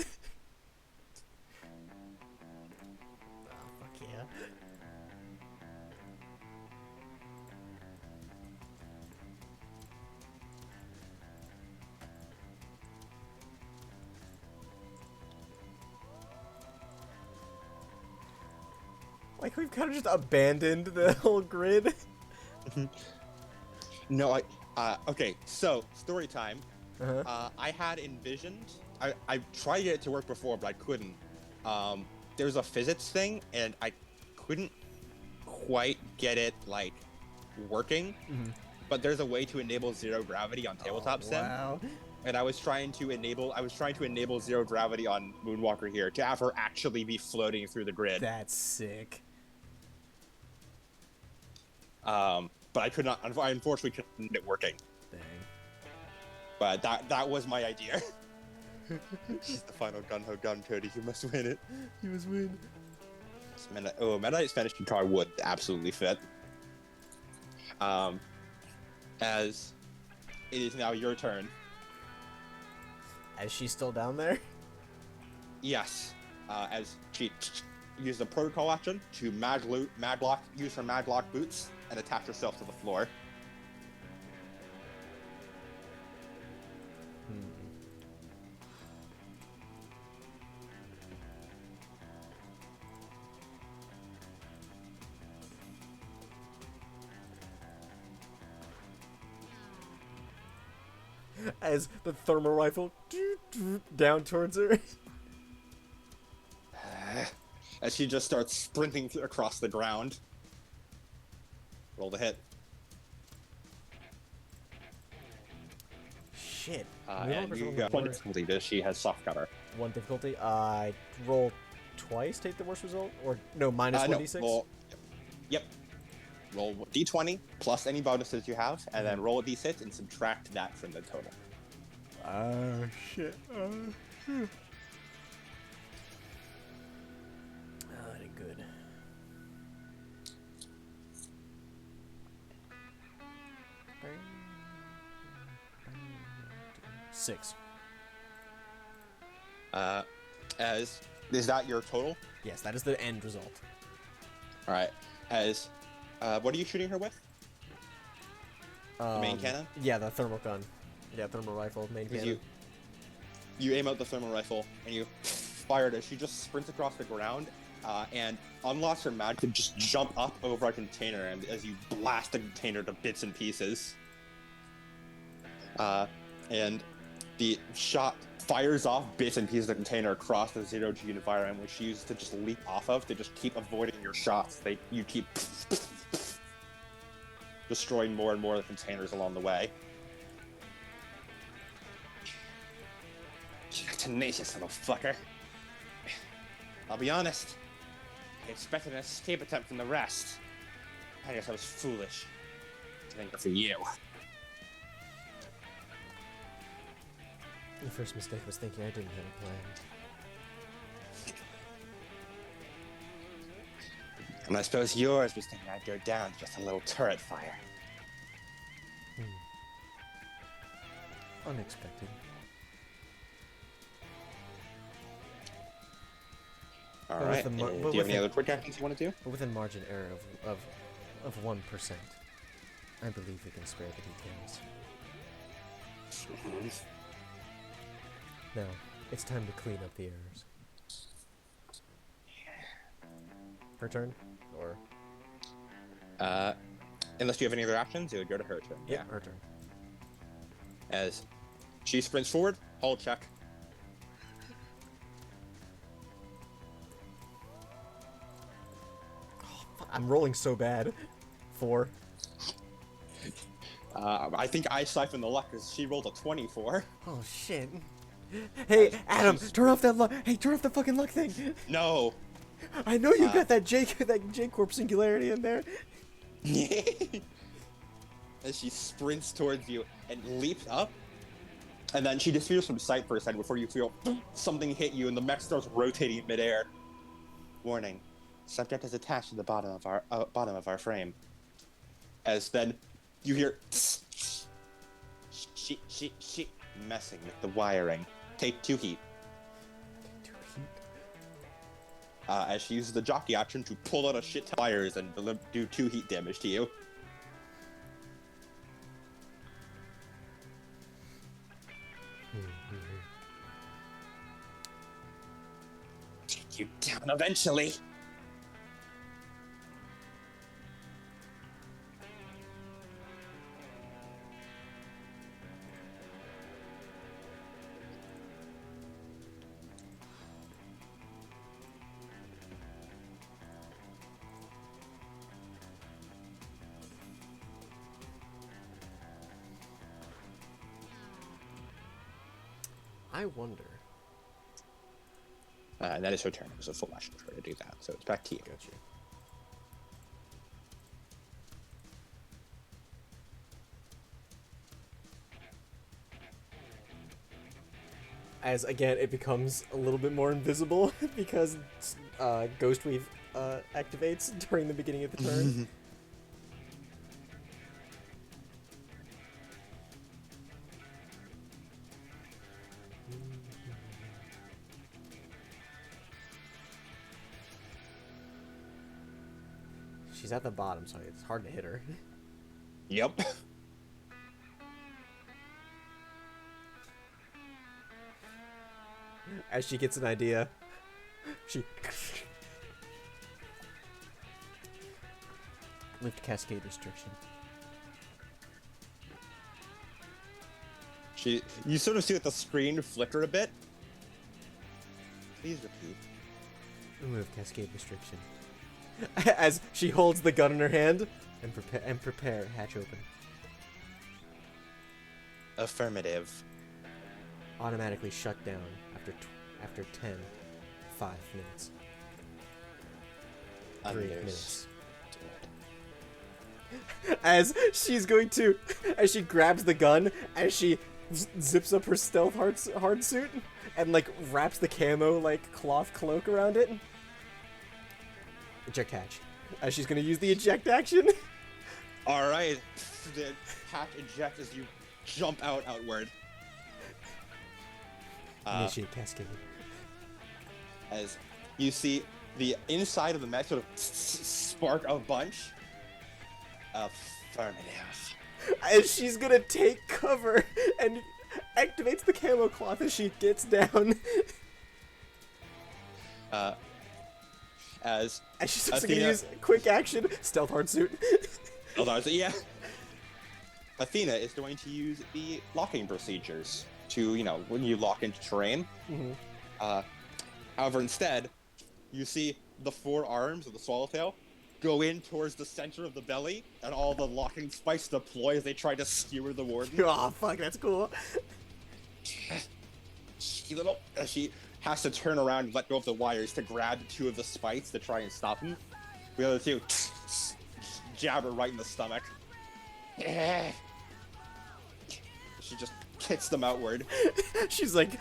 fuck yeah. Like, we've kind of just abandoned the whole grid. No, okay, so, story time. Uh-huh. I had envisioned, I tried to get it to work before, but I couldn't. There's a physics thing, and I couldn't quite get it, like, working. But there's a way to enable zero gravity on Tabletop Sim. Wow. And I was trying to enable zero gravity on Moonwalker here to have her actually be floating through the grid. That's sick. But I could not, I unfortunately couldn't get it working. Dang. But that was my idea. She's the final gun-ho gun, Cody. You must win it. You must win. Meta Knight's Spanish guitar would absolutely fit. As it is now your turn. Is she still down there? Yes. As she used the protocol action to use her maglock boots and attach herself to the floor. As the thermal rifle down towards her. As she just starts sprinting across the ground. Roll the hit. Shit. And you got one difficulty because she has soft cover. One difficulty. Roll twice, take the worst result? Or, no, minus 1d6? No, yep. Roll d20 plus any bonuses you have, and then roll a d6 and subtract that from the total. Shit. That ain't good. Six. Is that your total? Yes, that is the end result. All right. What are you shooting her with? The main cannon? Yeah, the thermal gun. Yeah, thermal rifle, main cannon. You aim out the thermal rifle and you fire it as she just sprints across the ground and unlocks her mag to just jump up over a container and as you blast the container to bits and pieces. And the shot fires off bits and pieces of the container across the 0G environment, which she uses to just leap off of to just keep avoiding your shots. You keep destroying more and more of the containers along the way. You're a tenacious little fucker. I'll be honest, I expected an escape attempt from the rest. I guess I was foolish. I think for you. The first mistake was thinking I didn't have a plan. And I suppose yours was thinking I'd go down to just a little turret fire. Unexpected. All But right. with the mar- Do but you have with any the- other quick actions you want to do? But within margin error of 1%. I believe we can spare the details. Now, it's time to clean up the errors. Her turn? Or... Unless you have any other actions, it would go to her turn. Yeah, her turn. As she sprints forward, hold check. I'm rolling so bad. 4. I think I siphoned the luck because she rolled a 24. Oh shit. Hey, Adam, turn off that luck. Hey, turn off the fucking luck thing. No. I know you got that J Corp singularity in there. As she sprints towards you and leaps up, and then she disappears from sight for a second before you feel something hit you, and the mech starts rotating in midair. Warning. Subject is attached to the bottom of our frame. As then you hear She messing with the wiring. take 2 heat. As she uses the jockey option to pull out a shit ton of wires and do 2 heat damage to you. Take you down eventually. I wonder. And that is her turn. It was a full action for her to do that, so it's back to you. Gotcha. As again, it becomes a little bit more invisible because Ghost Weave activates during the beginning of the turn. She's at the bottom, so it's hard to hit her. Yep. As she gets an idea, she lift cascade restriction. You sort of see that the screen flicker a bit. Please repeat. Remove cascade restriction. As she holds the gun in her hand and prepare hatch open. Affirmative. Automatically shut down after 5 minutes. 3 minutes. As she's going to, as she grabs the gun, as she zips up her stealth hard suit and like wraps the camo like cloth cloak around it. Eject hatch. As she's gonna use the eject action. All right, the hatch eject as you jump outward. Initiate cascade. As you see the inside of the mech sort of spark a bunch. Affirmative. As she's gonna take cover and activates the camo cloth as she gets down. As And she's also Athena- gonna use quick action, stealth hard suit. hold on, so yeah. Athena is going to use the locking procedures to, when you lock into terrain. Mm-hmm. However, instead, you see the 4 arms of the swallowtail go in towards the center of the belly, and all the locking spikes deploy as they try to skewer the warden. Oh fuck, that's cool. She has to turn around and let go of the wires to grab 2 of the spikes to try and stop him. The other 2 jab her right in the stomach. She just kicks them outward. She's like,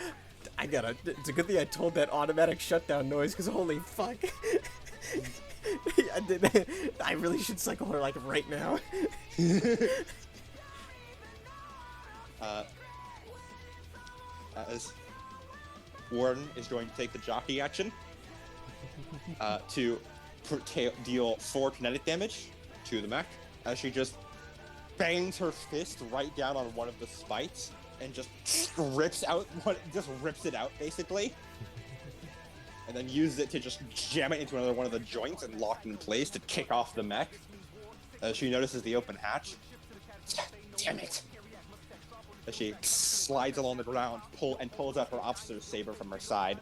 it's a good thing I told that automatic shutdown noise, because holy fuck. I really should cycle her like right now. As Warden is going to take the jockey action to deal 4 kinetic damage to the mech, as she just bangs her fist right down on one of the spikes and just rips it out basically, and then uses it to just jam it into another one of the joints and lock in place to kick off the mech. As she notices the open hatch. Damn it! As she slides along the ground, pulls out her officer's saber from her side.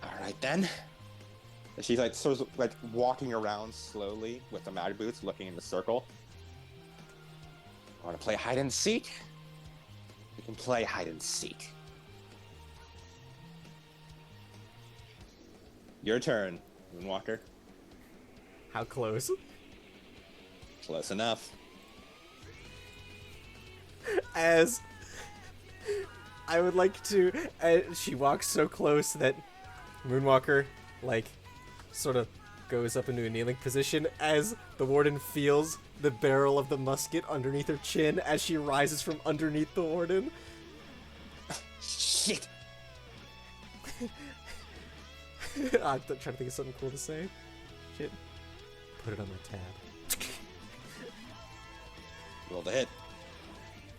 All right then. As she's like sort of like walking around slowly with the mag boots, looking in the circle. Want to play hide and seek? We can play hide and seek. Your turn, Moonwalker. How close? Close enough. As I would like to, she walks so close that Moonwalker, like, sort of goes up into a kneeling position as the warden feels the barrel of the musket underneath her chin as she rises from underneath the warden. Shit! I'm trying to think of something cool to say. Shit. Put it on my tab. Roll the hit.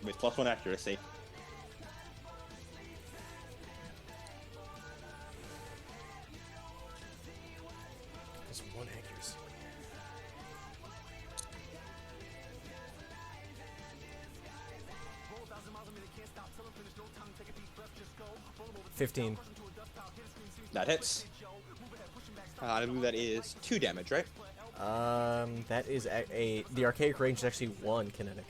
With +1 accuracy. Just one accuracy. $15. That hits. I believe that is 2 damage, right? That is the archaic range is actually 1 kinetic.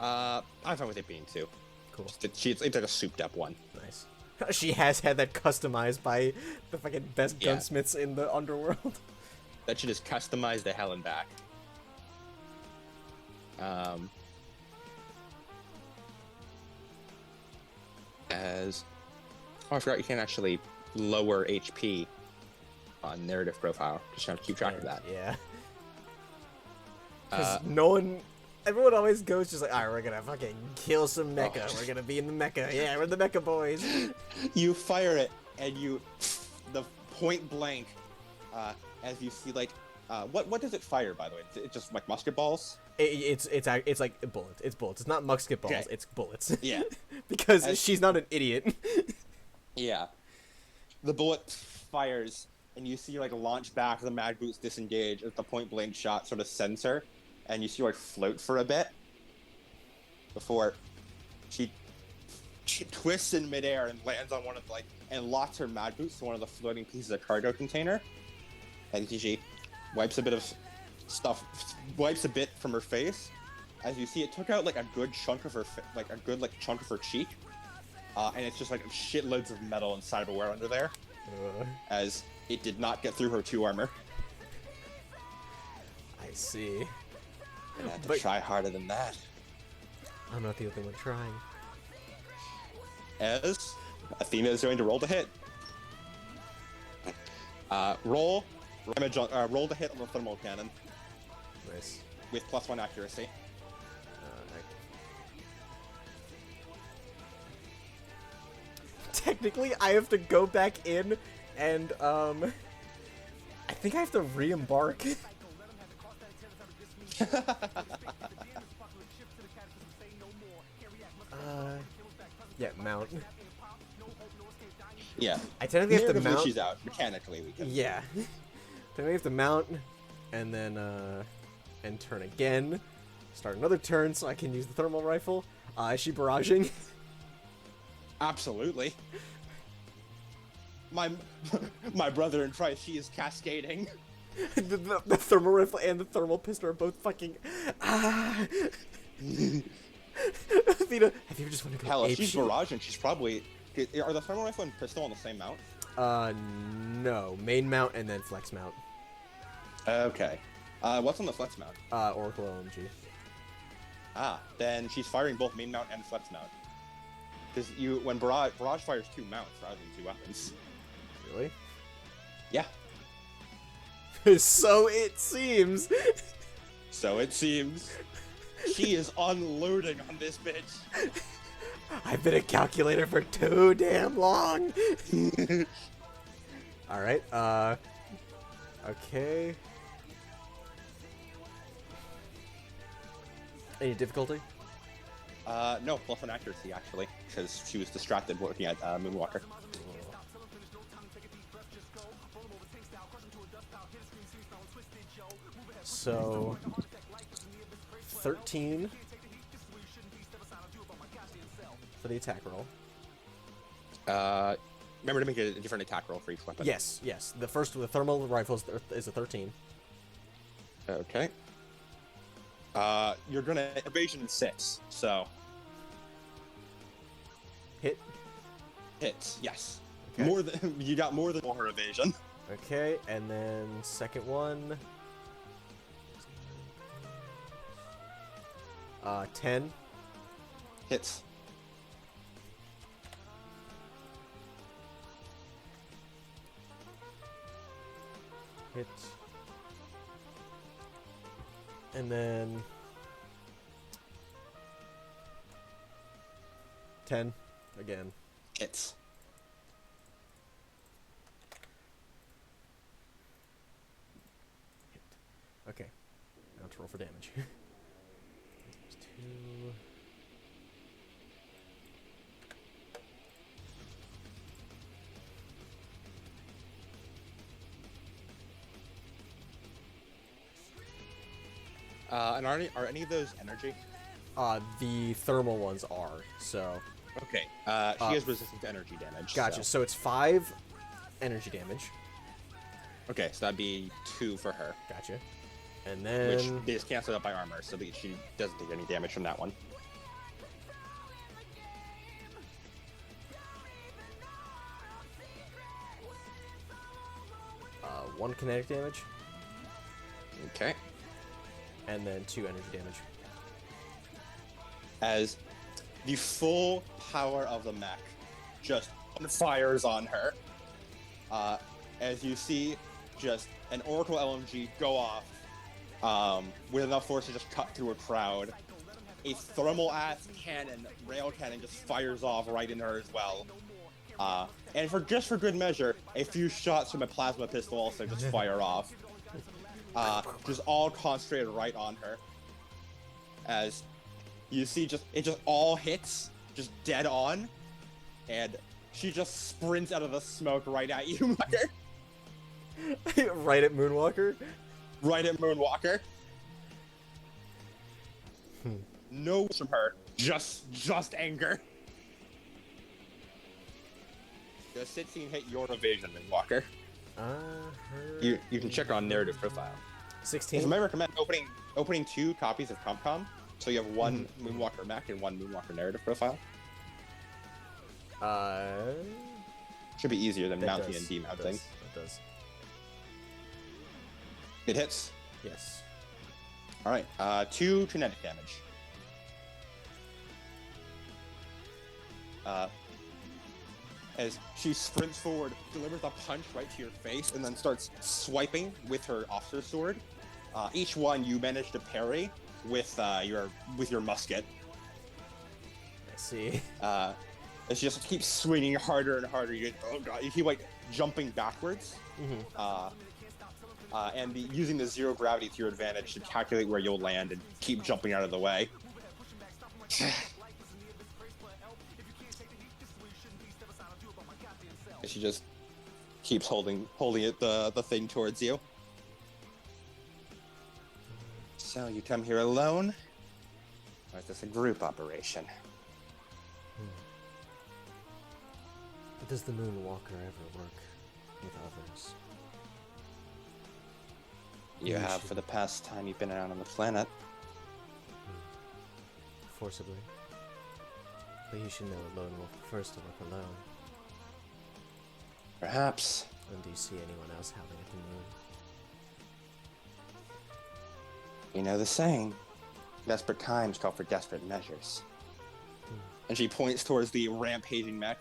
I'm fine with it being 2. Cool. It's like a souped up one. Nice. She has had that customized by the fucking best Yeah. gunsmiths in the underworld. That should just customize the hell and back. As I forgot you can actually lower HP on narrative profile. Just trying to keep track of that. Yeah. Because everyone always goes just like, alright, we're gonna fucking kill some mecha. Oh. We're gonna be in the mecha. Yeah, we're the mecha boys. You fire it, and the point blank, as you see, like, what does it fire, by the way? It's just like musket balls? It's like bullets. It's bullets. It's not musket balls. Okay. It's bullets. Yeah. Because she's not an idiot. Yeah. The bullet fires, and you see, like, launch back, the mag boots disengage as the point blank shot sort of sends her, and you see her, like, float for a bit before she twists in midair and lands on one of the, like, and locks her mag boots to one of the floating pieces of cargo container. And she wipes a bit from her face. As you see, it took out like a good chunk of her, chunk of her cheek, and it's just like shitloads of metal and cyberware under there, as it did not get through her 2 armor. I see. And I had to But- try harder than that. I'm not the only one trying. As Athena is going to roll to hit. Roll to hit on the thermal cannon Nice. with +1 accuracy. Technically, I have to go back in and, I think I have to re-embark. Yeah, mount. Yeah. I technically have to Narratively, mount. she's out. Mechanically, we can. Yeah. Technically have to mount, and then, and turn again. Start another turn so I can use the thermal rifle. Is she barraging? Absolutely. My brother in Christ, she is cascading. the thermal rifle and the thermal pistol are both fucking. Ah! Athena, have you ever just wanted to go Hell, if ape she's shit? barraging, she's probably. Are the thermal rifle and pistol on the same mount? No. Main mount and then flex mount. Okay. What's on the flex mount? Oracle OMG. Then she's firing both main mount and flex mount. Because when barrage fires 2 mounts rather than 2 weapons. Really? Yeah. So it seems. So it seems. She is unloading on this bitch. I've been a calculator for too damn long. Alright, okay. Any difficulty? No, +1 accuracy actually, because she was distracted looking at Moonwalker. So 13 for the attack roll. Remember to make a different attack roll for each weapon. Yes. The first with the thermal rifle is a 13. Okay. You're gonna evasion 6, so Hit. hits. Yes. Okay. You got more than her evasion. Okay, and then second one. 10. Hits. Hit. And then 10 again. Hits. Hit. Okay. Now to roll for damage. There's 2. And are any of those energy? The thermal ones are, so. Okay. She is resistant to energy damage. Gotcha. So. So it's 5 energy damage. Okay, so that'd be 2 for her, Gotcha. And then. which is canceled out by armor, so that she doesn't take any damage from that one. One kinetic damage, Okay. and then 2 energy damage. As the full power of the mech just fires on her, as you see just an Oracle LMG go off with enough force to just cut through a crowd. A thermal ass cannon, rail cannon, just fires off right in her as well. And for good measure, a few shots from a plasma pistol also just fire off. Just all concentrated right on her. As you see, it just all hits, just dead on, and she just sprints out of the smoke right at you, Mucker. Right at Moonwalker? Right at Moonwalker. No words from her, just anger. Does 16 hit your evasion, Moonwalker? You can check her on narrative profile. 16. You might recommend opening 2 copies of CompCom, so you have one Moonwalker mech and one Moonwalker narrative profile. Should be easier than mounting and demounting. It does. It hits. Yes. All right. 2 kinetic damage. As she sprints forward, delivers a punch right to your face, and then starts swiping with her officer's sword. Each one you manage to parry with your musket. I see. As she just keeps swinging harder and harder. You keep like jumping backwards. And using the 0 gravity to your advantage to calculate where you'll land and keep jumping out of the way. And she just keeps holding it the thing towards you. So you come here alone, or is this a group operation? Does the Moonwalker ever work with others? You have for the past time you've been around on the planet. Forcibly. But you should know a lone wolf prefers to work alone. Perhaps. And do you see anyone else howling at the moon? You know the saying, desperate times call for desperate measures. And she points towards the rampaging mech.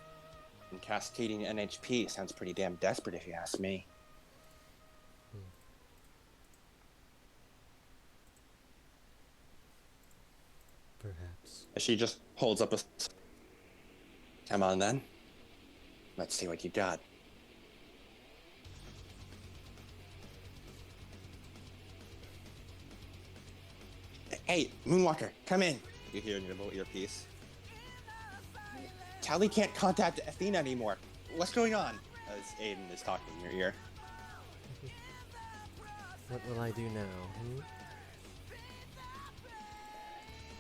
And cascading NHP sounds pretty damn desperate if you ask me. Perhaps. As she just holds up a... Come on then. Let's see what you got. Hey, Moonwalker, come in. You hear in your little earpiece. Tally can't contact Athena anymore. What's going on? As Aiden is talking in your ear. What will I do now,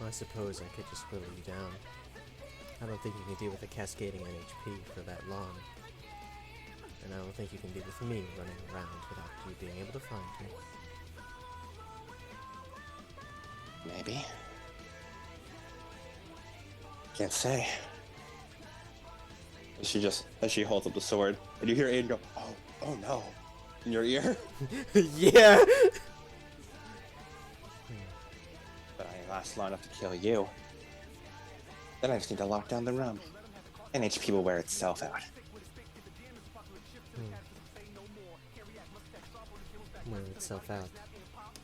Well, I suppose I could just whittle you down. I don't think you can deal with a cascading NHP for that long. And I don't think you can deal with me running around without you being able to find me. Maybe. Can't say. As she holds up the sword, and you hear Aiden go, oh no. in your ear. Yeah. But I last long enough to kill you. Then I just need to lock down the room. NHP will wear itself out. Wear itself out.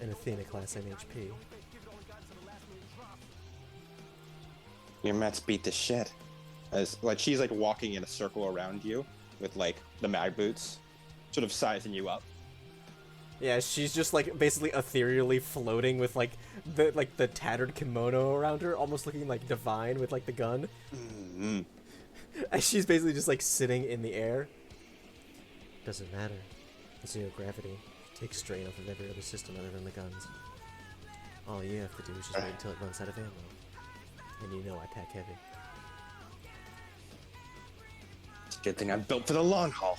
An Athena class NHP. Your Mets beat the shit. As like she's like walking in a circle around you with like the mag boots, sort of sizing you up. Yeah, she's just like basically ethereally floating with like the tattered kimono around her, almost looking like divine with like the gun. Mm-hmm. And she's basically just like sitting in the air. Doesn't matter. Zero gravity takes strain off of every other system other than the guns. All you have to do is just wait until it runs out of ammo. And you know I pack heavy. It's a good thing I'm built for the long haul.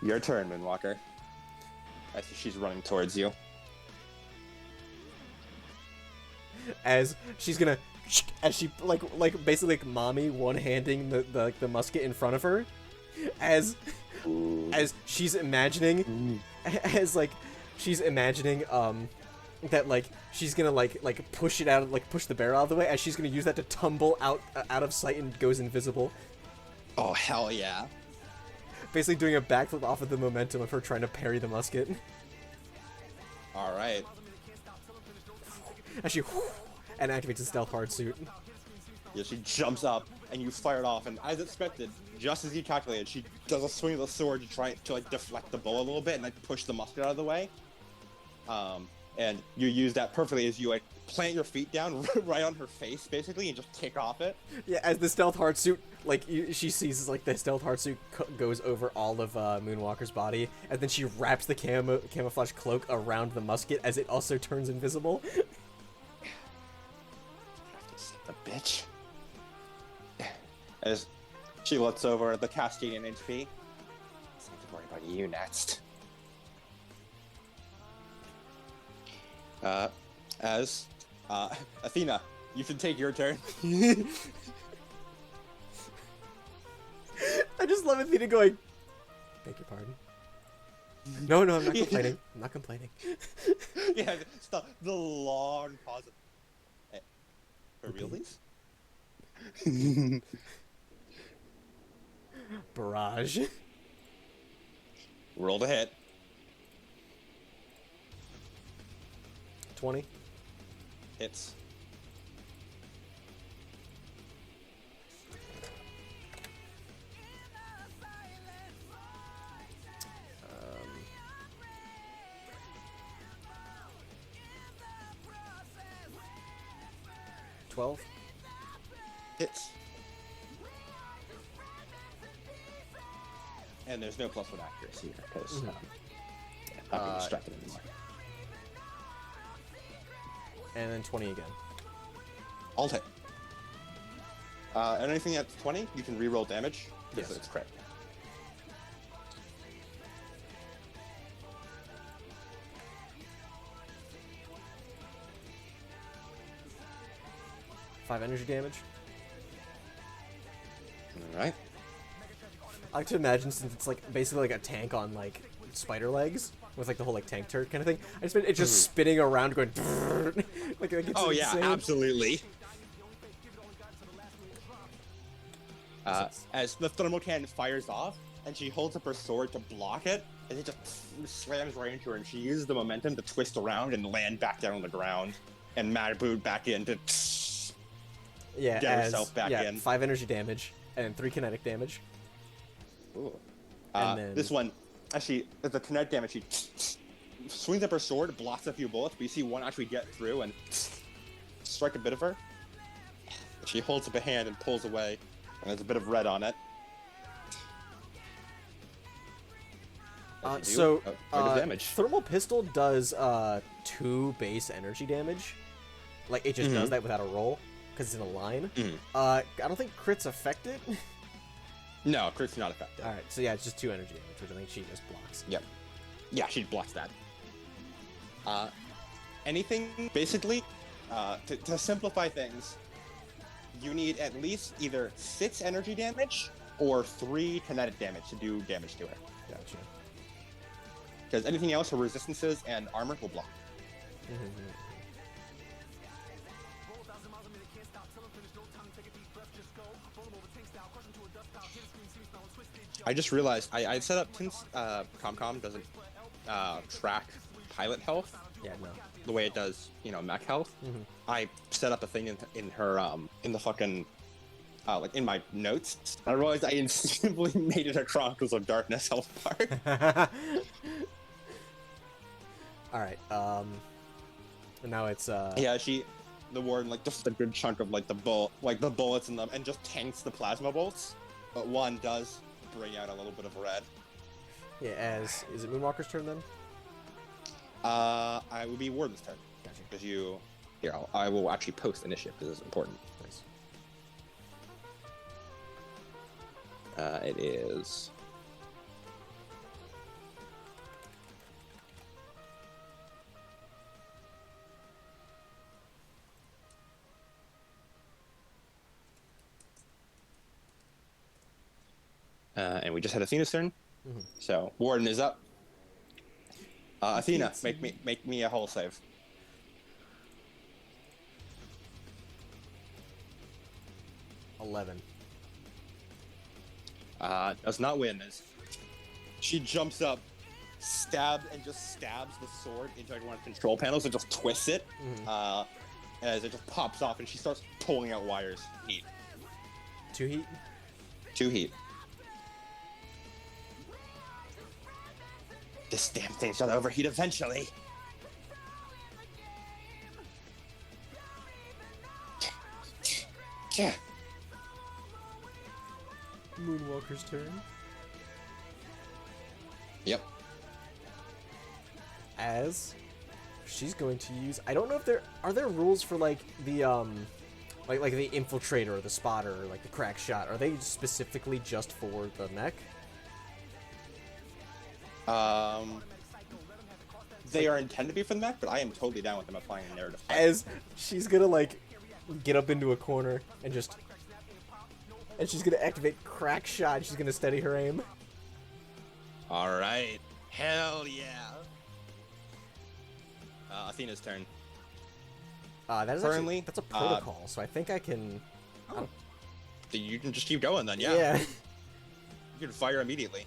Your turn, Moonwalker. As she's running towards you. As she's gonna, as she like basically like mommy one-handing the musket in front of her, as she's imagining, as like she's imagining that like she's gonna like push it out, like push the barrel out of the way, as she's gonna use that to tumble out of sight and goes invisible. Oh hell yeah! Basically doing a backflip off of the momentum of her trying to parry the musket. All right. As she and activates the stealth hard suit. Yeah, she jumps up and you fire it off, and as expected, just as you calculated, she does a swing of the sword to try to like deflect the bow a little bit and like push the musket out of the way. And you use that perfectly as you like plant your feet down right on her face, basically, and just kick off it. Yeah, as the stealth hard suit, like she sees like the stealth hard suit goes over all of Moonwalker's body, and then she wraps the camouflage cloak around the musket as it also turns invisible. The bitch. As she looks over the cascading HP. I have to worry about you next. Athena, you can take your turn. I just love Athena going, beg your pardon. No, I'm not complaining. I'm not complaining. Yeah, the long pause. For realties? Barrage. Roll to hit. 20. Hits. Um, 12. Hits. And there's no +1 accuracy because I'm not being distracted anymore. And then 20 again. Alt hit. And anything at 20, you can reroll damage because Yes. it's crit. Five energy damage. All right. I like to imagine, since it's like basically like a tank on like spider legs with like the whole like tank turret kind of thing. I just it's just spinning around going like it's Oh yeah, insane. absolutely. As the thermal cannon fires off, and she holds up her sword to block it, and it just slams right into her, and she uses the momentum to twist around and land back down on the ground, and mad boot back in to Yeah, get herself back in. 5 energy damage and 3 kinetic damage. Ooh. And then- This one, actually, the kinetic damage, she swings up her sword, blocks a few bullets, but you see one actually get through and strike a bit of her. She holds up a hand and pulls away, and there's a bit of red on it. As you do, negative damage. Thermal pistol does 2 base energy damage. Like it just does that without a roll because it's in a line. I don't think crits affect it. No, crit's not effective. All right, so yeah, it's just 2 energy damage, which I think she just blocks. Yep. Yeah, she blocks that. Anything, basically, to simplify things, you need at least either 6 energy damage or 3 kinetic damage to do damage to her. Gotcha. because anything else, her resistances and armor will block. I just realized I set up since ComCom doesn't track pilot health Yeah, no. the way it does, mech health. I set up a thing in her in the fucking like in my notes. I realized I instantly made it a Chronicles of Darkness health part. All right. Now it's Yeah, the warden like just a good chunk of like the bullets in them, and just tanks the plasma bolts. But one does bring out a little bit of red. Yeah. Is it Moonwalker's turn then? I would be warden's turn. Gotcha. Because I will actually post initiative because it's important. Nice. It is. And we just had Athena's turn. So warden is up. Athena, make me a hull save. 11. Does not win. As she jumps up, stabs the sword into one of the control panels and just twists it. As it just pops off, and she starts pulling out wires. Heat. 2 heat. 2 heat. This damn thing's gonna overheat eventually. Yeah. Moonwalker's turn. Yep. As she's going to use, I don't know if are there rules for like the like the infiltrator or the spotter or like the crack shot. Are they specifically just for the mech? They are intended to be for the mech, but I am totally down with them applying a narrative. As she's gonna like get up into a corner and she's gonna activate crack shot. She's gonna steady her aim. All right. Hell yeah. Athena's turn. That is Currently, that's a protocol, so I think I can. Oh. You can just keep going then, yeah. Yeah. You can fire immediately.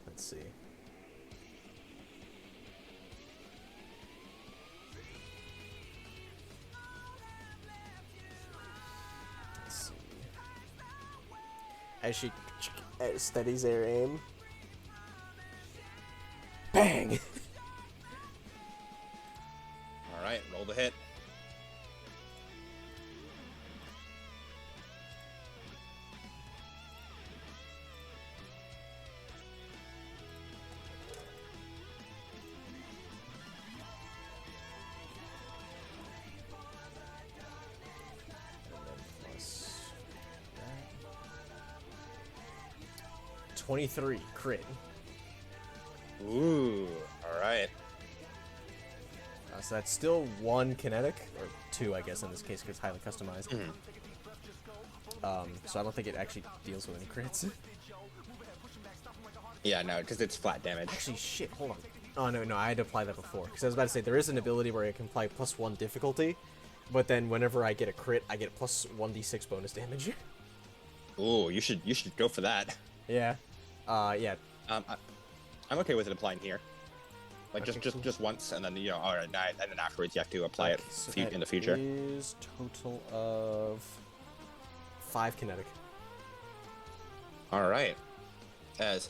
Let's see. As she steadies her aim. Bang! Alright, roll the hit. And then plus that. 23 crit. Ooh, alright. So that's still 1 kinetic, or 2, I guess, in this case, because it's highly customized. So I don't think it actually deals with any crits. Yeah, no, because it's flat damage. Actually, shit, hold on. Oh, no, I had to apply that before. Because I was about to say, there is an ability where I can apply +1 difficulty, but then whenever I get a crit, I get plus 1d6 bonus damage. Ooh, you should go for that. Yeah. Yeah. I'm okay with it applying here. Like, Okay, just once, and then, alright, and then afterwards you have to apply it so in the future. Is total of 5 kinetic. Alright. As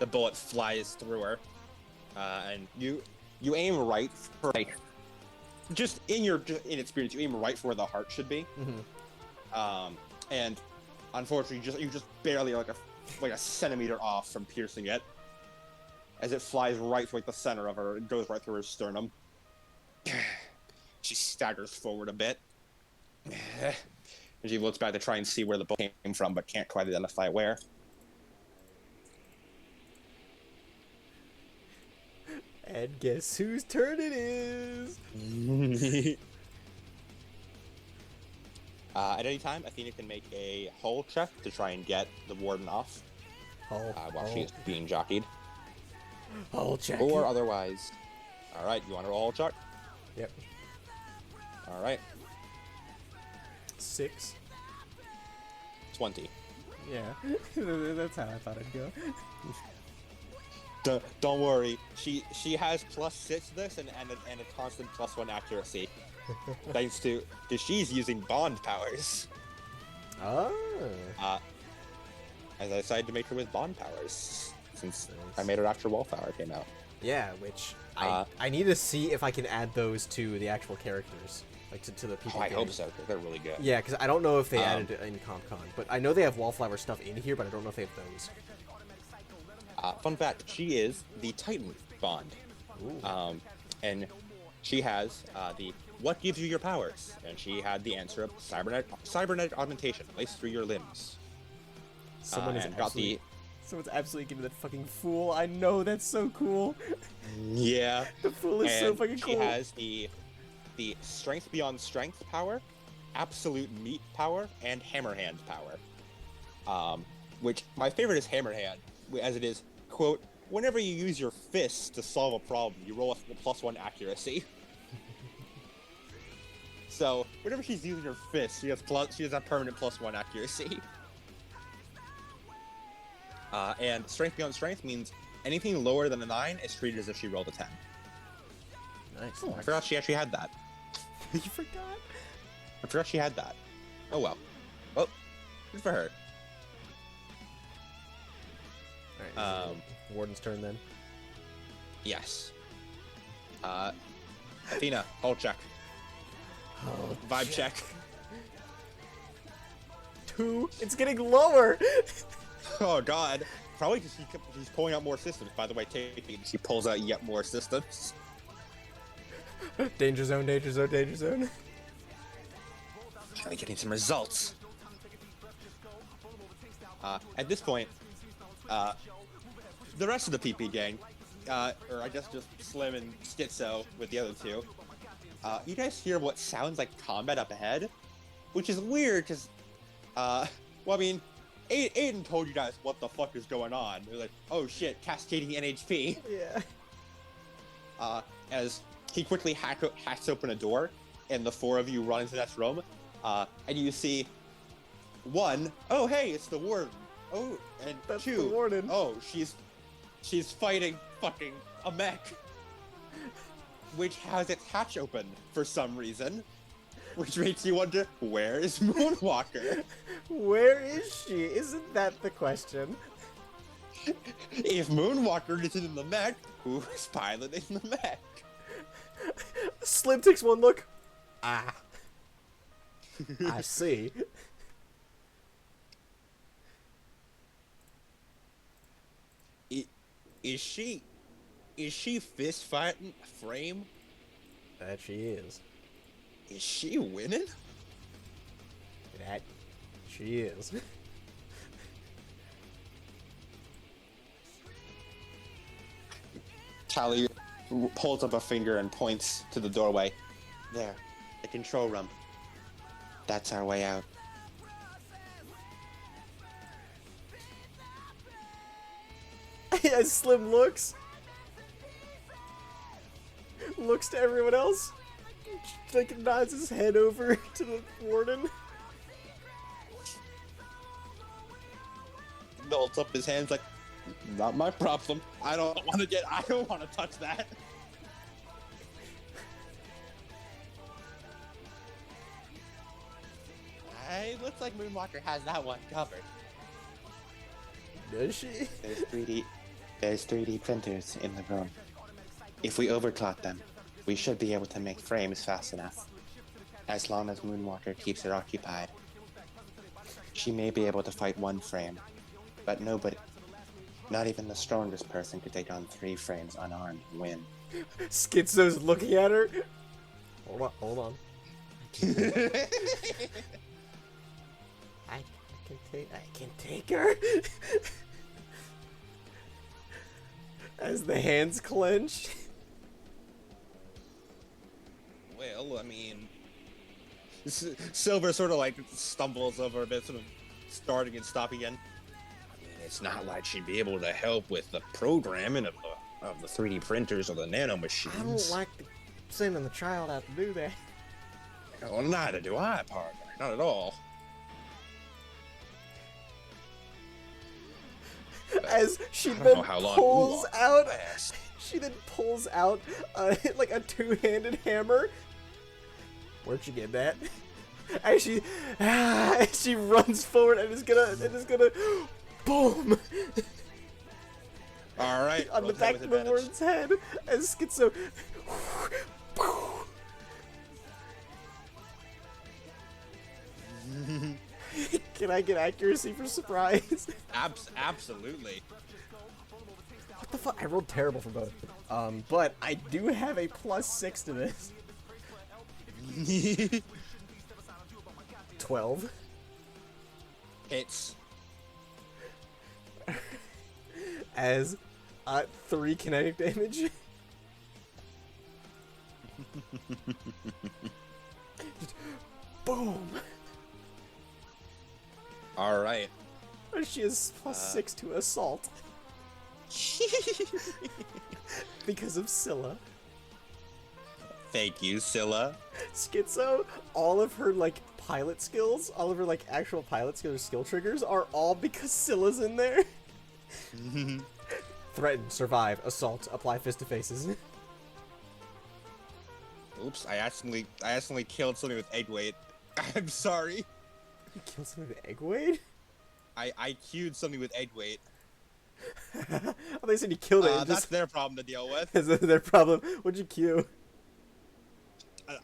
the bullet flies through her, and you aim right for, like, just in experience, you aim right for where the heart should be. And unfortunately, you just barely like a centimeter off from piercing it, as it flies right through like the center of her. It goes right through her sternum. She staggers forward a bit. And she looks back to try and see where the bullet came from, but can't quite identify where. And guess whose turn it is? At any time, Athena can make a hull check to try and get the warden off while she's being jockeyed. Hull check. Or otherwise. Alright, you want to roll a hull check? Yep. Alright, 6. 20. Yeah, that's how I thought it'd go. Don't worry, she has +6 this and a constant +1 accuracy. Thanks to she's using bond powers. Oh. As I decided to make her with bond powers, since Nice. I made her after Wallflower came out. Yeah, which I need to see if I can add those to the actual characters, like to the people. Oh, I game. hope so, because they're really good. Yeah, because I don't know if they added it in CompCon, but I know they have Wallflower stuff in here, but I don't know if they have those. Fun fact, she is the Titan bond. Ooh. And she has the what gives you your powers? And she had the answer of cybernetic augmentation placed through your limbs. Someone's absolutely giving that fucking fool. I know, that's so cool. Yeah. The fool is so fucking cool. She has the strength beyond strength power, absolute meat power, and hammer hand power. Which my favorite is hammer hand, as it is, quote, whenever you use your fists to solve a problem, you roll a +1 accuracy. So whenever she's using her fists, she has a permanent +1 accuracy. And strength beyond strength means anything lower than a 9 is treated as if she rolled a 10. Nice. Oh, I forgot she actually had that. You forgot? I forgot she had that. Oh well. Well, good for her. All right, Warden's turn then. Yes. Athena, hull check. Vibe check. 2. It's getting lower. Oh god. Probably because she's pulling out more systems. By the way, she pulls out yet more systems. Danger zone, danger zone, danger zone. Trying to getting some results. At this point, the rest of the PP gang, or I guess just Slim and Schizo with the other two, you guys hear what sounds like combat up ahead, which is weird because, well, I mean, Aiden told you guys what the fuck is going on. They're like, oh shit, cascading NHP. Yeah. As he quickly hacks open a door, and the 4 of you run into that room, and you see one, oh hey, it's the warden. Oh, and That's 2, the warden. oh, she's fighting fucking a mech, which has its hatch open for some reason, which makes you wonder, where is Moonwalker? Where is she? Isn't that the question? If Moonwalker isn't in the mech, who's piloting the mech? Slim takes one look. I see. Is she fist fighting Frame? That she is. Is she winning? That she is. Tally holds up a finger and points to the doorway. There, the control room. That's our way out. As Slim looks to everyone else, like nods his head over to the warden. Holds up his hands like, not my problem. I don't want to touch that. It looks like Moonwalker has that one covered. Does she? There's 3D printers in the room. If we overclock them, we should be able to make frames fast enough. As long as Moonwalker keeps her occupied. She may be able to fight 1 frame, but nobody, not even the strongest person, could take on 3 frames unarmed and win. Schizo's looking at her. Hold on. I can take her. As the hands clench. Well, I mean, Silver sort of like stumbles over a bit, sort of starting and stopping again. I mean, it's not like she'd be able to help with the programming of the 3D printers or the nano machines. I don't like sending the child out to do that. Well, neither do I, partner. Not at all. As she don't then know how long pulls it will out, last. she then pulls out like a two-handed hammer. Where'd you get that? As she runs forward and is gonna boom All right. on the roll back with of the advantage. Warden's head as Schizo. Can I get accuracy for surprise? Absolutely. What the fuck? I rolled terrible for both. But I do have a +6 to this. 12. Hits. As 3 kinetic damage. Just boom. All right. She is +6 to assault. Because of Scylla. Thank you, Scylla. Schizo, all of her like pilot skills, all of her like actual pilot skills or skill triggers are all because Scylla's in there. Threaten, survive, assault, apply fist to faces. Oops, I accidentally killed something with egg weight. I'm sorry. You killed something with egg weight? I queued something with egg weight. I thought you said you killed it. That's their problem to deal with. Is that their problem? What'd you queue?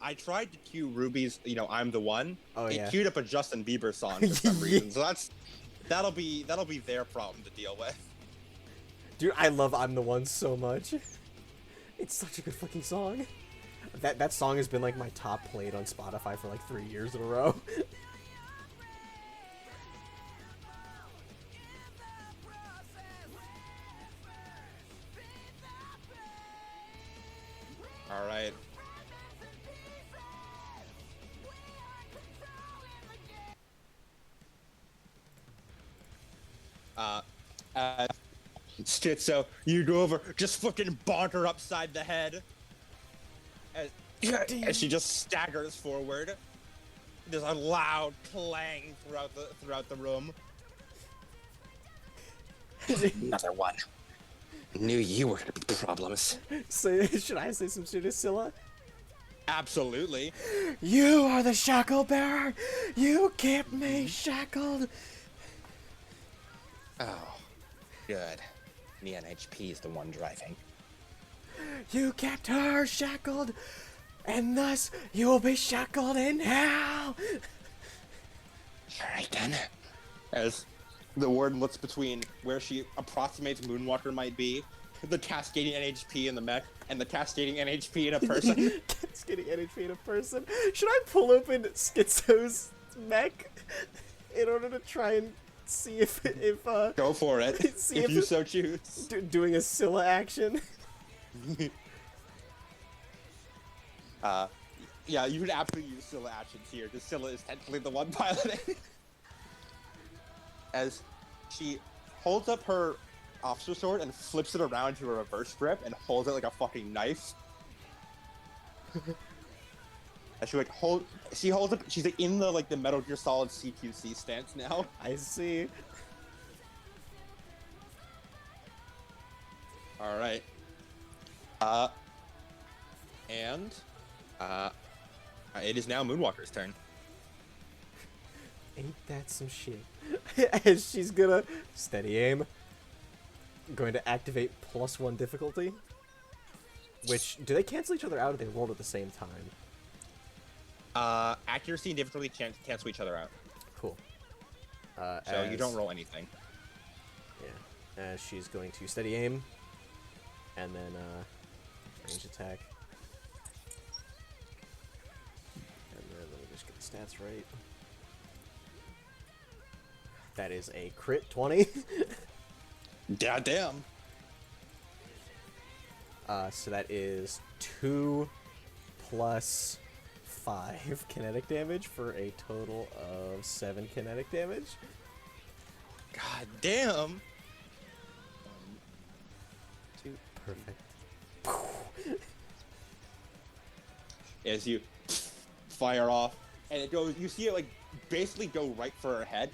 I tried to cue Ruby's, I'm the one. Oh, it yeah. queued up a Justin Bieber song for some reason. So that'll be their problem to deal with. Dude, I love I'm the One so much. It's such a good fucking song. That song has been like my top played on Spotify for like 3 years in a row. All right. Schizo, you go over, just fucking bonk her upside the head. As she just staggers forward. There's a loud clang throughout the room. Another one. Knew you were gonna be problems. So, should I say some shit to Scylla? Absolutely. You are the shackle bearer! You keep me shackled! Oh, good. The NHP is the one driving. You kept her shackled, and thus you will be shackled in hell! Alright then. As the warden looks between where she approximates Moonwalker might be, the cascading NHP in the mech, and the cascading NHP in a person. Cascading NHP in a person. Should I pull open Schizo's mech in order to try and see if Go for it, See if if you it- so choose. doing a Scylla action? Yeah, you would absolutely use Scylla actions here, because Scylla is technically the one piloting. As she holds up her officer sword and flips it around to a reverse grip and holds it like a fucking knife. And she holds up, she's like in the Metal Gear Solid CQC stance now. I see. Alright. It is now Moonwalker's turn. Ain't that some shit? And she's gonna steady aim. Going to activate +1 difficulty. Which, do they cancel each other out or they roll at the same time? Accuracy and difficulty cancel each other out. Cool. So you don't roll anything. Yeah. As she's going to steady aim. And then, range attack. And then, let me just get the stats right. That is a crit 20. Goddamn. So that is 2 plus 5 kinetic damage for a total of 7 kinetic damage. God damn. 2, perfect. As you fire off, and it goes, you see it like basically go right for her head.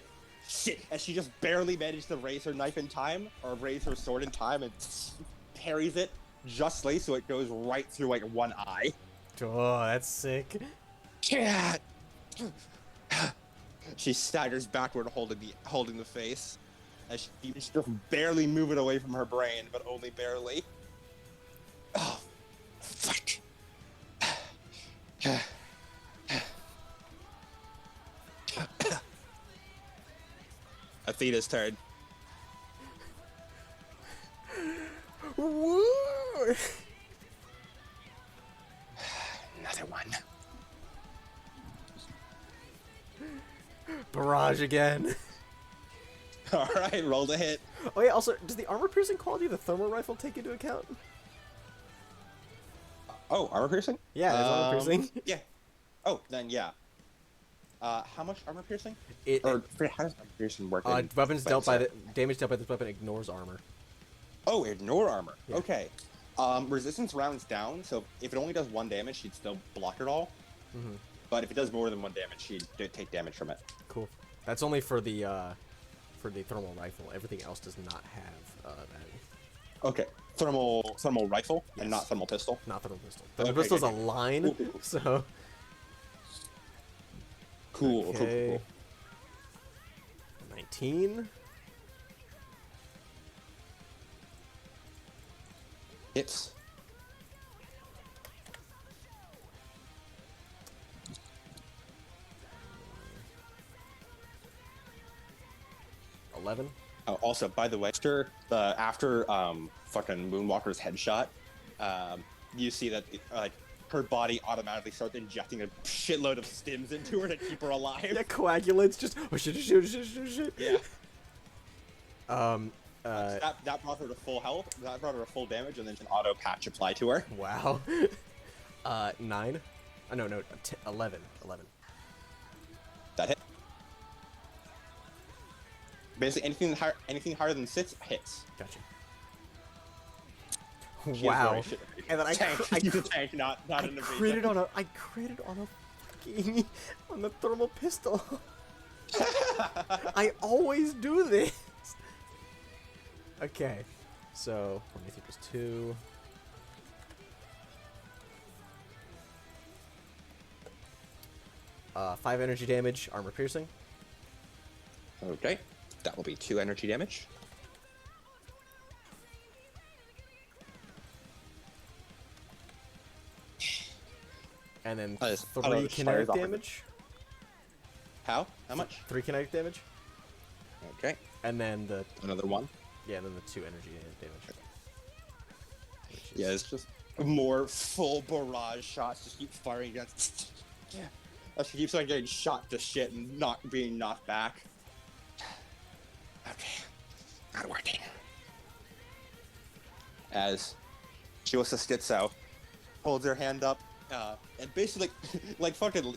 Shit, and she just barely managed to raise her knife in time, or raise her sword in time, and parries it justly, so it goes right through like one eye. Oh, that's sick. Yeah. She staggers backward, holding the face, as she's just barely moving away from her brain, but only barely. Oh, fuck. Athena's turn. Woo! Another one. Barrage again. All right, roll the hit. Oh yeah, also, does the armor piercing quality of the thermal rifle take into account? Oh, armor piercing? Yeah, there's armor piercing. Yeah. Oh, then yeah. How much armor piercing? It, Or how does armor piercing work? weapons dealt by the damage dealt by this weapon ignores armor. Oh, ignore armor. Yeah. Okay. Resistance rounds down, so if it only does 1 damage, she'd still block it all. Mm-hmm. But if it does more than 1 damage, she'd take damage from it. Cool. That's only for the thermal rifle. Everything else does not have that. Okay. Thermal rifle Yes. and not thermal pistol. Not thermal pistol. Thermal Okay, pistol's okay. a line, so. Cool. Okay. Cool. 19. Hits. Also, by the way, after fucking Moonwalker's headshot, you see that her body automatically starts injecting a shitload of stims into her to keep her alive. Yeah, coagulates just. Oh shit. Yeah. Um. That brought her to full health. That brought her to full damage, and then an auto patch applied to her. Wow. 9. Oh, no, 11. 11. That hit. Basically, anything higher than 6 hits. Gotcha. She is Wow. very shit. And then She's a tank, not an invasion. critted on a fucking on the thermal pistol. I always do this. Okay, so 23 plus 2. Five energy damage, armor piercing. Okay, that will be 2 energy damage. And then I just 3 fires kinetic off of it. damage. How much? 3 kinetic damage. Okay, And then the another 1. yeah, and then the 2 energy damage. Which is- Yeah, it's just more full barrage shots. Just keep firing against. Yeah, as she keeps on getting shot to shit and not being knocked back. Okay, not working. As she looks to Schizo, holds her hand up, and basically, like fucking,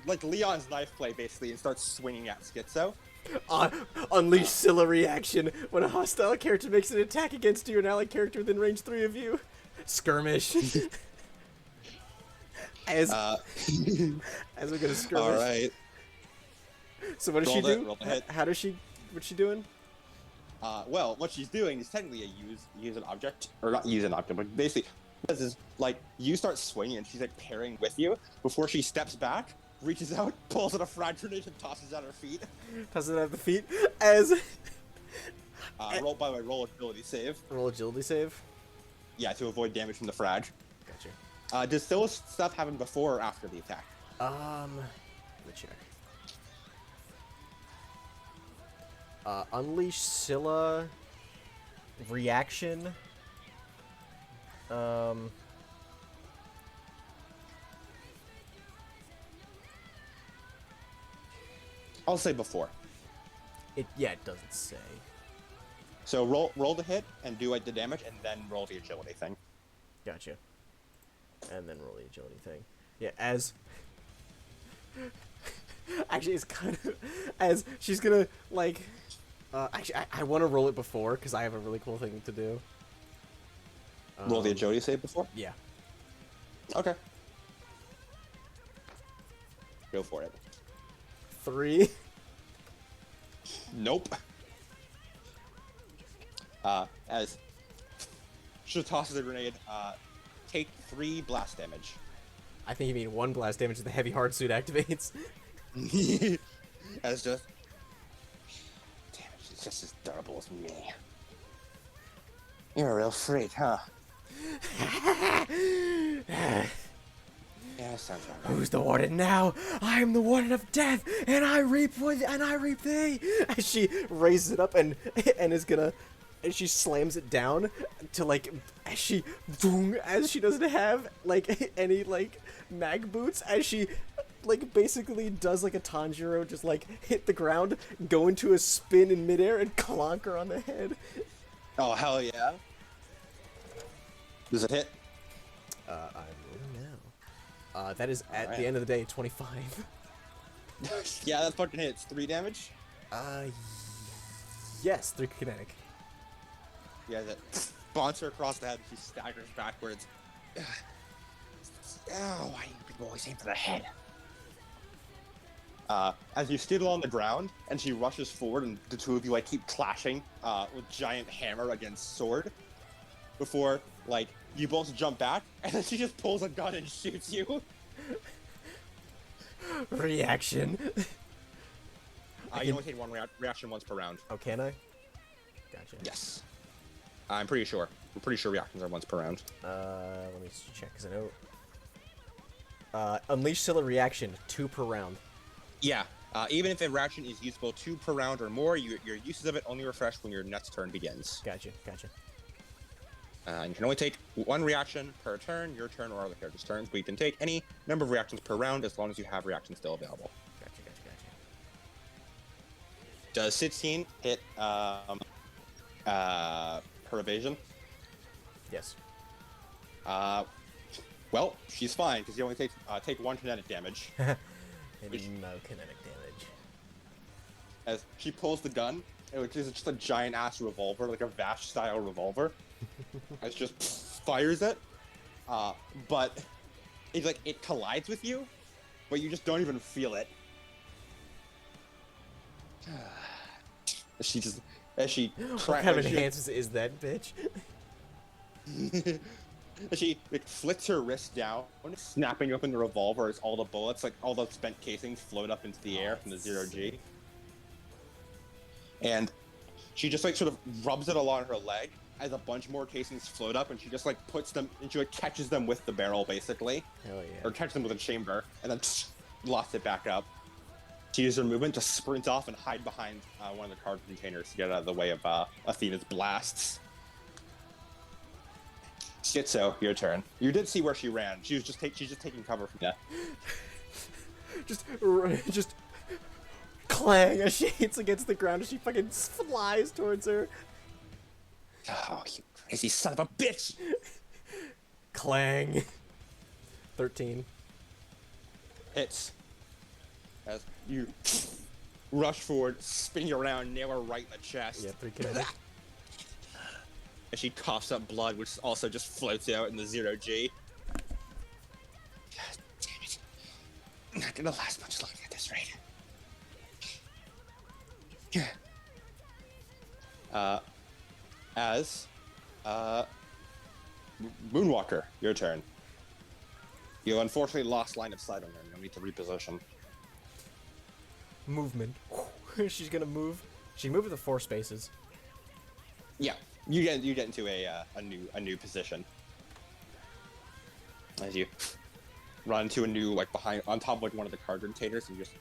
like Leon's knife play, basically, and starts swinging at Schizo. Unleash Scylla reaction when a hostile character makes an attack against you, an allied character within range 3 of you. Skirmish. as we're gonna skirmish. All right. So what does Roll she the- do? roll the hit. How does she? What's she doing? Well, what she's doing is technically a use an object, or not use an object, but basically, this is like you start swinging and she's like pairing with you before she steps back, reaches out, pulls out a frag grenade and tosses it at her feet. Tosses it at the feet. As Roll agility save. roll agility save. Yeah, to avoid damage from the frag. Gotcha. Does those stuff happen before or after the attack? Let me check. Unleash Scylla reaction. I'll say before. It doesn't say. So roll the hit and do like the damage, and then roll the agility thing. Gotcha. And then roll the agility thing. Yeah, as Actually, it's kind of as she's gonna like. Actually, I want to roll it before because I have a really cool thing to do. Roll the agility save before? Yeah. Okay. Go for it. 3. Nope. As she tosses a grenade, take 3 blast damage. I think you mean 1 blast damage as the heavy hard suit activates. As just... Damn it, she's just as durable as me. You're a real freak, huh? Yeah, sounds right. Who's the warden now? I am the warden of death, and I reap thee. As she raises it up and is gonna, and she slams it down to like, as she doesn't have like any like mag boots, as she like basically does like a Tanjiro, just like hit the ground, go into a spin in midair, and clonk her on the head. Oh, hell yeah. Does it hit? I'm rolling now. That is at Alright. the end of the day 25. Yeah, that fucking hits. 3 damage? Yes, 3 kinetic. Yeah, that bonks her across the head. She staggers backwards. Oh, why do people always aim for the head? As you still on the ground, and she rushes forward, and the two of you like keep clashing with giant hammer against sword. Before like you both jump back, and then she just pulls a gun and shoots you. Reaction. You can only take 1 reaction once per round. Oh, can I? Gotcha. Yes, I'm pretty sure. I'm pretty sure reactions are once per round. Let me just check, because I know. Unleash Scylla reaction, 2 per round. Yeah. Even if a reaction is usable 2 per round or more, your uses of it only refresh when your next turn begins. Gotcha. You can only take 1 reaction per turn, your turn or other character's turns, but you can take any number of reactions per round as long as you have reactions still available. Gotcha. Does 16 hit her evasion? Yes. Well, she's fine because you only take 1 kinetic damage. And no kinetic damage. As she pulls the gun, which is just a giant ass revolver, like a Vash style revolver. It just fires it, but it's like it collides with you, but you just don't even feel it. She just as she What kind of enhancements is that, bitch? she like flicks her wrist down, snapping open the revolver as all the bullets, like all the spent casings, float up into the air from the 0G. And she just like sort of rubs it along her leg as a bunch more casings float up, and she just like puts them, and she like catches them with the barrel basically, Hell yeah. or catches them with a chamber, and then locks it back up. She uses her movement to sprint off and hide behind one of the card containers to get out of the way of Athena's blasts. Schizo, your turn. You did see where she ran. She's just taking cover from that. Just clang as she hits against the ground as she fucking flies towards her. Oh, you crazy son of a bitch! Clang. 13. Hits. As you rush forward, spinning around, nail her right in the chest. Yeah, 3 kinetic. As she coughs up blood, which also just floats out in the 0G. God damn it. I'm not gonna last much longer at this rate. Moonwalker, your turn. You unfortunately lost line of sight on her. You'll need to reposition. Movement. She's gonna move. She can move with the 4 spaces. Yeah, you get into a new position as you run to a new like behind on top of like one of the card containers and just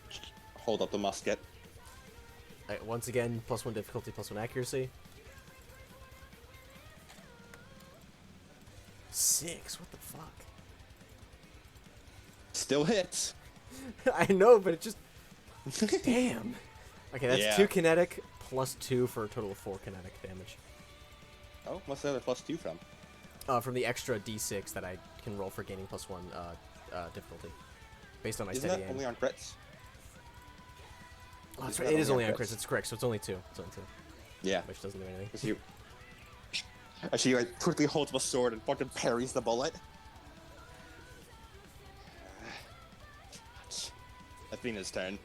hold up the musket. Alright, once again, +1 difficulty, +1 accuracy. 6. What the fuck? Still hits. I know, but it just. Damn. Okay, that's Yeah. 2 kinetic +2 for a total of 4 kinetic damage. Oh, what's the other +2 from? From the extra d6 that I can roll for gaining +1 difficulty. based on my Isn't steady that aim. only on crits? Oh, that's isn't right. that It is only only on on crits. crits? It's correct. So it's only 2. It's only 2, Yeah. which doesn't do anything. As you, as she like quickly holds up a sword and fucking parries the bullet. Athena's turn.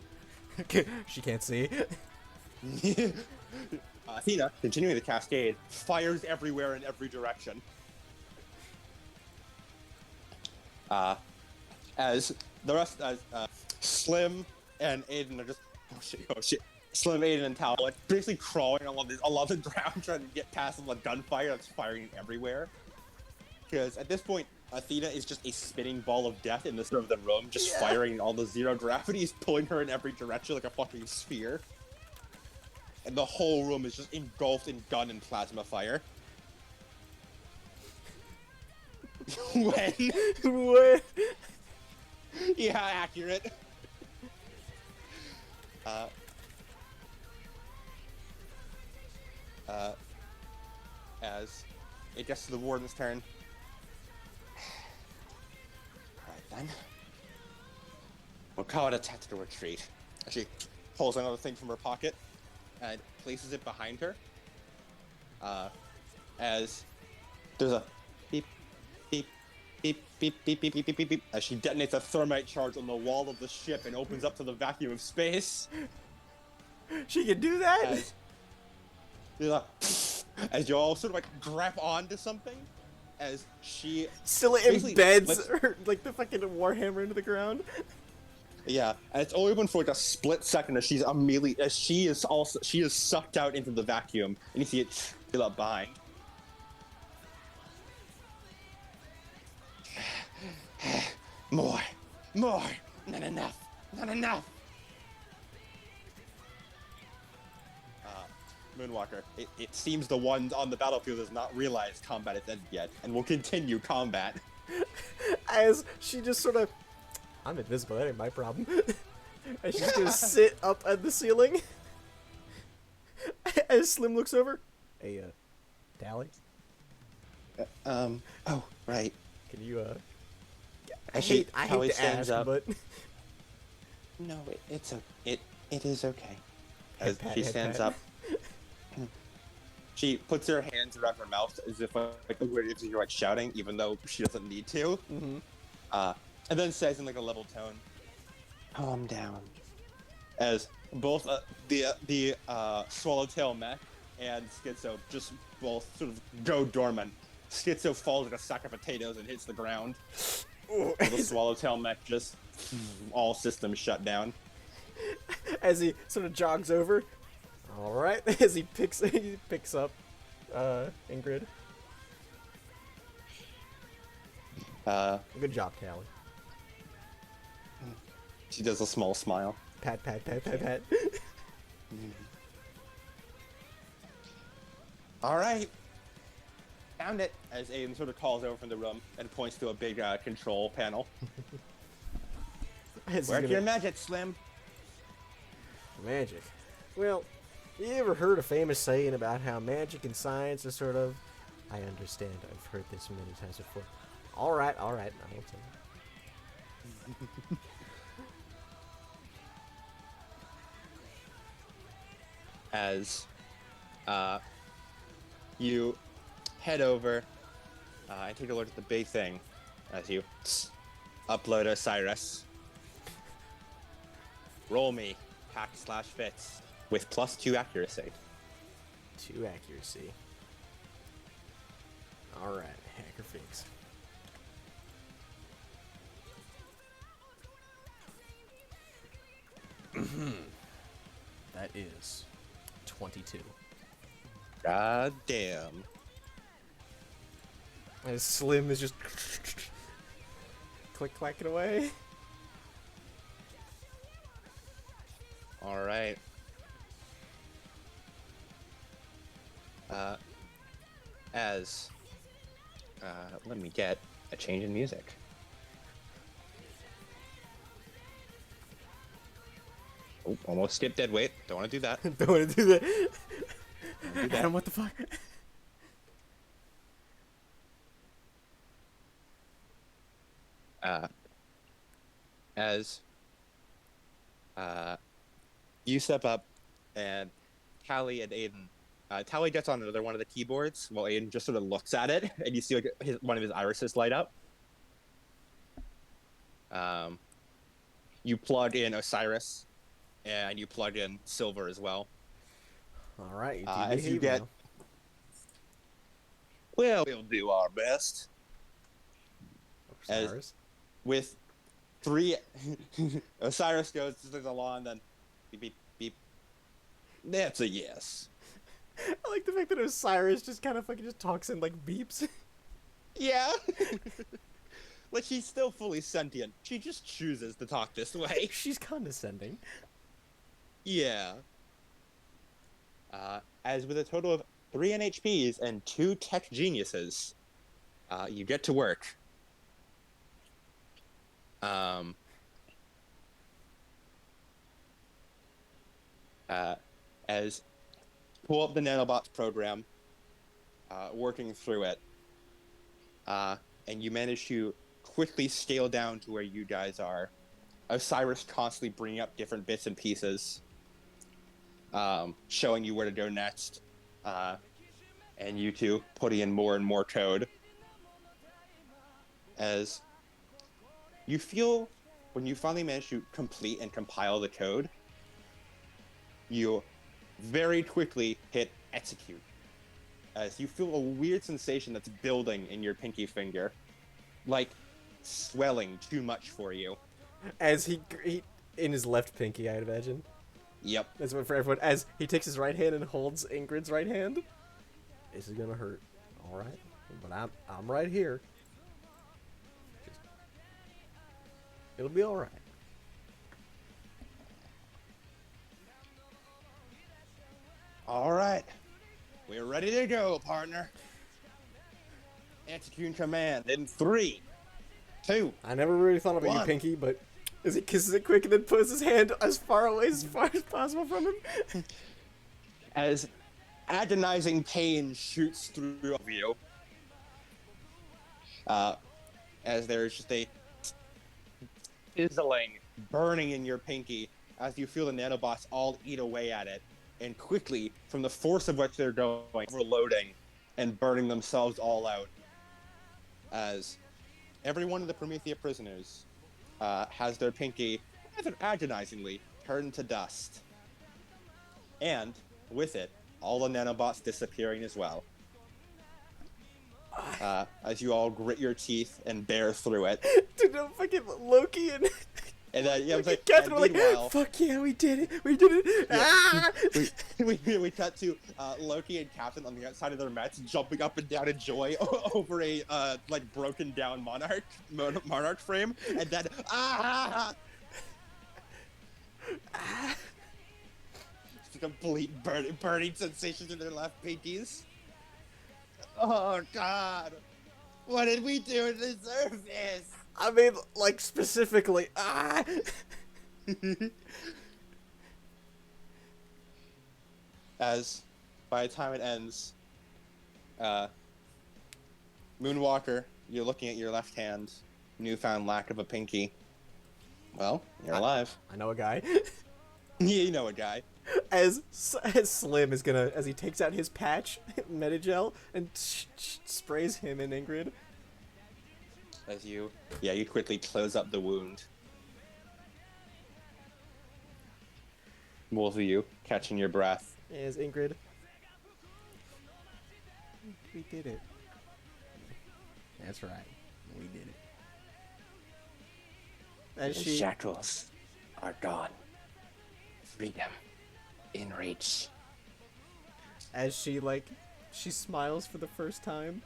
She can't see. Athena, continuing the cascade, fires everywhere in every direction. As the rest, Slim and Aiden are just, oh shit. Slim, Aiden, and Tal like basically crawling along the ground trying to get past the gunfire that's firing everywhere. Because at this point, Athena is just a spinning ball of death in the center of the room, just firing all the zero gravities, pulling her in every direction like a fucking sphere. And the whole room is just engulfed in gun and plasma fire. When? What? Yeah, accurate. As it gets to the warden's turn. Alright then. We'll call it a tactical retreat. She pulls another thing from her pocket and places it behind her. As there's a beep, beep, beep, beep, beep, beep, beep, beep, beep, beep, as she detonates a thermite charge on the wall of the ship and opens up to the vacuum of space. She can do that? As there's a as you all sort of like grab onto something, as she Still basically embeds lets- her, like the fucking warhammer into the ground. Yeah, and it's only been for like a split second as she is sucked out into the vacuum, and you see it fill up behind. More, not enough. Moonwalker, it seems the one on the battlefield has not realized combat is ended yet, and will continue combat. As she just sort of, I'm invisible, that ain't my problem. And she's gonna sit up at the ceiling. As Slim looks over. Hey, Tally, Oh, right. can you, I As she hate Tally to stands ask, up. but No, it is okay. As pat, she head stands pat. up, she puts her hands around her mouth as if like you're like shouting, even though she doesn't need to. Mhm. And then says in like a level tone, Calm down. as both the Swallowtail mech and Schizo just both sort of go dormant. Schizo falls like a sack of potatoes and hits the ground. Ooh, The Swallowtail mech just all systems shut down. as he sort of jogs over. All right, as he picks up Ingrid. Good job, Tally. She does a small smile. Pat, pat, pat, pat, pat. All right. Found it. As Aiden sort of calls over from the room and points to a big control panel. As he's Work gonna- your magic, Slim. Magic. Well, you ever heard a famous saying about how magic and science are sort of... I understand. I've heard this many times before. All right. I won't say it. As you head over and take a look at the big thing as you upload Osiris. Roll me hack/fits with +2 accuracy. 2 accuracy. All right. Hacker fix. That is 22. God damn. And Slim is just click clacking away. All right. Let me get a change in music. Oh, almost skipped dead weight. Don't want to do that. Don't want to do that. do that. Adam, what the fuck? As you step up, and Tally and Aiden. Tally gets on another one of the keyboards while Aiden just sort of looks at it, and you see like one of his irises light up. You plug in Osiris, and you plug in Silver as well. All right, you As you behave get, now. well, we'll do our best. Osiris. With 3, Osiris goes along, then beep beep beep. That's a yes. I like the fact that Osiris just kind of fucking just talks in like beeps. Yeah. Like she's still fully sentient. She just chooses to talk this way. She's condescending. Yeah. As with a total of 3 NHPs and 2 tech geniuses, you get to work. As pull up the nanobots program, working through it, and you manage to quickly scale down to where you guys are. Osiris constantly bringing up different bits and pieces, showing you where to go next, and you two putting in more and more code. As you feel when you finally manage to complete and compile the code, you very quickly hit execute. As you feel a weird sensation that's building in your pinky finger, like swelling too much for you. As he in his left pinky, I'd imagine. Yep. That's what for everyone. As he takes his right hand and holds Ingrid's right hand. This is gonna hurt. All right, but I'm right here. It'll be all right. All right. We're ready to go, partner. Execute command in 3, 2. I never really thought about you, One. Pinky, but as he kisses it quick and then puts his hand as far away as possible from him. As agonizing pain shoots through you. As there's just a sizzling, burning in your pinky as you feel the nanobots all eat away at it. And quickly, from the force of which they're going, overloading and burning themselves all out. As every one of the Promethea prisoners has their pinky, rather agonizingly, turned to dust. And, with it, all the nanobots disappearing as well. As you all grit your teeth and bear through it. Dude, no, fucking Loki and And then, Catherine were like, fuck yeah, we did it, we did it. Yeah, Ah! we cut to Loki and Captain on the outside of their mats, jumping up and down in joy over a like broken down monarch frame, and then Just a complete burning sensations in their left pinkies. Oh God, what did we do to deserve this? I mean, like, specifically, As by the time it ends, Moonwalker, you're looking at your left hand, newfound lack of a pinky. Well, you're alive. I know a guy. You know a guy. As Slim is gonna, as he takes out his patch, Metagel, and sprays him and Ingrid. As you quickly close up the wound. Both of you catching your breath. As Ingrid. We did it. That's right. We did it. As The she shackles are gone. Freedom in reach. as she smiles for the first time.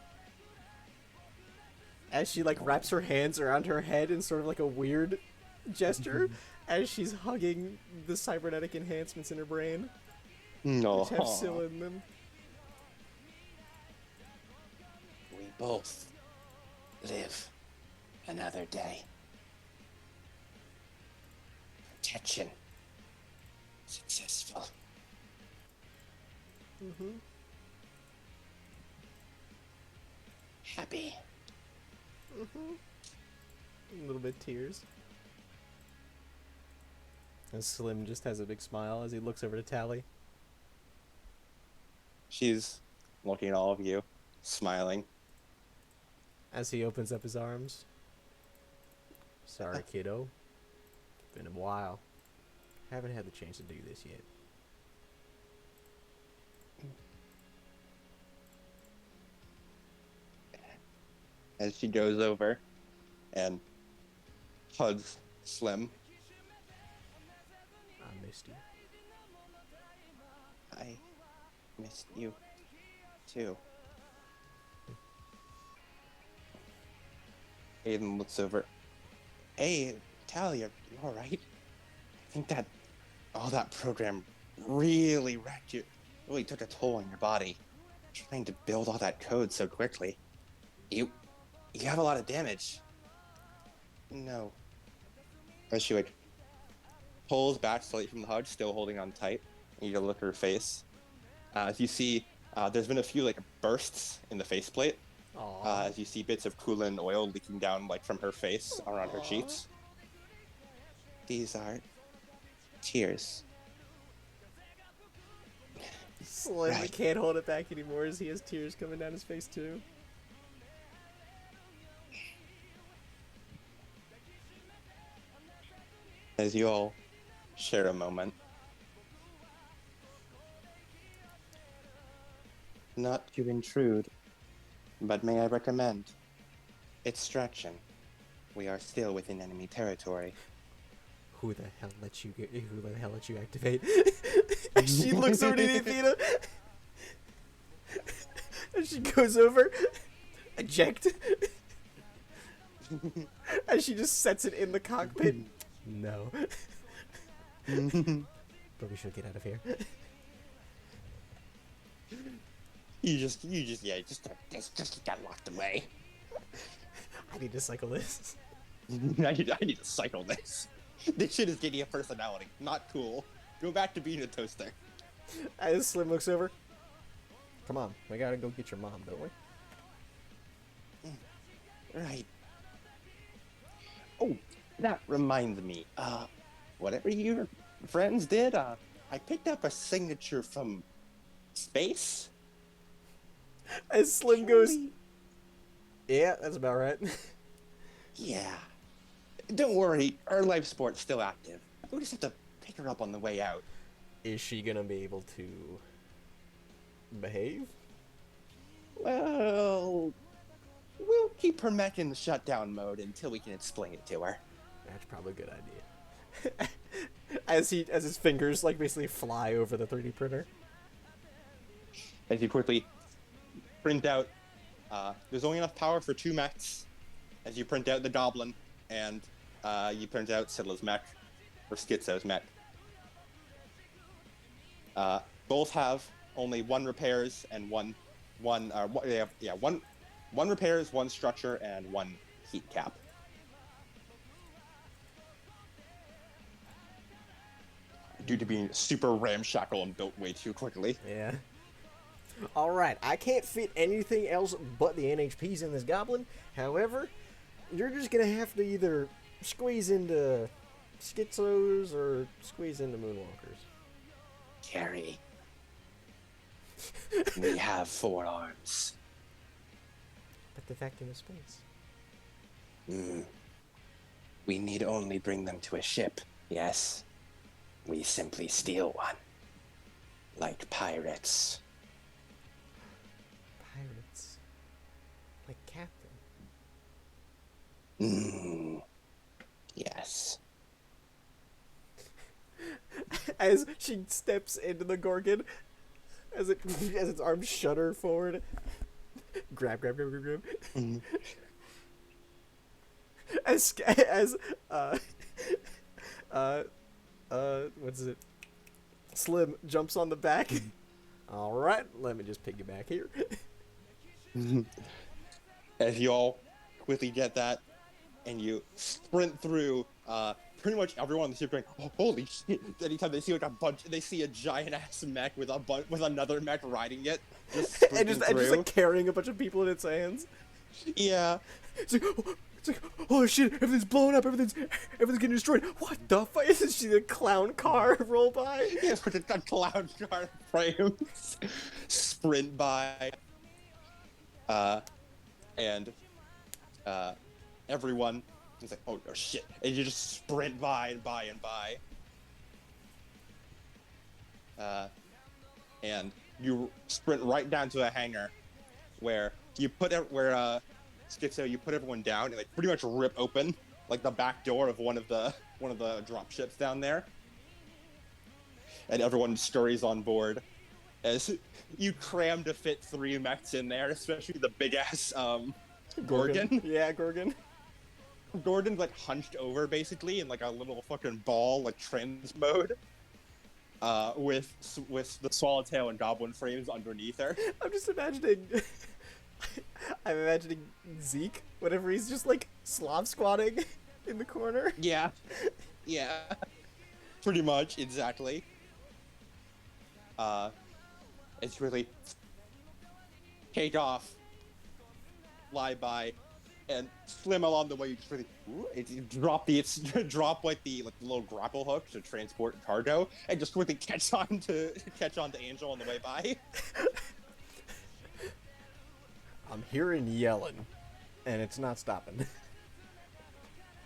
As she wraps her hands around her head in sort of like a weird gesture as she's hugging the cybernetic enhancements in her brain, No. which have Syl in them. We both live another day. Protection. Successful. Happy. A little bit tears. And Slim just has a big smile as he looks over to Tally. She's looking at all of you, smiling. As he opens up his arms. Sorry, kiddo. Been a while. Haven't had the chance to do this yet. As she goes over and hugs Slim. I missed you. I missed you, too. Aiden looks over. Hey, Tally, you alright? I think that all that program really wrecked you. Really took a toll on your body. Trying to build all that code so quickly. You have a lot of damage. No. As she like pulls back slightly from the hug, still holding on tight. And you look at her face. As you see, there's been a few like bursts in the faceplate. Aww. As you see bits of coolant oil leaking down like from her face around her cheeks. These are tears. Slim Right. can't hold it back anymore as he has tears coming down his face too. As you all share a moment. Not to intrude, but may I recommend extraction? We are still within enemy territory. Who the hell let you activate? And she looks over to Athena. And she goes over. Eject. And she just sets it in the cockpit. No. But we should get out of here. You just got locked away. I need to cycle this. I need to cycle this. This shit is getting a personality. Not cool. Go back to being a toaster. As Slim looks over. Come on, we gotta go get your mom, don't we? Right. Oh, that reminds me. Whatever your friends did, I picked up a signature from space. As Slim goes, Yeah, that's about right. Yeah. Don't worry, our life sport's still active. We'll just have to pick her up on the way out. Is she gonna be able to behave? Well, we'll keep her mech in the shutdown mode until we can explain it to her. That's probably a good idea. as his fingers like basically fly over the 3D printer. As you quickly print out, there's only enough power for 2 mechs. As you print out the Goblin, and you print out Siddla's mech, or Schizo's mech. Both have only 1 repairs and one repairs, 1 structure, and 1 heat cap. Due to being super ramshackle and built way too quickly. Yeah. Alright, I can't fit anything else but the NHPs in this goblin. However, you're just gonna have to either squeeze into schizos or squeeze into moonwalkers. Carrie. We have 4 arms. But the vacuum of space. We need only bring them to a ship, yes? We simply steal one. Like pirates. Pirates. Like Captain. Yes. As she steps into the Gorgon, as its arms shudder forward. Grab. What's it? Slim jumps on the back. All right, let me just piggyback here. As you all quickly get that, and you sprint through pretty much everyone on the ship going, oh, holy shit. Anytime they see like they see a giant ass mech with another mech riding it, just and just like carrying a bunch of people in its hands. yeah. It's like, oh, It's like, oh shit, everything's blowing up, everything's getting destroyed. What the fuck? Isn't she the clown car roll by? Yeah, with the clown car frames sprint by, and everyone is like, oh shit, and you just sprint by and by and by, and you sprint right down to a hangar where you put Schizo, you put everyone down and like pretty much rip open like the back door of one of the drop ships down there, and everyone scurries on board as you cram to fit 3 mechs in there, especially the big ass Gorgon. Yeah, Gorgon. Gordon's like hunched over basically in like a little fucking ball, like trans mode, with the swallowtail and goblin frames underneath her. I'm just imagining. I'm imagining Zeke whenever he's just like Slav squatting in the corner. Yeah, yeah, pretty much exactly. It's really take off, fly by, and slim along the way. You just really drop like the little grapple hook to transport cargo, and just really catch on to Angel on the way by. I'm hearing yelling, and it's not stopping. I'm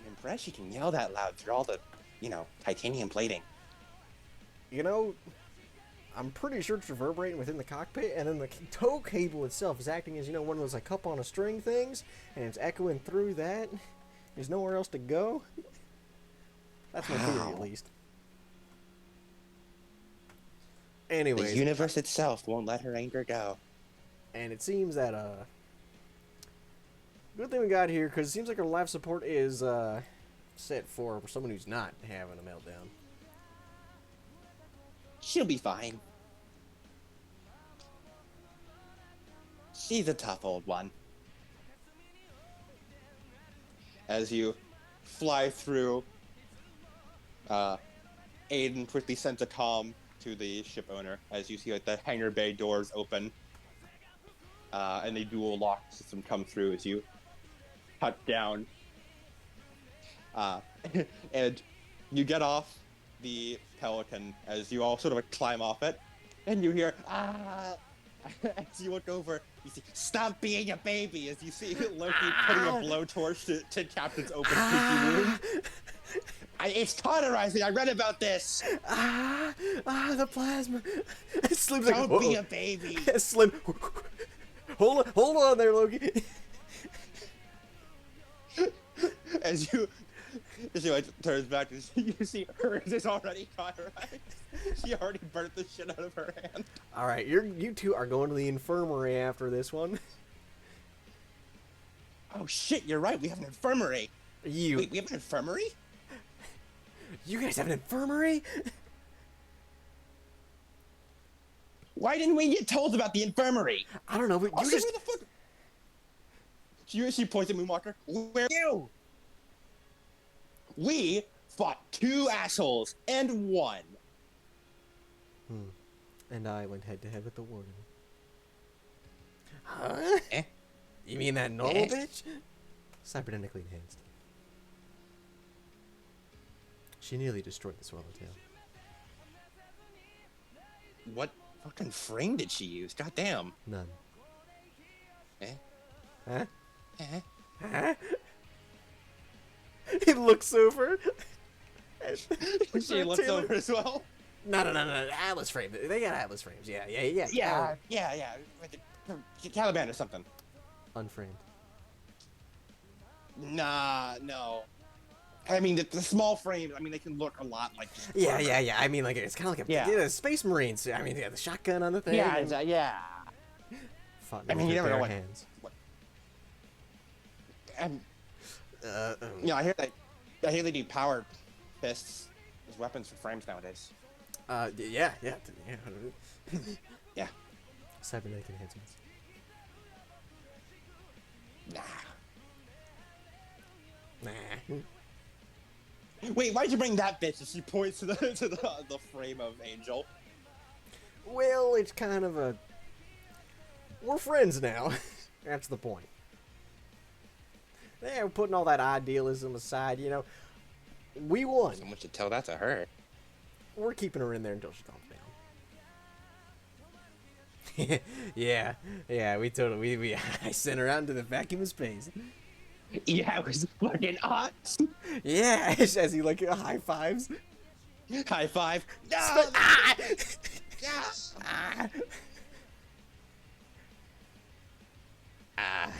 impressed you can yell that loud through all the, titanium plating. You know, I'm pretty sure it's reverberating within the cockpit, and then the tow cable itself is acting as, one of those like cup on a string things, and it's echoing through that. There's nowhere else to go. That's my theory, at least. Anyways, The universe itself won't let her anger go. and it seems that good thing we got here, because it seems like our life support is set for someone who's not having a meltdown. She'll be fine. She's a tough old one. As you fly through, Aiden quickly sends a comm to the ship owner as you see like the hangar bay doors open, and the dual lock system come through as you touch down, and you get off the Pelican as you all sort of like climb off it, and you hear "ah." As you look over, you see "stop being a baby" as you see Loki putting a blowtorch to Captain's open creepy wound. It's cauterizing. I read about this. The plasma. Slim's Don't like, be a baby. Slim, hold on there, Loki. As you like, turns back and you see hers is already cauterized. She already burnt the shit out of her hand. All right, you two are going to the infirmary after this one. Oh shit, you're right. We have an infirmary. You Wait, we have an infirmary? guys have an infirmary? Why didn't we get told about the infirmary? I don't know, but Oh, you shit, just where the fuck? She points at Moonwalker. Where are you? We fought 2 assholes and won. And I went head to head with the warden. Huh? Eh? You mean that normal Eh? bitch? Cybernetically enhanced. She nearly destroyed the swallowtail. What fucking frame did she use? Goddamn. None. Eh? Huh? Eh? Huh? He looks over. She looks over as well. No. Atlas frame. They got Atlas frames. Yeah. Yeah. Caliban or something. Unframed. Nah, no. I mean, the small frames, I mean, they can look a lot like... just Yeah. armor. I mean, like, it's kind of like a Yeah. Space Marines. I mean, yeah, the shotgun on the thing. Yeah, and yeah. fought I mean, with you never bare know what- hands. And, Uh, I hear they do power fists as weapons for frames nowadays. yeah. Yeah. Cybernetic enhancements. Nah. Nah. Wait, why'd you bring that bitch? And she points to the frame of Angel. Well, it's kind of a... We're friends now. That's the point. Yeah, we're putting all that idealism aside, you know. We won. Someone should tell that to her. We're keeping her in there until she calms down. yeah, we totally, we I sent her out into the vacuum of space. Yeah, it was fucking awesome. Yeah, as he like high fives. High five. No! Ah! Yes! Ah! Ah!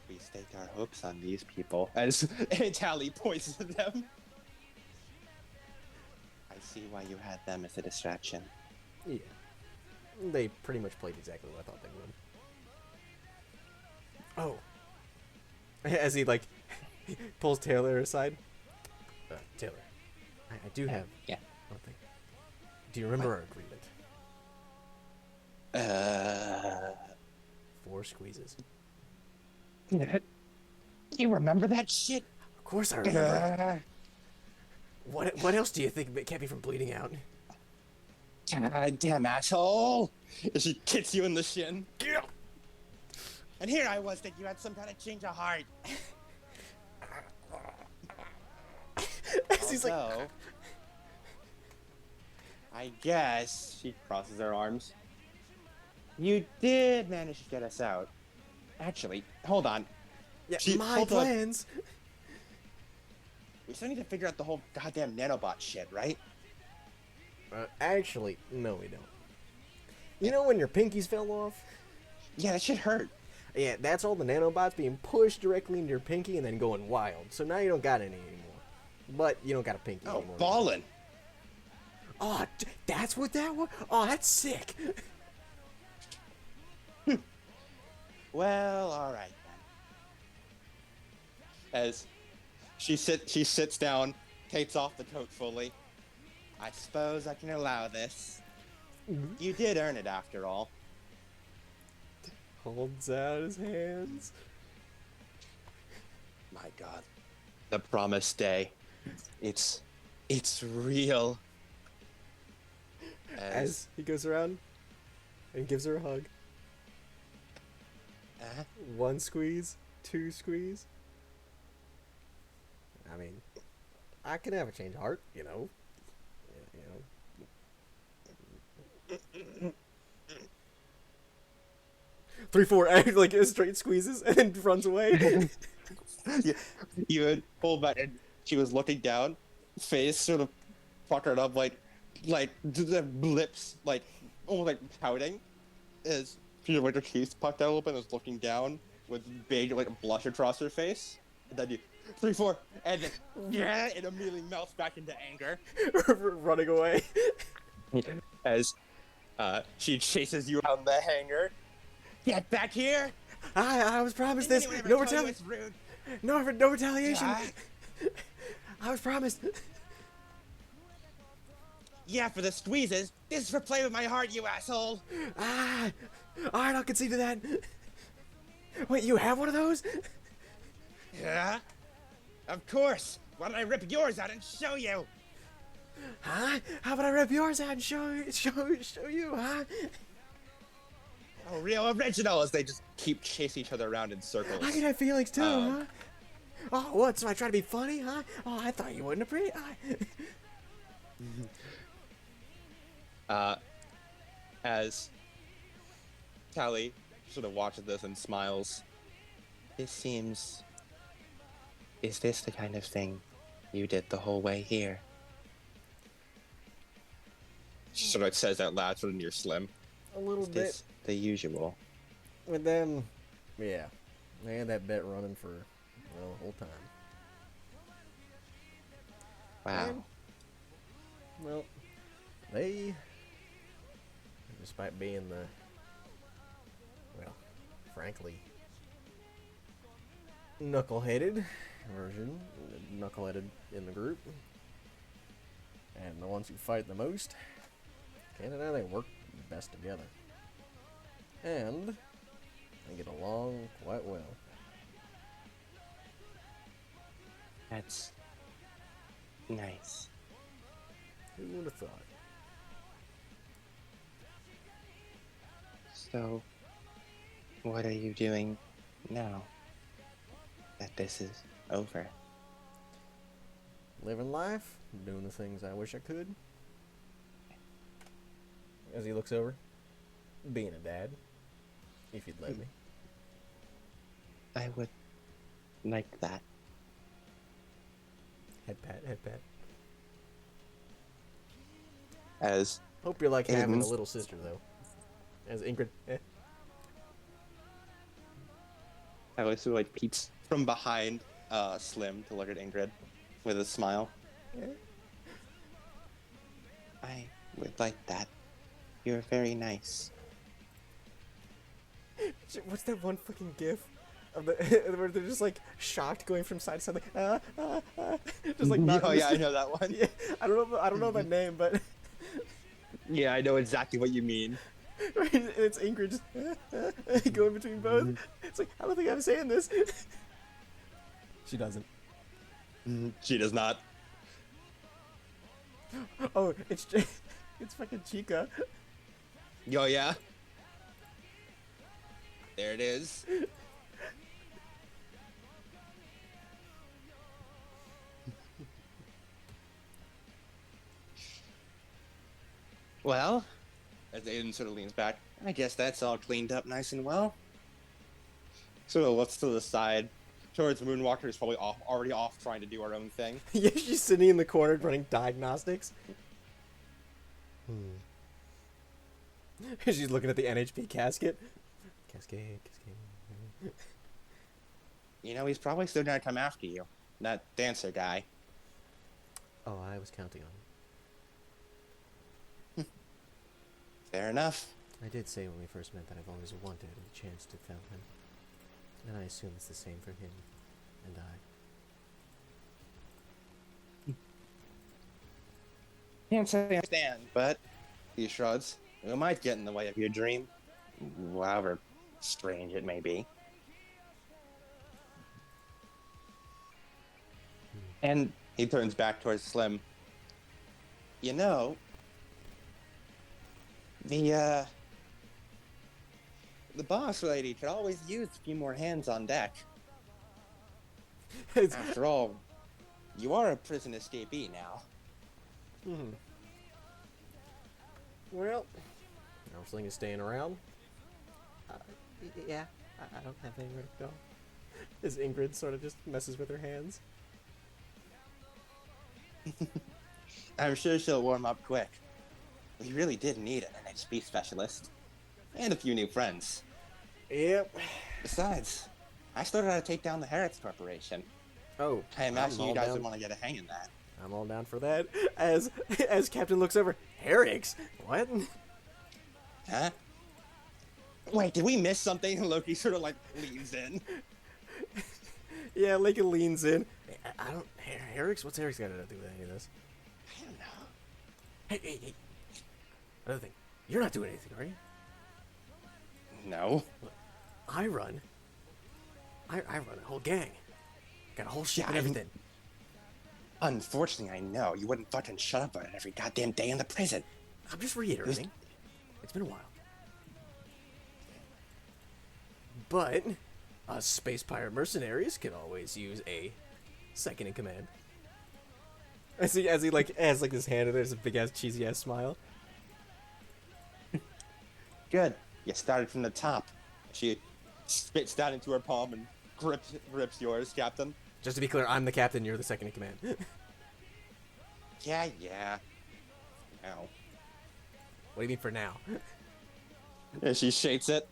We staked our hopes on these people. As Tally points to them. I see why you had them as a distraction. Yeah. They pretty much played exactly what I thought they would. Oh. As he, like, pulls Taylor aside. Taylor, I do have one thing. Do you remember our agreement? 4 squeezes. You remember that shit? Of course I remember. What else do you think kept me from bleeding out? God damn asshole! And she kicks you in the shin. And here I was thinking you had some kind of change of heart. He's like, Although, I guess, she crosses her arms. You did manage to get us out. Actually, hold on. yeah, my hold on. plans. We still need to figure out the whole goddamn nanobot shit, right? Actually, no, we don't. You know when your pinkies fell off? Yeah, that shit hurt. Yeah, that's all the nanobots being pushed directly into your pinky and then going wild. So now you don't got any anymore. But you don't got a pinky Oh, anymore. ballin'. Oh, that's what that was? Oh, that's sick. Well, alright then. As she sits down, takes off the coat fully. I suppose I can allow this. You did earn it after all. Holds out his hands. My God. The promised day. It's real. As he goes around and gives her a hug. 1 squeeze, 2 squeeze. I mean, I can have a change of heart, you know. You know. 3, 4, like straight squeezes and then runs away. You had pulled back and she was looking down, face sort of puckered up like the lips like almost like pouting as Peter Winter teeth pucked out a little bit and was looking down with big like blush across her face. And then you 3, 4 and then it immediately melts back into anger. Running away. As she chases you around the hangar. Get back here! I was promised this. Didn't anyone No ever tell you retaliation. it's rude? No retaliation. Yeah. I was promised. Yeah, for the squeezes. This is for play with my heart, you asshole. Alright, I'll concede to that. Wait, you have one of those? Yeah? Of course. Why don't I rip yours out and show you? Huh? How about I rip yours out and show you, huh? Oh, real original as they just keep chasing each other around in circles. I can have feelings too, huh? Oh, what? So I try to be funny, huh? Oh, I thought you wouldn't appreciate. As Tally sort of watches this and smiles. This seems... Is this the kind of thing you did the whole way here? She sort of says out loud, sort of near Slim. A little Is bit. this the usual? With them, yeah, they had that bet running for well, the whole time. Wow. And, well, they, despite being the, well, frankly, knuckleheaded version, knuckleheaded in the group, and the ones who fight the most, Canada, they work best together. And they get along quite well. That's... nice. Who would have thought? So... what are you doing now? that this is over. Living life, doing the things I wish I could. As he looks over, being a dad, if you'd let me. I would like that. Head pat, head pat. As Hope you're like having a Aiden's- little sister though. As Ingrid, Alex sort of like peeks from behind Slim to look at Ingrid with a smile. I would like that. You're very nice. What's that one fucking gif of the where they're just like shocked, going from side to side, like just like not. Oh yeah, I know that one. Yeah, I don't know that name, but Yeah, I know exactly what you mean. it's Ingrid just going between both. It's like I don't think I'm saying this. She doesn't. She does not. Oh, it's fucking Chica. Oh yeah. There it is. Well, as Aiden sort of leans back, I guess that's all cleaned up nice and well. Sort of looks to the side, towards Moonwalker, who's probably already off trying to do her own thing. Yeah, she's sitting in the corner running diagnostics. She's looking at the NHP casket. Cascade. You know, he's probably still gonna come after you. That dancer guy. Oh, I was counting on him. Fair enough. I did say when we first met that I've always wanted a chance to tell him. And I assume it's the same for him and I. Can't say I understand, but he shrugs. It might get in the way of your dream, however strange it may be. And he turns back towards Slim. You know, the boss lady could always use a few more hands on deck. After all, you are a prison escapee now. Well, Arsling is staying around. Yeah, I don't have anywhere to go. As Ingrid sort of just messes with her hands. I'm sure she'll warm up quick. We really did need an NHP specialist. And a few new friends. Yep. Besides, I still gotta take down the Harrods Corporation. Oh, I imagine I'm you all guys down. would want to get a hang in that. I'm all down for that. As Captain looks over, Herrick's? What? Huh? Wait, did we miss something? And Loki sort of like leans in. Yeah, Lake leans in. I don't. Herrick's? What's Herrick's got to do with any of this? I don't know. Hey. Another thing. You're not doing anything, are you? No. I run a whole gang. Got a whole ship and Yeah, everything. Unfortunately, I know. You wouldn't fucking shut up on it every goddamn day in the prison. I'm just reiterating. It's been a while. But us space pirate mercenaries could always use a second in command. As he like has like this hand and there's a big ass cheesy ass smile. Good. You started from the top. She spits down into her palm and grips yours, Captain. Just to be clear, I'm the captain, you're the second in command. Yeah. Ow. What do you mean for now? And she shakes it.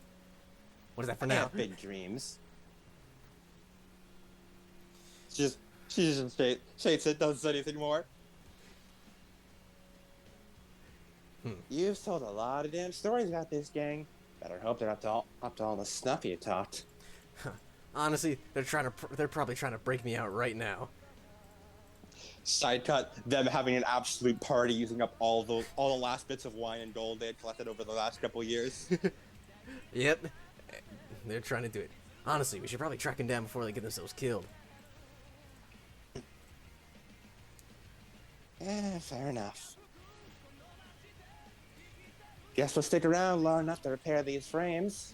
What is that for I now? have big dreams. She just shakes it, doesn't say anything more. You've told a lot of damn stories about this gang. Better hope they're up to all the snuff you talked. Honestly, they're probably trying to break me out right now. Side cut, them having an absolute party using up all the last bits of wine and gold they had collected over the last couple years. Yep. They're trying to do it. Honestly, we should probably track them down before they get themselves killed. Fair enough. Guess we'll stick around long enough to repair these frames,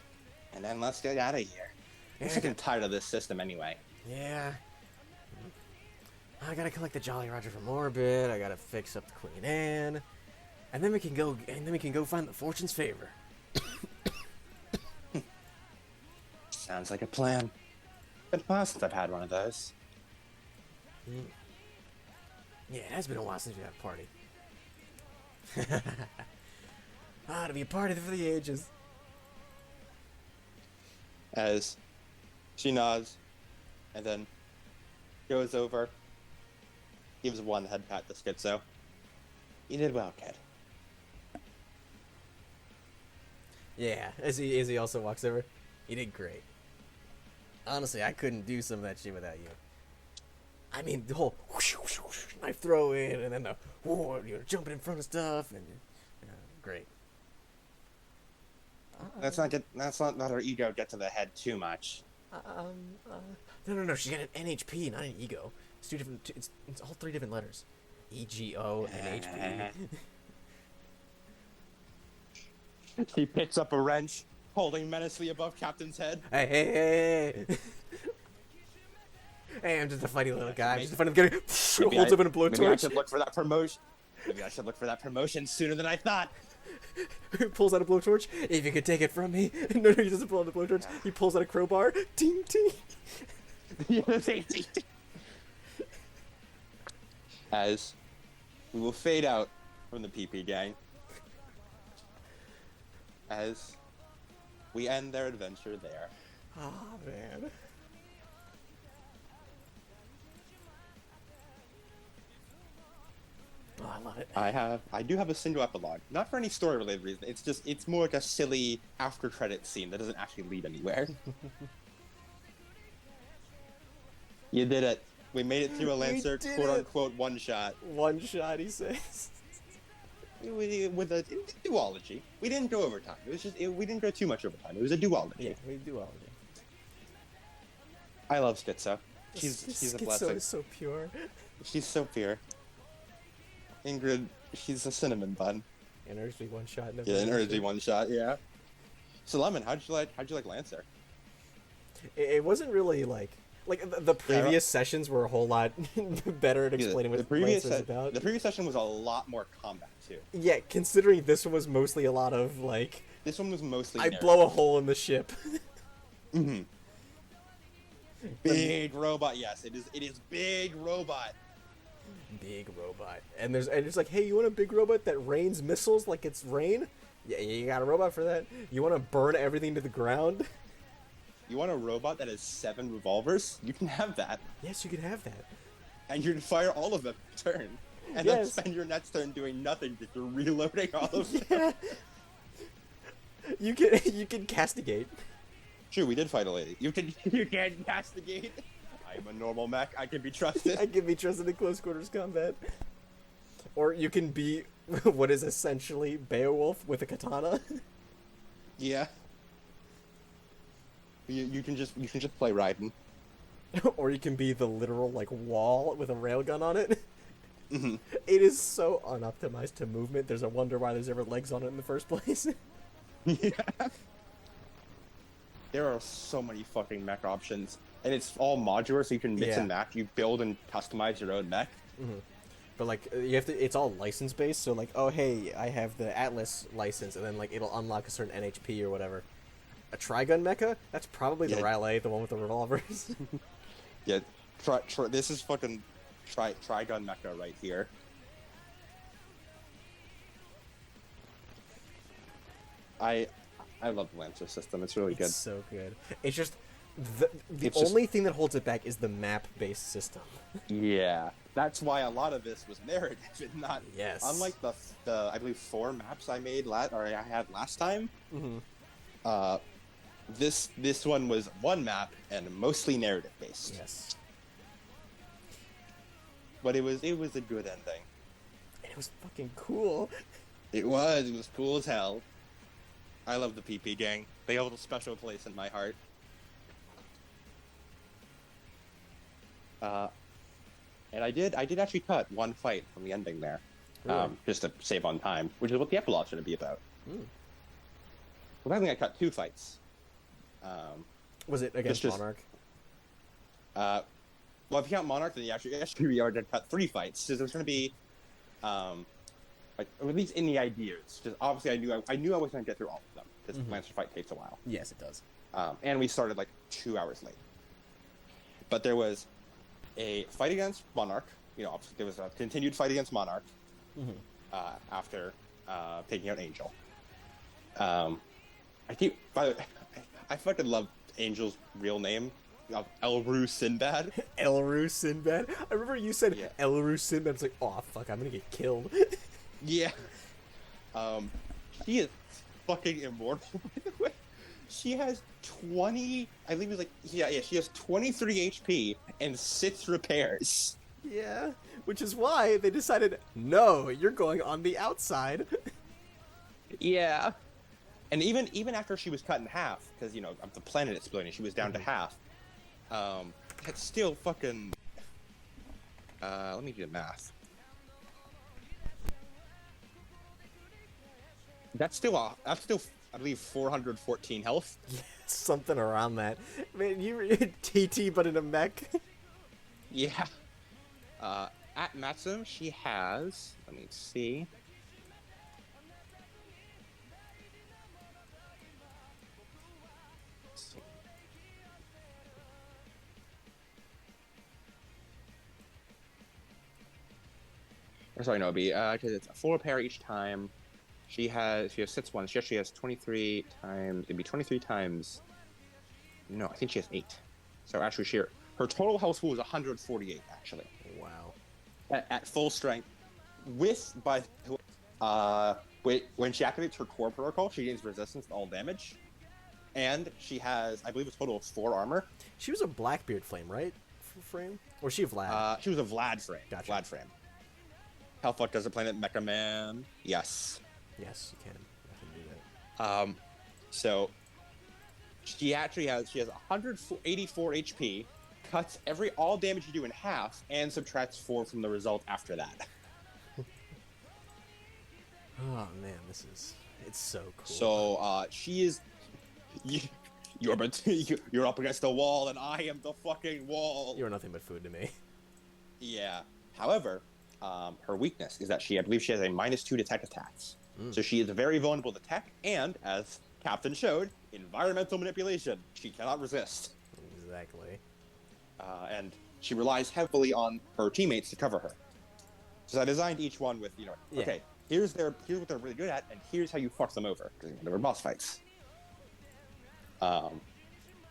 and then let's get out of here. I'm Yeah, freaking tired of this system anyway. Yeah. I gotta collect the Jolly Roger from orbit. I gotta fix up the Queen Anne, and then we can go. And then we can go find the Fortune's favor. Sounds like a plan. Been a while since I've had one of those. Yeah, it has been a while since we had a party. To be a party for the ages. As she nods, and then goes over, gives one head pat to Schizo. You did well, kid. Yeah, as he also walks over, you did great. Honestly, I couldn't do some of that shit without you. I mean, the whole whoosh, whoosh, whoosh, knife throw in, and then the jumping in front of stuff, and great. Let's not let our ego get to the head too much. No. She's got an NHP, not an ego. It's two different. It's all three different letters. EGO and HP. He picks up a wrench, holding menacingly above Captain's head. Hey! Hey, I'm just a funny little guy. I'm just a funny guy. Holds up in a blowtorch. Maybe I should look for that promotion. Maybe I should look for that promotion sooner than I thought. Pulls out a blowtorch. If you could take it from me. No, he doesn't pull out a blowtorch. He pulls out a crowbar. Ting, ting. As we will fade out from the PP gang. As we end their adventure there. Ah, man. Oh, I love it. I do have a single epilogue. Not for any story related reason. It's more like a silly after credit scene that doesn't actually lead anywhere. You did it. We made it through a Lancer quote unquote one shot. One shot, he says. With a duology. We didn't go overtime. It was just we didn't go too much overtime. It was a duology. Yeah, we duology. I love Schizo. She's a blessing. Schizo is so pure. She's so pure. Ingrid, she's a cinnamon bun. And Ursby one shot. Yeah, an Ursby one shot. Yeah. So Lemon, how'd you like Lancer? It wasn't really like the previous sessions were a whole lot better at explaining what Lancer's about. The previous session was a lot more combat too. Yeah, considering this one was mostly a lot of like. This one was mostly. I blow a hole in the ship. Mm-hmm. Big robot. Yes, it is. It is big robot. Big robot, and it's like, hey, you want a big robot that rains missiles like it's rain? Yeah, you got a robot for that. You want to burn everything to the ground? You want a robot that has 7 revolvers? You can have that. Yes, you can have that. And you can fire all of them in turn. And then spend your next turn doing nothing, just reloading all of them. Yeah. You can castigate. True, we did fight a lady. You can castigate. I'm a normal mech. I can be trusted. I can be trusted in close quarters combat. Or you can be what is essentially Beowulf with a katana. Yeah. You can just play Raiden. Or you can be the literal like wall with a railgun on it. Mm-hmm. It is so unoptimized to movement. There's a wonder why there's ever legs on it in the first place. Yeah. There are so many fucking mech options, and it's all modular, so you can mix and match. You build and customize your own mech. Mm-hmm. But like you have to, it's all license based. So like, oh hey, I have the Atlas license, and then like it'll unlock a certain NHP or whatever. A Trigun mecha? That's probably the Raleigh, the one with the revolvers. Yeah, this is fucking Trigun mecha right here. I love the Lancer system. It's really good. It's so good. It's just the only thing that holds it back is the map-based system. Yeah, that's why a lot of this was narrative and not. Yes. Unlike the I believe 4 maps I made I had last time. Mm-hmm. This one was 1 map and mostly narrative based. Yes. But it was a good ending. And it was fucking cool. It was cool as hell. I love the PP gang. They hold a special place in my heart. And I did actually cut 1 fight from the ending there. Really? Just to save on time, which is what the epilogue should be about. Well, I think I cut 2 fights. Was it against Monarch? Well, if you count Monarch, then actually we are going to cut 3 fights. So there's going to be, like, or at least in the ideas. Because obviously I knew I was going to get through all of them. Because the Lancer fight takes a while. Yes, it does. And we started like 2 hours late. But there was a fight against Monarch. You know, obviously there was a continued fight against Monarch after taking out Angel. I fucking love Angel's real name. Elru Sinbad. Elru Sinbad. I remember you said Yeah. Elru Sinbad. It's like, oh fuck, I'm gonna get killed. Yeah. She is fucking immortal, by the way. She has 20, I believe it was like, she has 23 HP and 6 repairs. Yeah, which is why they decided, no, you're going on the outside. Yeah. And even after she was cut in half, because, you know, the planet exploding, she was down to half. That's still fucking, let me do the math. That's still, I believe, 414 health. Something around that. Man, you were TT but in a mech. Yeah. At maximum, she has, let me see. Or sorry, no, it'd be, because it's a 4 repair each time. She has 6 ones. She actually has 23 times, it'd be 23 times, no, I think she has 8. So actually, her total health pool is 148, actually. Wow. At full strength. When she activates her core protocol, she gains resistance to all damage. And she has, I believe, a total of 4 armor. She was a Blackbeard flame, right? Frame? Or was she a Vlad? She was a Vlad frame. Gotcha. Vlad frame. How fuck does it planet Mecha Man? Yes. Yes, you can. I can do that. So she has 184 HP, cuts all damage you do in half, and subtracts 4 from the result after that. Oh man, it's so cool. So she is you're up against the wall and I am the fucking wall. You're nothing but food to me. Yeah. However, her weakness is that I believe she has a -2 to tech attacks. So she is very vulnerable to tech, and as Captain showed, environmental manipulation. She cannot resist. Exactly. And she relies heavily on her teammates to cover her. So I designed each one with, okay, here's what they're really good at, and here's how you fuck them over. Because there were boss fights.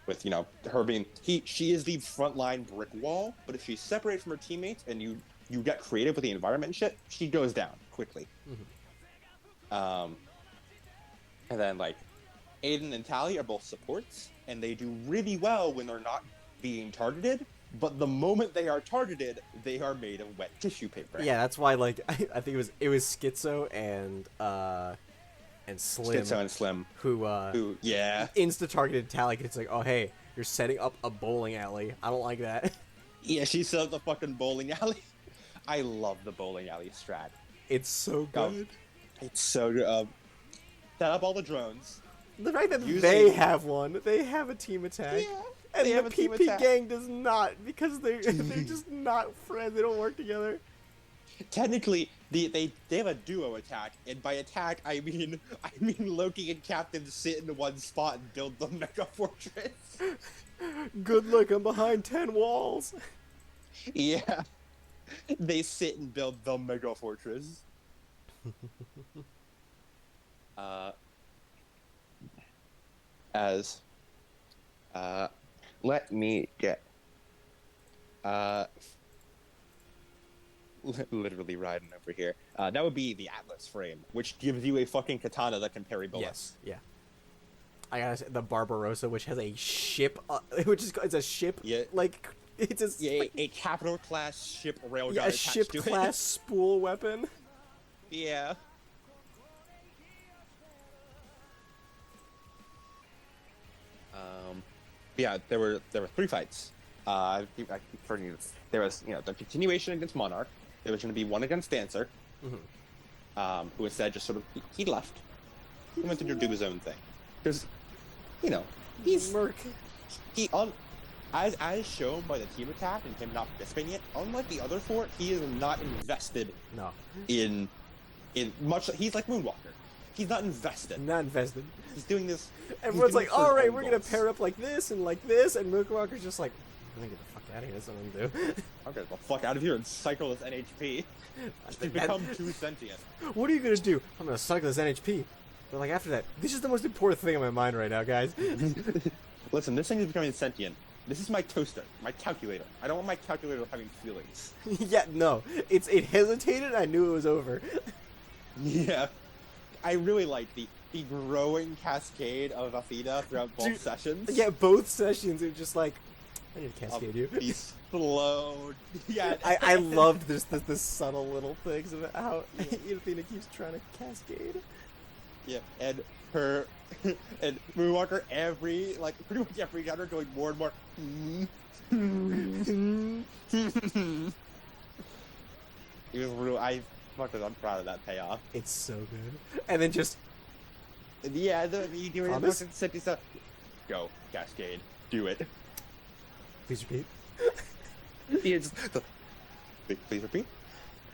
With, her being, she is the frontline brick wall, but if she's separated from her teammates and you get creative with the environment and shit, she goes down quickly. And then, like, Aiden and Tally are both supports, and they do really well when they're not being targeted, but the moment they are targeted, they are made of wet tissue paper. Yeah, that's why, like, I think it was Schizo and Slim. Schizo and Slim. Who yeah. insta-targeted Tally, and it's like, oh, hey, you're setting up a bowling alley. I don't like that. Yeah, she set up the fucking bowling alley. I love the bowling alley strat. It's so good. It's so good. Set up all the drones. The fact that Using- they have one, they have a team attack. Yeah, And they the have a team PP attack. gang does not, because they're just not friends. They don't work together. Technically, they have a duo attack, and by attack I mean Loki and Captain sit in one spot and build the mega fortress. Good luck, I'm behind 10 walls. Yeah, they sit and build the mega fortress. Let me get literally riding over here. That would be the Atlas frame, which gives you a fucking katana that can parry bullets. Yes, yeah. I gotta say, the Barbarossa, which has a ship, it's a ship, Yeah. like, it's a, Yeah, a capital class ship railgun yeah, a attached ship to it. class spool weapon. Yeah. Yeah, there were 3 fights. I keep forgetting this. There was, the continuation against Monarch. There was going to be one against Dancer, who instead just sort of he left. He went to do his own thing because, he's Merc. as shown by the team attack and him not participating in it, unlike the other four, he is not invested No, in much. He's like Moonwalker. He's not invested. not invested. He's doing this. Everyone's doing like, it for his all right, own we're gonna goals. pair up like this, and Mookwalker's just like, I'm gonna get the fuck out of here. That's what I'm gonna do. I'm gonna get the fuck out of here and cycle this NHP. They become too sentient. What are you gonna do? I'm gonna cycle this NHP. But like after that, this is the most important thing in my mind right now, guys. Listen, this thing is becoming sentient. This is my toaster, my calculator. I don't want my calculator having feelings. Yeah, no, it hesitated. I knew it was over. Yeah. I really like the growing cascade of Athena throughout both Dude, sessions. Yeah, both sessions are just like, I need to cascade you. Be slowed. Yeah. I loved this subtle little things about how Athena keeps trying to cascade. Yeah, and her and Moonwalker pretty much every encounter going more and more. It was real. I'm proud of that payoff. It's so good. And then just Yeah, you do it. Promise? Stuff. Go, Cascade. Do it. please repeat. Yeah, please repeat.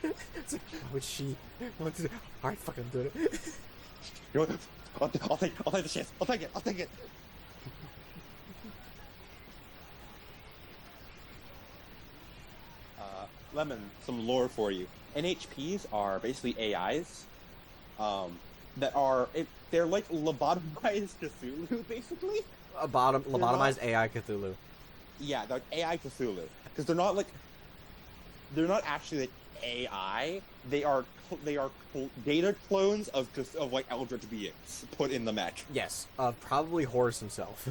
It's like, why would she want to? All right, fuck, I'm doing it. You know what? I'll take the chance. I'll take it. Lemon, some lore for you. NHPs are basically AIs, they're like lobotomized Cthulhu, basically. Lobotomized AI Cthulhu. Yeah, they're like AI Cthulhu because they're not actually like AI. They are data clones of like eldritch beings put in the mech. Yes, probably Horus himself.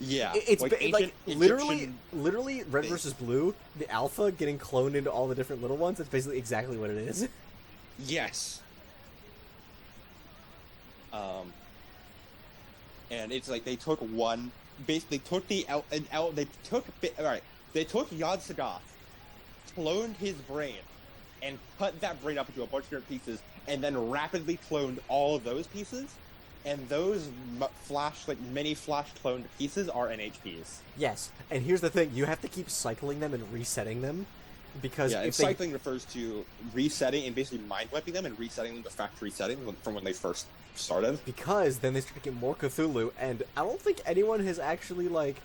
Yeah, It's like like ancient literally Red thing. versus Blue, the Alpha getting cloned into all the different little ones. That's basically exactly what it is. Yes. And it's like they took one. Basically, they took Yod Sagoth, cloned his brain, and cut that brain up into a bunch of different pieces, and then rapidly cloned all of those pieces. And those mini flash cloned pieces are NHPs. Yes, and here's the thing: you have to keep cycling them and resetting them, because Yeah, and if they, cycling refers to resetting and basically mind wiping them and resetting them to factory settings from when they first started. because then they start to get more Cthulhu, and I don't think anyone has actually like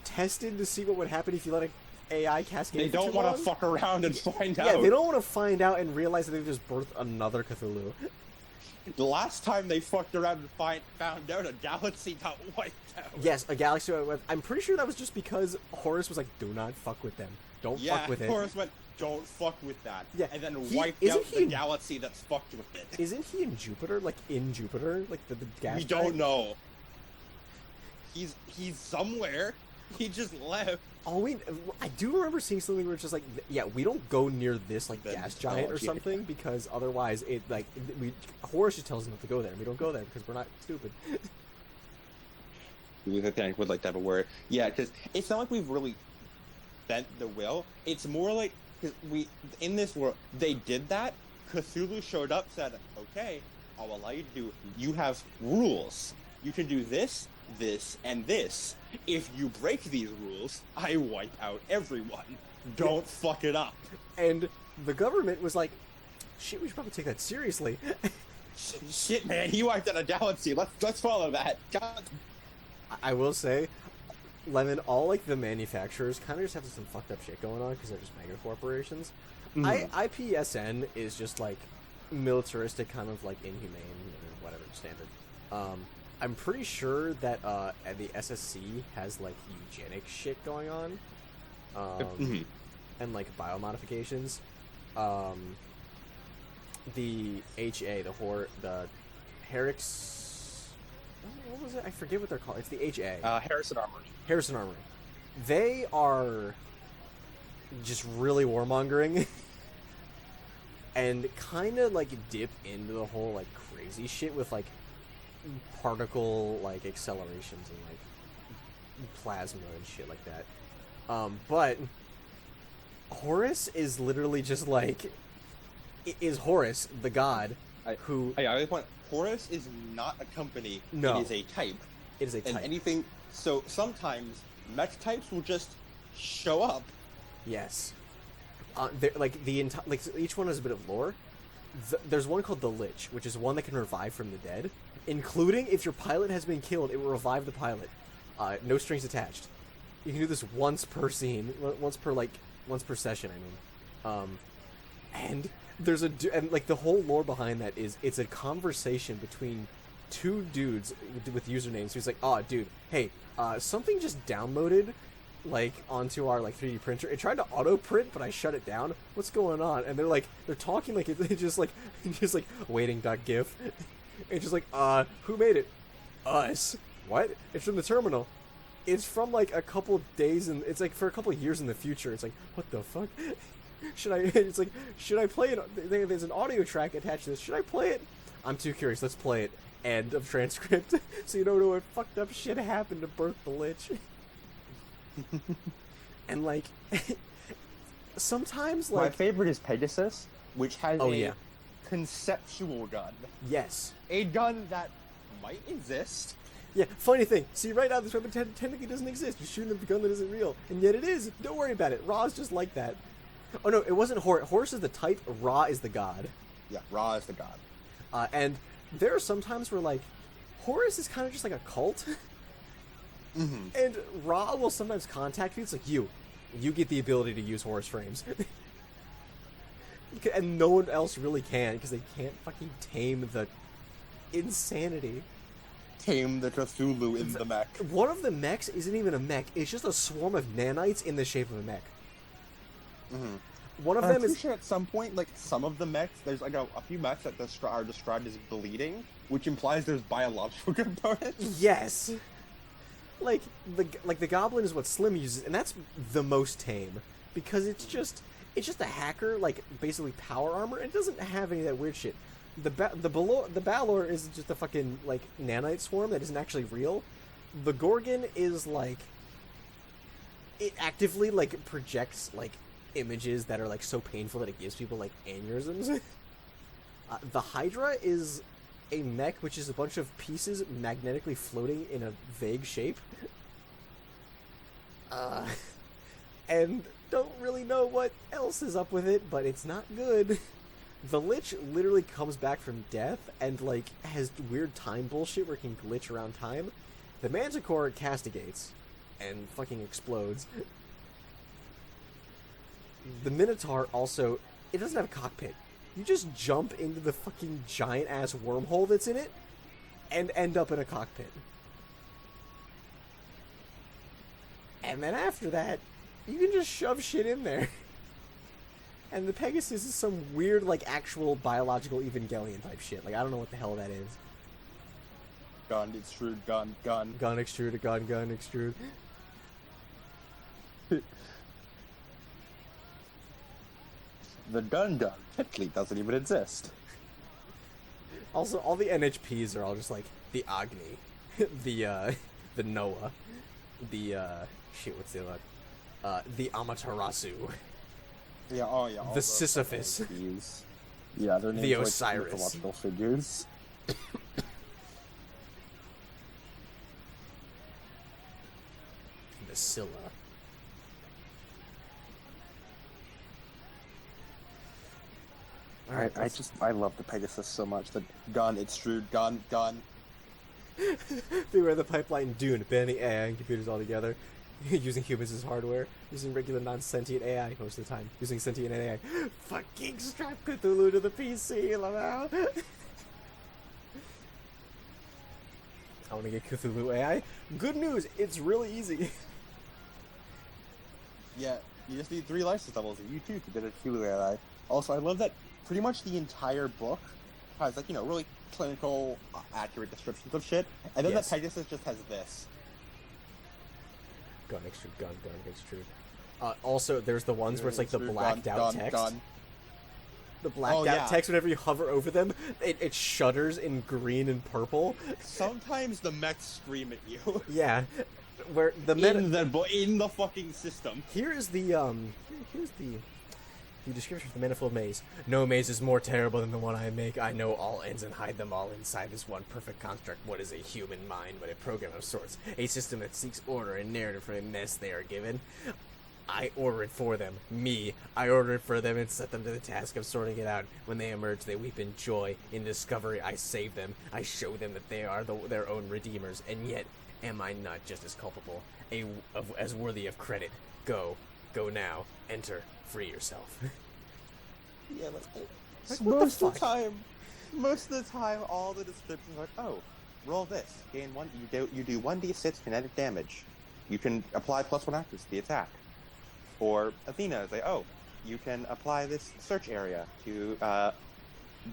tested to see what would happen if you let an AI cascade. They for don't too want long. to fuck around and find out. Yeah, they don't want to find out and realize that they've just birthed another Cthulhu. The last time they fucked around and found out, a galaxy got wiped out. Yes, a galaxy. I'm pretty sure that was just because Horus was like, "Do not fuck with them. Don't fuck with it." Horus went, "Don't fuck with that." Yeah, and then he- wiped isn't out he the in- galaxy that's fucked with it. Isn't he in Jupiter? Like in Jupiter? Like the gas? We giant? don't know. He's somewhere. He just left. I do remember seeing something where it's just like, yeah, we don't go near this like The gas giant or technology. something because otherwise Horus just tells us not to go there. And we don't go there because we're not stupid. I think would like to have a word. Yeah, because it's not like we've really bent the will. It's more like because in this world they did that. Cthulhu showed up, said, "Okay, I'll allow you to do. You have rules. You can do this, this, and this. If you break these rules, I wipe out everyone. Don't fuck it up." And the government was like, shit, we should probably take that seriously. Shit, man, he wiped out a galaxy. Let's follow that. God. I will say, Lemon, all like the manufacturers kind of just have some fucked up shit going on because they're just mega corporations. IPSN is just like militaristic, kind of like inhumane, or whatever standard. I'm pretty sure that the SSC has like eugenic shit going on, and like biomodifications. The HA, the Herix, what was it? I forget what they're called. It's the HA. Harrison Armory. Harrison Armory. They are just really warmongering and kind of like dip into the whole like crazy shit with like particle like accelerations and like plasma and shit like that. But Horus is literally just like is Horus the god who I always point. Horus is not a company. No. It is a type. it is a type. And anything. So sometimes mech types will just show up. Yes. Like each one has a bit of lore. There's one called the Lich, which is one that can revive from the dead, including if your pilot has been killed, it will revive the pilot. No strings attached. You can do this once per scene, once per session. I mean, and there's and like the whole lore behind that is it's a conversation between two dudes with usernames. Who's like, "Oh, dude, hey, something just downloaded." Like onto our like 3D printer. It tried to auto print, but I shut it down. What's going on? And they're talking like it's just like waiting.gif. It's just like, who made it? Us. What? It's from the terminal. It's from like a couple days and it's like for a couple years in the future. It's like, what the fuck? Should I play it? There's an audio track attached to this. Should I play it? I'm too curious. Let's play it. End of transcript. So you don't know what fucked up shit happened to birth the Lich. And like sometimes like my favorite is Pegasus, which has yeah. conceptual gun. Yes. A gun that might exist. Yeah, funny thing. See, right now this weapon technically doesn't exist. You're shooting a gun that isn't real, and yet it is. Don't worry about it. Ra is just like that. Oh no, it wasn't Horus. Horus is the type. Ra is the god. Yeah, Ra is the god. And there are some times where like Horus is kind of just like a cult. Mm-hmm. And Ra will sometimes contact you. It's like, you get the ability to use Horus frames. And no one else really can, because they can't fucking tame the insanity. Tame the Cthulhu in the mech. One of the mechs isn't even a mech. It's just a swarm of nanites in the shape of a mech. Mm-hmm. One of I'm them pretty is... sure at some point, like, some of the mechs, there's like a few mechs that are described as bleeding, which implies there's biological components. Yes. Like the goblin is what Slim uses, and that's the most tame because it's just a hacker, like basically power armor. It doesn't have any of that weird shit. The Balor is just a fucking like nanite swarm that isn't actually real. The Gorgon is like it actively like projects like images that are like so painful that it gives people like aneurysms. The Hydra is a mech, which is a bunch of pieces magnetically floating in a vague shape. And don't really know what else is up with it, but it's not good. The Lich literally comes back from death and, like, has weird time bullshit where it can glitch around time. The Manticore castigates and fucking explodes. The Minotaur also, it doesn't have a cockpit. You just jump into the fucking giant-ass wormhole that's in it and end up in a cockpit. And then after that, you can just shove shit in there. And the Pegasus is some weird, like, actual biological Evangelion type shit. Like, I don't know what the hell that is. Gun, extrude, gun. Gun, extrude, gun, extrude. The gun technically doesn't even exist. Also, all the NHPs are all just like the Agni, the Noah, the shit. What's the other? The Amaterasu. Yeah. Oh yeah. The Sisyphus. Yeah, they're named The like Osiris. mythological figures. The Scylla. All right, I love the Pegasus so much. The gun, extrude, gun. Beware the pipeline Dune, banning AI and computers altogether. Using humans as hardware. Using regular non-sentient AI most of the time. Using sentient AI. Fucking strap Cthulhu to the PC, Lamau. I want to get Cthulhu AI. Good news, it's really easy. Yeah, you just need 3 license levels, and you too can get a Cthulhu AI. Also, I love that pretty much the entire book has, like, really clinical, accurate descriptions of shit, and then Yes. the Pegasus just has this. Gun extrude, gun extrude. Also, there's the ones where it's like the Extrude, blacked out gun, text. gun. The blacked out yeah. text, whenever you hover over them, it shudders in green and purple. Sometimes the mechs scream at you. Yeah, where the In the fucking system. here's the The description for the manifold maze. No maze is more terrible than the one I make. I know all ends and hide them all inside this one perfect construct. What is a human mind but a program of sorts? A system that seeks order and narrative for a mess they are given. I order it for them. Me. I order it for them and set them to the task of sorting it out. When they emerge, they weep in joy. In discovery, I save them. I show them that they are their own redeemers. And yet, am I not just as culpable? As worthy of credit? Go. Go now. Enter. Free yourself. Yeah, like, what the most of fuck? most of the time, all the descriptions are like, oh, roll this, gain one. You do 1d6 kinetic damage. You can apply +1 accuracy to the attack. Or Athena is like, oh, you can apply this search area to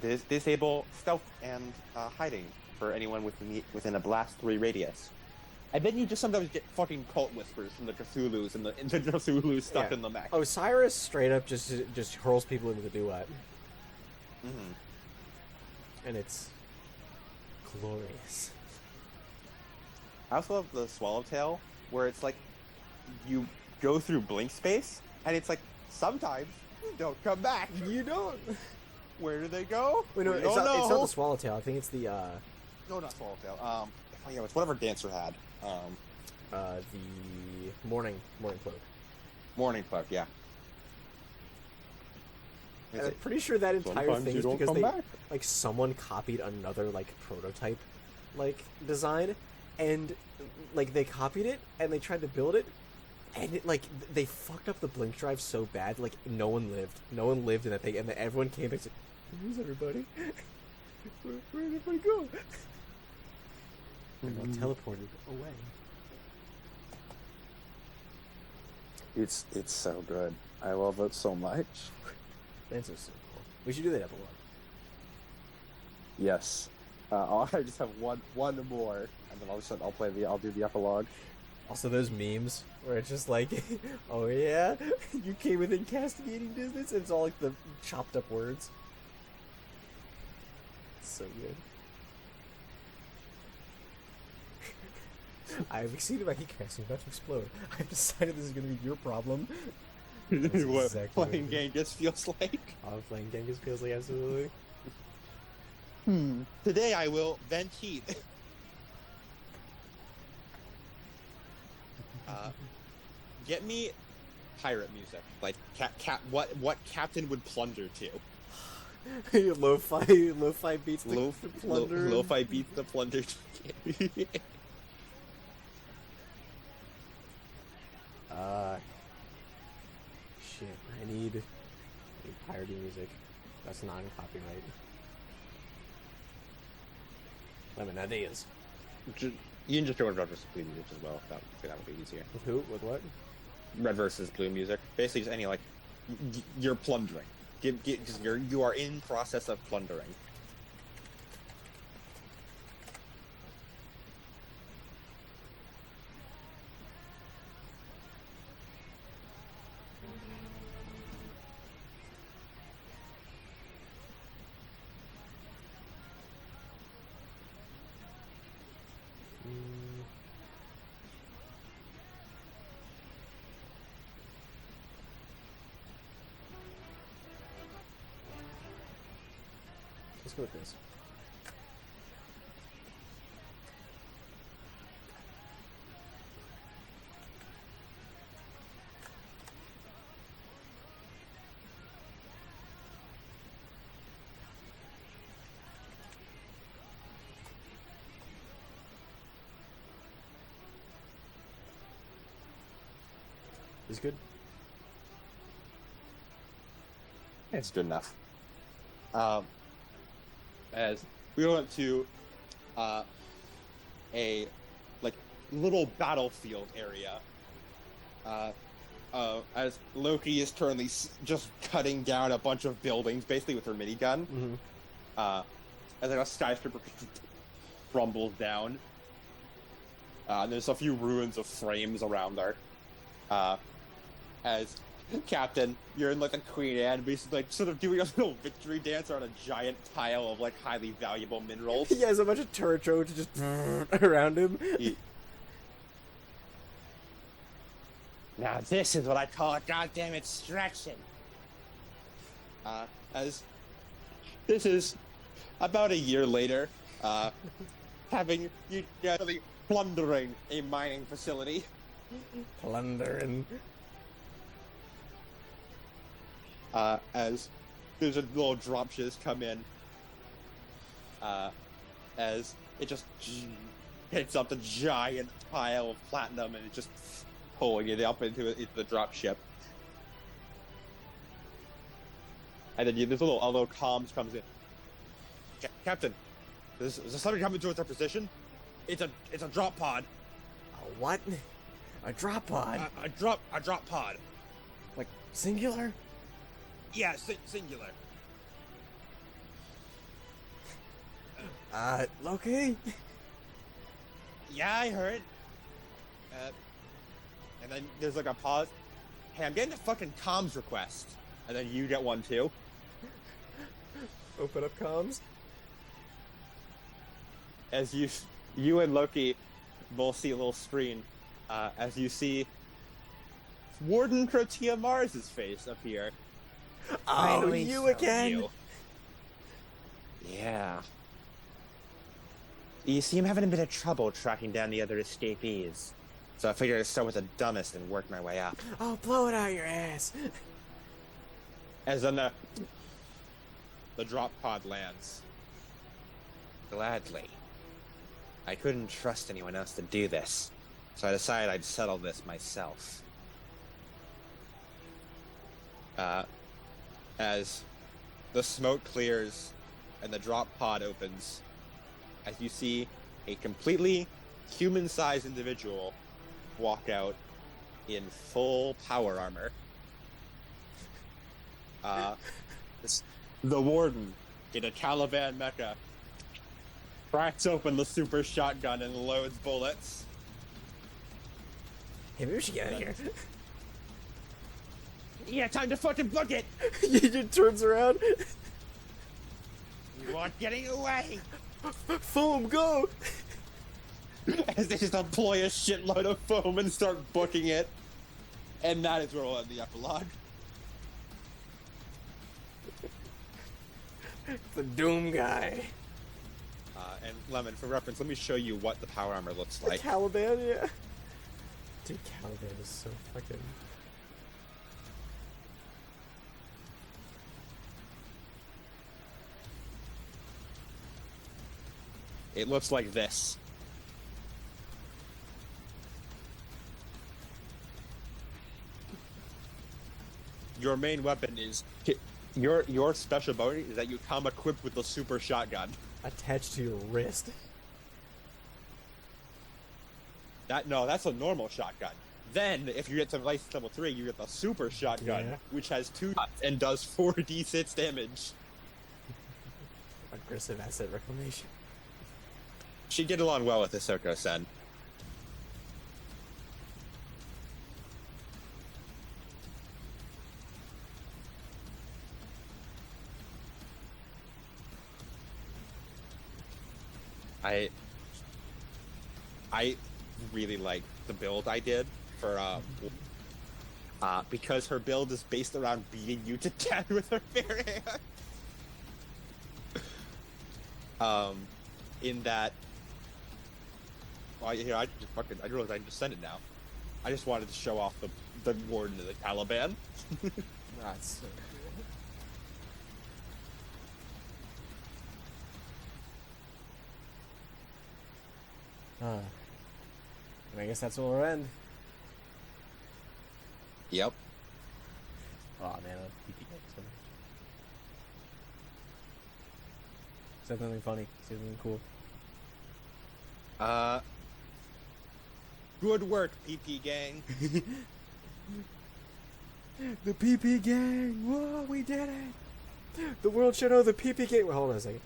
disable stealth and hiding for anyone within a blast 3 radius. And then you just sometimes get fucking cult whispers from the Cthulhu's and the Cthulhu's stuck Yeah. in the mech. Osiris straight up just hurls people into the duat. Mhm. And it's glorious. I also love the Swallowtail, where it's like you go through blink space, and it's like sometimes you don't come back. You don't. Where do they go? Wait, no, We it's don't not, know. it's not the swallowtail. I think it's the No, not Swallowtail. Oh yeah, it's whatever Dancer had. the morning cloak. Morning Cloak, yeah. And I'm pretty sure that entire Sometimes thing you is don't because come they back. like someone copied another like prototype like design, and like they copied it and they tried to build it, and it like they fucked up the blink drive so bad like no one lived in that thing, and then everyone came back and said, "Where's everybody? Where did everybody go?" And all teleported away. It's so good. I love it so much. Lancer's so cool. We should do that epilogue. Yes. I just have one more, and then I'll do the epilogue. Also, those memes where it's just like, "Oh yeah, you came within castigating distance," and it's all like the chopped up words. It's so good. I've exceeded my heat capacity, about to explode. I've decided this is going to be your problem. That's What exactly playing what it is. Genghis feels like. Playing Genghis feels like absolutely. Today I will vent heat. Get me pirate music, like what Captain would plunder to. Lo-fi beats the plunder. Lo-fi beats the plunder. Shit, I need piratey music. That's non-copyright. Lemon ideas. You can just go with Red versus Blue music as well. That would be easier. With who? With what? Red versus Blue music. Basically, just any like you're plundering. You are in process of plundering. Let's go with this. Is good. It's good enough. As we went to a like little battlefield area, as Loki is currently just cutting down a bunch of buildings, basically with her minigun. Mm-hmm. As like a skyscraper crumbles down, and there's a few ruins of frames around her. As Captain, you're in like a Queen Anne, basically like sort of doing a little victory dance on a giant pile of like highly valuable minerals. He has a bunch of turret drones just around him. Now this is what I call a goddamn extraction. As this is about a year later, having you actually plundering a mining facility. Plundering. As there's a little dropships come in, as it just picks up the giant pile of platinum and it's just pulling it up into the dropship. And then this little comms comes in. Captain, is something coming towards our position? It's a drop pod. A what? A drop pod? A drop pod. Like singular? Yeah, singular. Loki? Yeah, I heard. And then there's like a pause. Hey, I'm getting a fucking comms request. And then you get one too. Open up comms. As you and Loki both see a little screen, as you see Warden Crotia Mars's face appear. Oh, Finally, you so again? You. Yeah. You see, I'm having a bit of trouble tracking down the other escapees. So I figured I'd start with the dumbest and work my way up. Oh, blow it out your ass. As then the drop pod lands. Gladly. I couldn't trust anyone else to do this, so I decided I'd settle this myself. As the smoke clears and the drop pod opens, as you see a completely human-sized individual walk out in full power armor. The warden in a Caliban mecha cracks open the super shotgun and loads bullets. Hey, maybe we should get out of here. Yeah, time to fucking book it! He just turns around. You aren't getting away! Foam, go! As they just deploy a shitload of foam and start booking it. And that is where we'll end the epilogue. The Doom guy. And Lemon, for reference, let me show you what the power armor looks The like. Caliban, yeah. Dude, Caliban is so fucking... It looks like this. Your main weapon is... Your special ability is that you come equipped with the super shotgun. attached to your wrist. That's a normal shotgun. Then, if you get to license level 3, you get the super shotgun, Yeah. which has 2 shots and does 4d6 damage. Aggressive asset reclamation. She get along well with Ahsoka-sen. I really like the build I did for because her build is based around beating you to death with her bare hand. In that, well, here I realized I just sent it now. I just wanted to show off the warden of the Caliban. That's so cool. And I guess that's where we'll end. Yep. Oh man, I love PP games so much. Say something funny. Say something cool. Good work, PP gang. The PP gang! Whoa, we did it! The world should know the PP gang. Well, hold on a second.